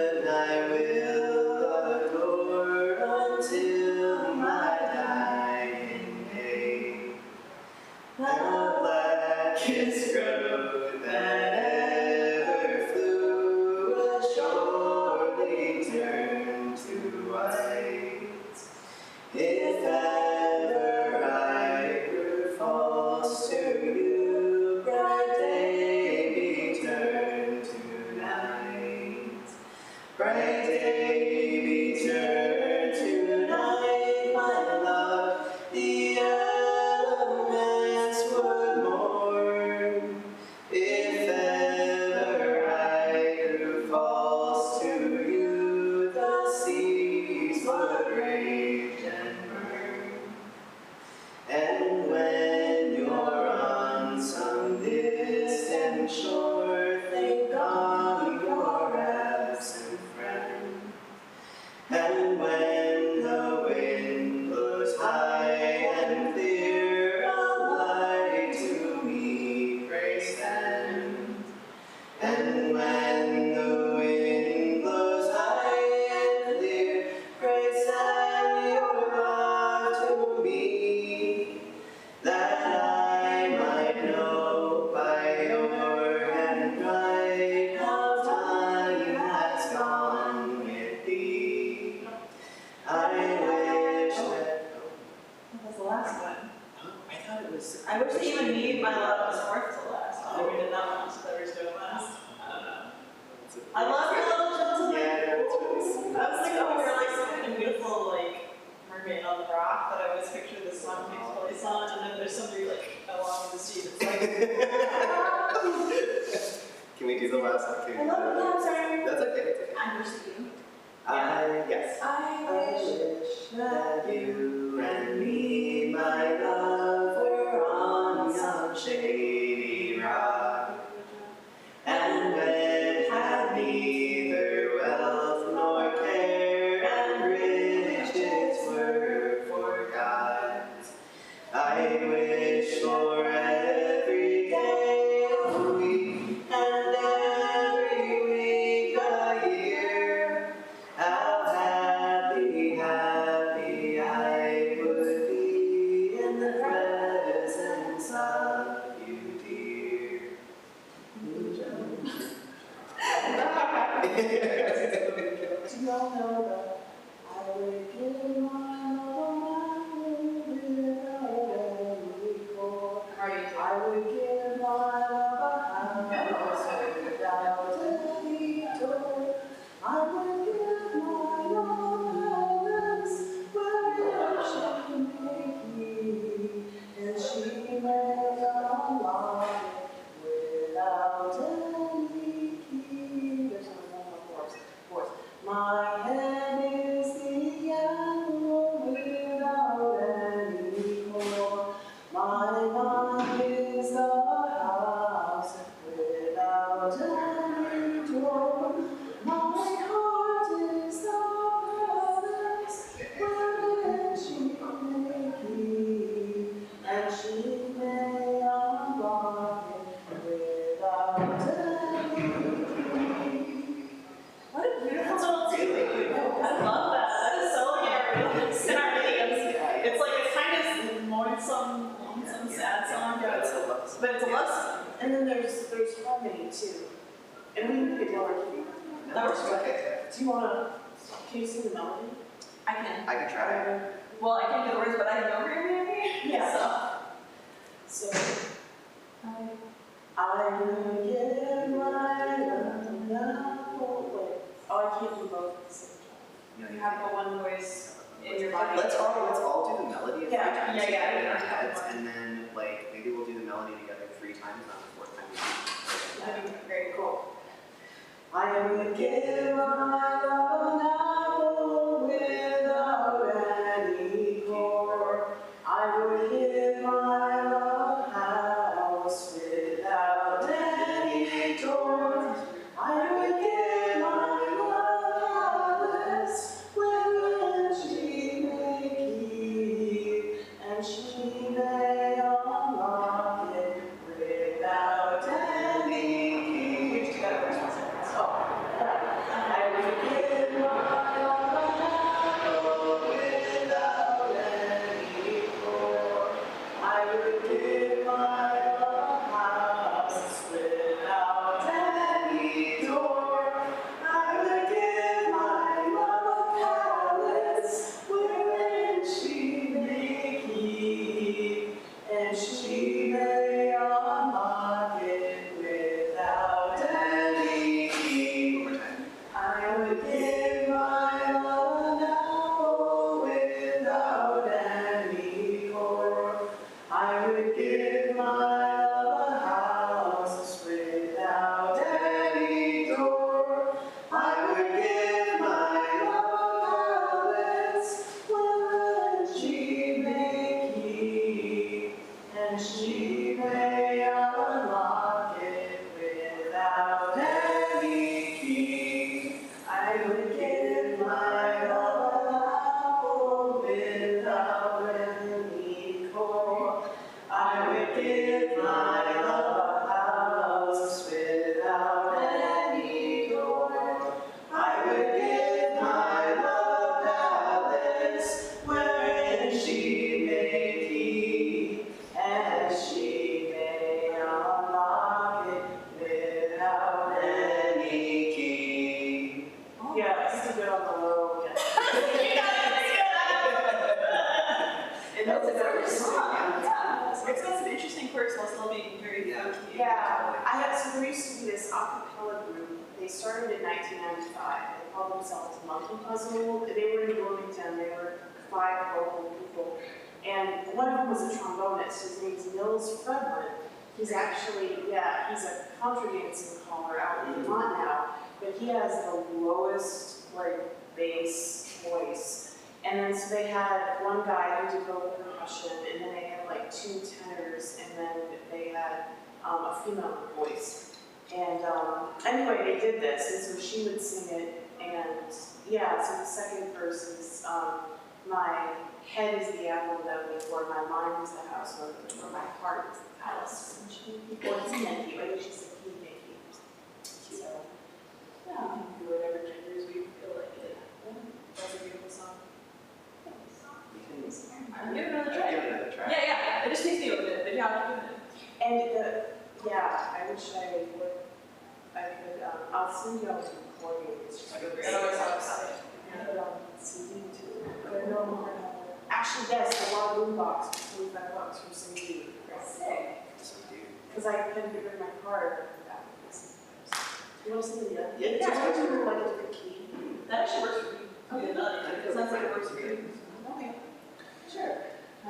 day be turned to night, my love, the elements would mourn. If ever I grew false to you, the seas would rage and burn. And when you're on some distant shore, think on your absent friend. And when the wind blows high and clear, a light to me pray send. And when the wind blows high and clear, pray send your love to me, that I might know by your handwriting how time has gone with thee. I wish that. That was the last one. I thought it was. I wish that you would need my love was fourth to last. I we did that one, so that we're doing last. I don't know. I love your little gentleman. Yeah, it's really sweet. I was like, oh, we're like some kind of beautiful, like, mermaid on the rock that I always picture this song takes place on, and then there's somebody like along in the sea that's like. Can we do the last one? I love it. I'm sorry. That's okay. I wish that you. Yes. I wish that you and me, my love, were on some shady rock, and when had neither wealth nor care, and riches were forgot. I wish for every day a week, and every week a year. How happy, happy I would be in the presence of you, dear. Do y'all know that I would give my love without any reward? I would give my love a house without any door. I would give my love hands where she may keep, and she may unlock it without any key. There's no more voice. My head is the animal without any core. My mind is the house without any door. My heart is the presence wherein she may keep, and she may unlock it without any key. What a beautiful little tune. I love that. That is so like in our videos. It's like it's kind of lonesome, sad song, but it's a love song. And then there's harmony too. And we could do our key. That works good. Do you want to, can you sing the melody? I can. I can try. Well, I can't do the words, but I know maybe. Yeah. So I will give my love now. Wait. Oh, I can't do both at the same time. You have the one voice in your body. Let's all do the melody a few times together in our Yeah. heads, and then like maybe we'll do the melody together 3 times, and on the 4th time we do. That'd be very cool. I would give my love now without any core. I would give my love house without any door. I would give my love palace wherein she may keep, and she may unlock it without any key. I would give good on the low. Yeah. And that's a very song. Yeah. It's got some interesting quirks while still being very funky. Yeah. So there used to be this a cappella group. They started in 1995. They called themselves Monkey Puzzle. They were in Bloomington. They were 5 local people. And one of them was a trombonist. His name's Nils Fredlund. He's actually, he's a country dancing caller out in Vermont now. But he has the lowest, bass voice. And then so they had one guy who did vocal percussion, and then they had 2 tenors, and then they had a female voice. And anyway, they did this, and so she would sing it, and so the second verse is, my head is the apple of every floor, my mind is the house, or my heart is the palace. Or it's Yankee, but it's just a key Yankee. So, you can do whatever genders we feel like it. That's a beautiful song. I'm giving it another try. Give it another try. Yeah. It just takes me a bit, but yeah, I'm giving it. And I wish I would. I could. I'll send you all the recording. It's just great. It always helps. And CD too. But no more. Actually, yes, I bought a boombox for $25 from CD. Sick. Because I couldn't get rid of my card. You want to see the Yeah. Just go to a different key. That actually works for me. Okay, it sounds like it works for you. Okay. Sure. I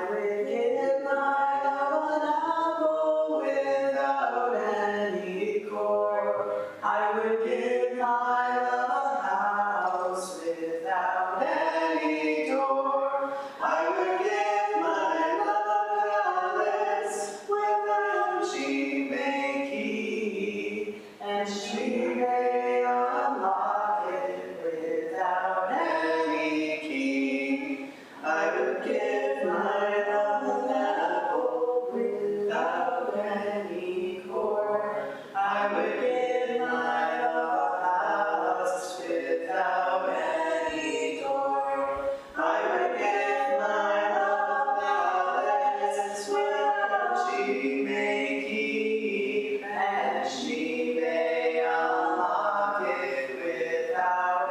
would give my love an apple without any core. I would give my love a house without any door. I would give my love a palace without she may keep, and she may unlock it without any key. I would give my love an apple without any core. I would give my love a house without any door. I would give my love a palace without she may keep, and she may unlock it without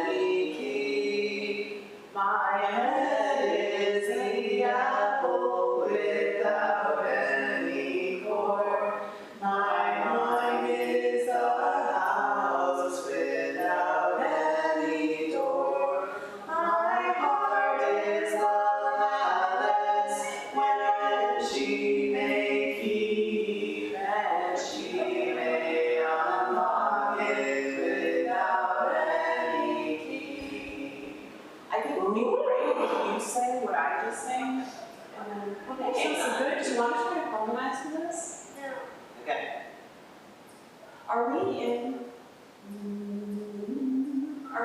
any key. My head is the apple without any core. My mind is the house without any door. My heart is the palace where she may keep, and she may unlock it without any key. I think it would be great if you sang what I just sang. And then, okay, so good. Do you want to try to harmonize with this? Okay. Are we in?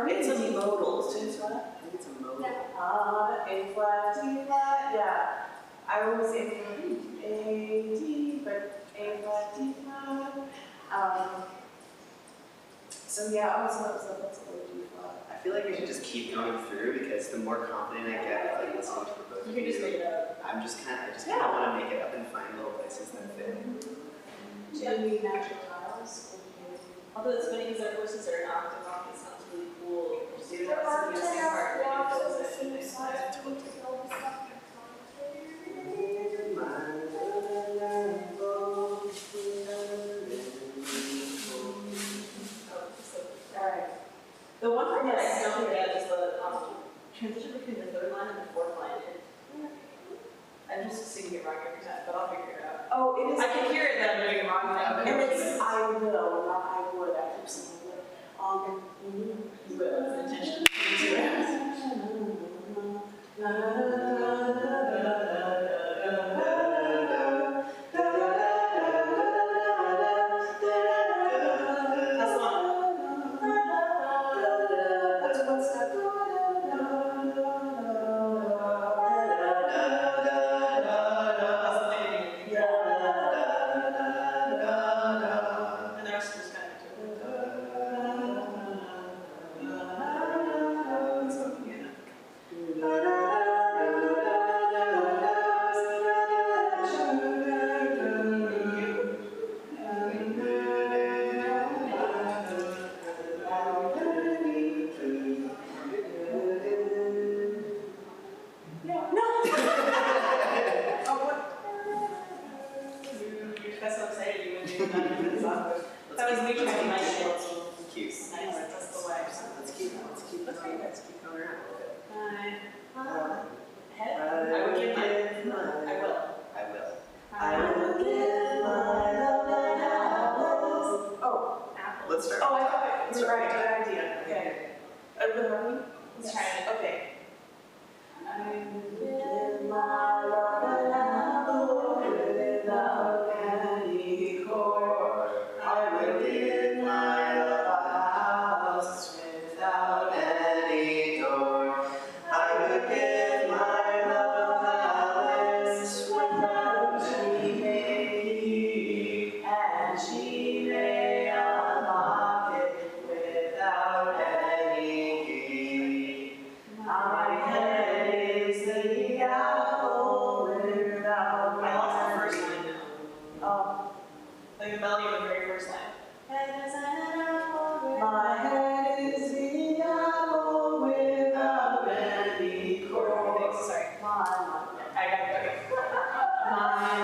It's a modal. It's what? I think it's a modal. A flat, D flat. Yeah. I always say A, D, but A flat, D flat. So that's a little D flat. I feel like we should just keep going through because the more confident I get, listening to both of You can just make it up. I just kind of want to make it up and find little places that fit. Do you need natural tiles? Although it's funny because our voices are an octave off, it sounds really cool. Do that so the same part where you feel it. Alright. The one part that I don't get is the transition between the third line and the fourth line. I'm just singing it wrong every time, but I'll figure it out. Oh, it is. I can hear it that I'm doing it wrong now. And it's I will, not I would. I keep saying it. You will, it's intentional. And the rest of this kind of you guys keep going around a little bit. Head? I will give my, I will. I will. I will give my love and apples. Oh, Apple. Let's start. oh, I thought it was right. Good idea. Okay. Let's try it. Okay. I will give my love and apple without any cord. I will give my love a house without any door. I will give my love a palace without any key, and she may unlock it without any key. My head is the apple without. I lost the first line now. Oh, like the melody of the very first line. My head is the apple without any cord. Sorry. I got it. Okay. My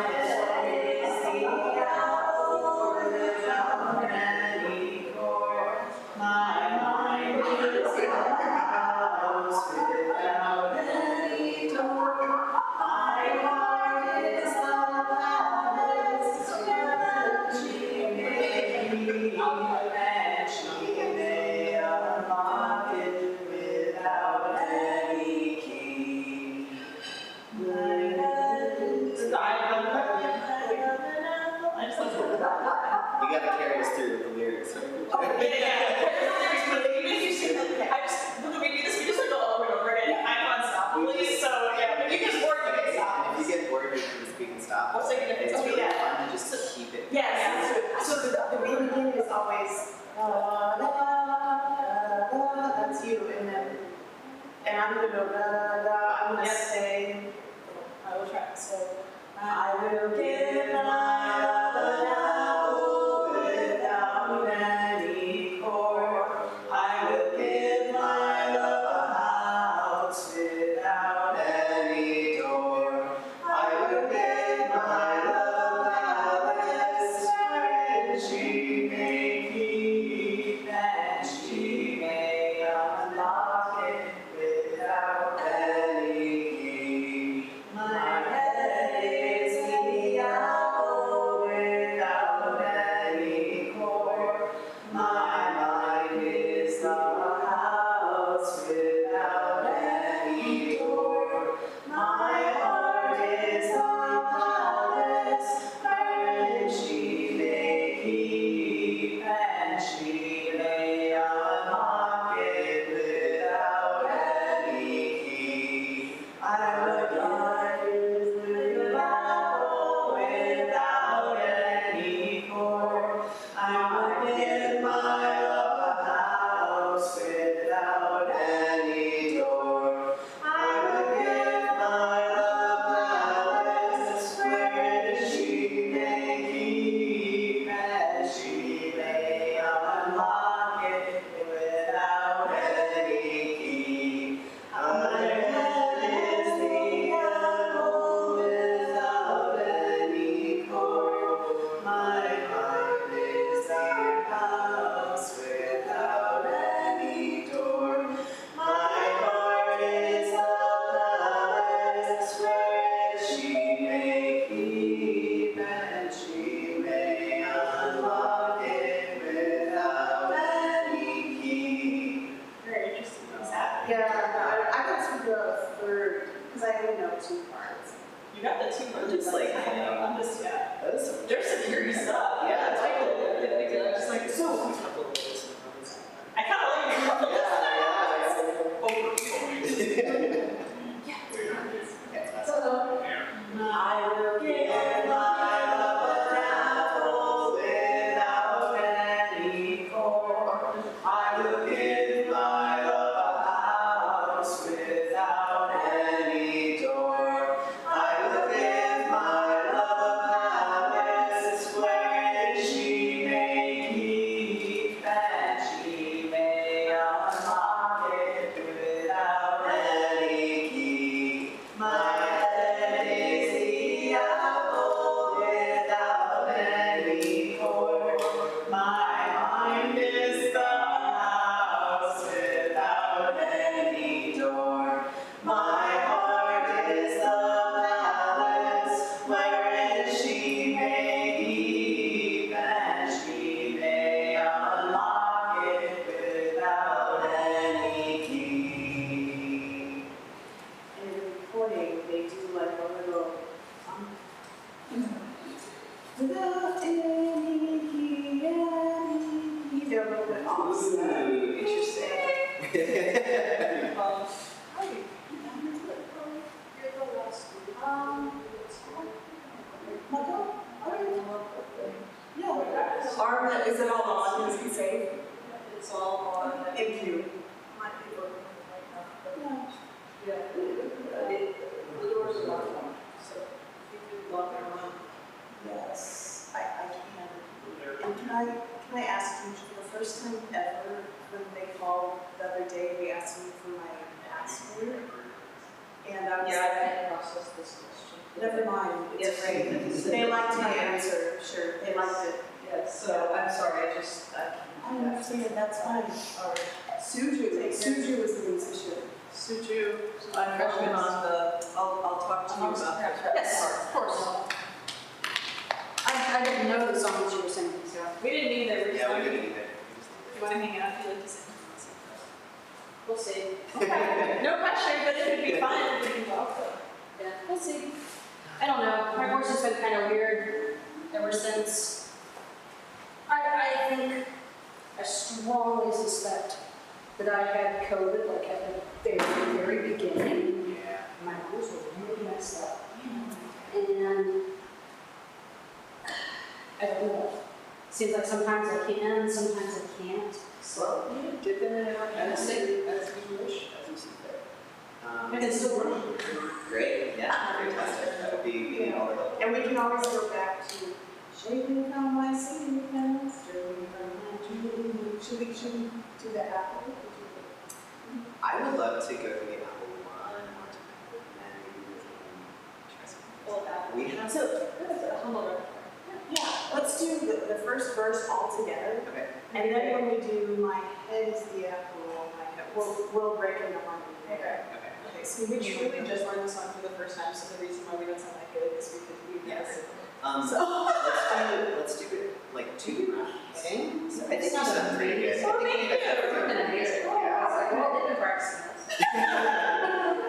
head is the apple without any cord. My mind is the house without any door. My heart is the palace where she may be, and she may unlock it without any key. My head is the You gotta carry us through with the lyrics. Even if you sing like, when we do this, we just like go over and over again, kind of unstoppably. So yeah, when you get bored, you can stop. If you get bored, we can stop. I was thinking if It's it's really fun to just keep it. yes. So the beginning is always that's you, and I'm gonna go I'm gonna say. I will try. So I will give my love an apple without any cord. I will give my love a house without any door. I will give my love a palace where she may keep, and she may unlock it without any key. My head is the apple without any cord. My mind is the house without any door. My heart is the palace where she may keep, and she may unlock it without any key. I will guard the apple without any cord. I will give my love a house without any door. I will give my love a palace where she may keep, and she may unlock it without any key. My head is the apple without any cord. My mind is the house without any door. My heart is the palace where she may keep, and she may unlock it without any key. Very interesting. Exactly. Yeah, I can speak about a third because I only know 2 parts. You got the 2 parts. Just like, I'm just That was some there's some curious stuff. Yeah, it's like Just like so. I kind of like your couple this time. I will give my love an apple without any cord. I will give my love a house without any door. I will give my love a palace where she Arm, is it all on? Is it safe? It's all on. Thank you. Yeah. The doors are locked, so if you could lock them on. Yes, I can. And can I ask you, for the first time ever, when they called the other day, they asked me for my password? And I was Yeah, I can't process this question. never mind, it's great. They liked my answer, sure, they liked it. Yes, So I'm sorry, I understand, that's fine. All right. Suju was the musician. Suju, I'm working on the, I'll talk to you about that. Yes, of course. I didn't know the songs you were singing, so. We didn't either. Yeah, we didn't either. You want to hang out if you like to sing? We'll see. Okay, no pressure, but it would be fun if we can talk though. Yeah, we'll see. I don't know. My voice has been kind of weird ever since. I think, I strongly suspect that I had COVID like at the very, very beginning. Yeah. My voice was really messed up. And I don't know. Seems like sometimes I can, sometimes I can't. So, dip in and out, And sing as you wish. As you see fit. And it's still working. Great, yeah, fantastic. That would be all the help. And we can always go back to shaving from my city pants, shaving from my jewelry. Should we do the apple? I would love to go to the Apple one more time, and then maybe we can try something. We have So, yeah, let's do the first verse all together. Okay. And then when we do my head is the apple, my head, we'll break into harmony. Okay. Okay, so we truly just learned this song for the first time, so the reason why we don't sound like good is because we've never. Yes. So let's do it like 2 rounds. Okay. So I think you Sounds sound pretty good. Well, thank you.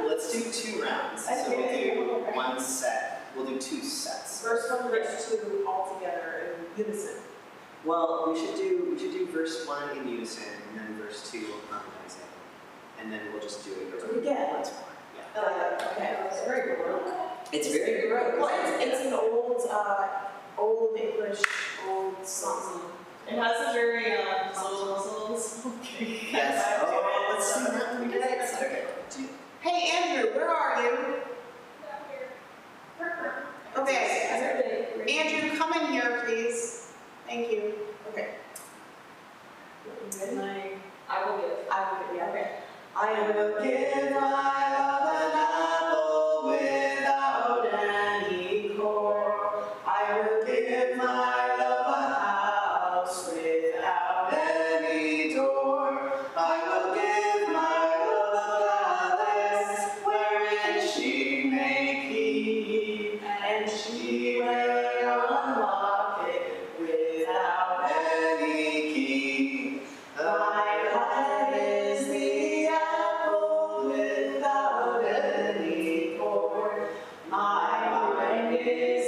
Let's do 2 rounds. So we'll do 1 set. We'll do 2 sets. verse 1, verse 2 all together in unison. Well, we should do verse 1 in unison and then verse 2 harmonizing, and then we'll just do it again. once more. Yeah. Okay, it's very good. It's very good. Well, it's an old English, old song. It has a very whistles. Okay. Yes. Oh, let's see that. We can fix it. Okay. Hey Andrew, where are you? Okay. Andrew, come in here, please. Thank you. Okay. I will give. Yeah. Okay. I will give my love an apple without any core. I will give my love a house without any door. I will give my love a palace wherein she may keep, and she will unlock it without any key. My heart is the apple without any core. My mind is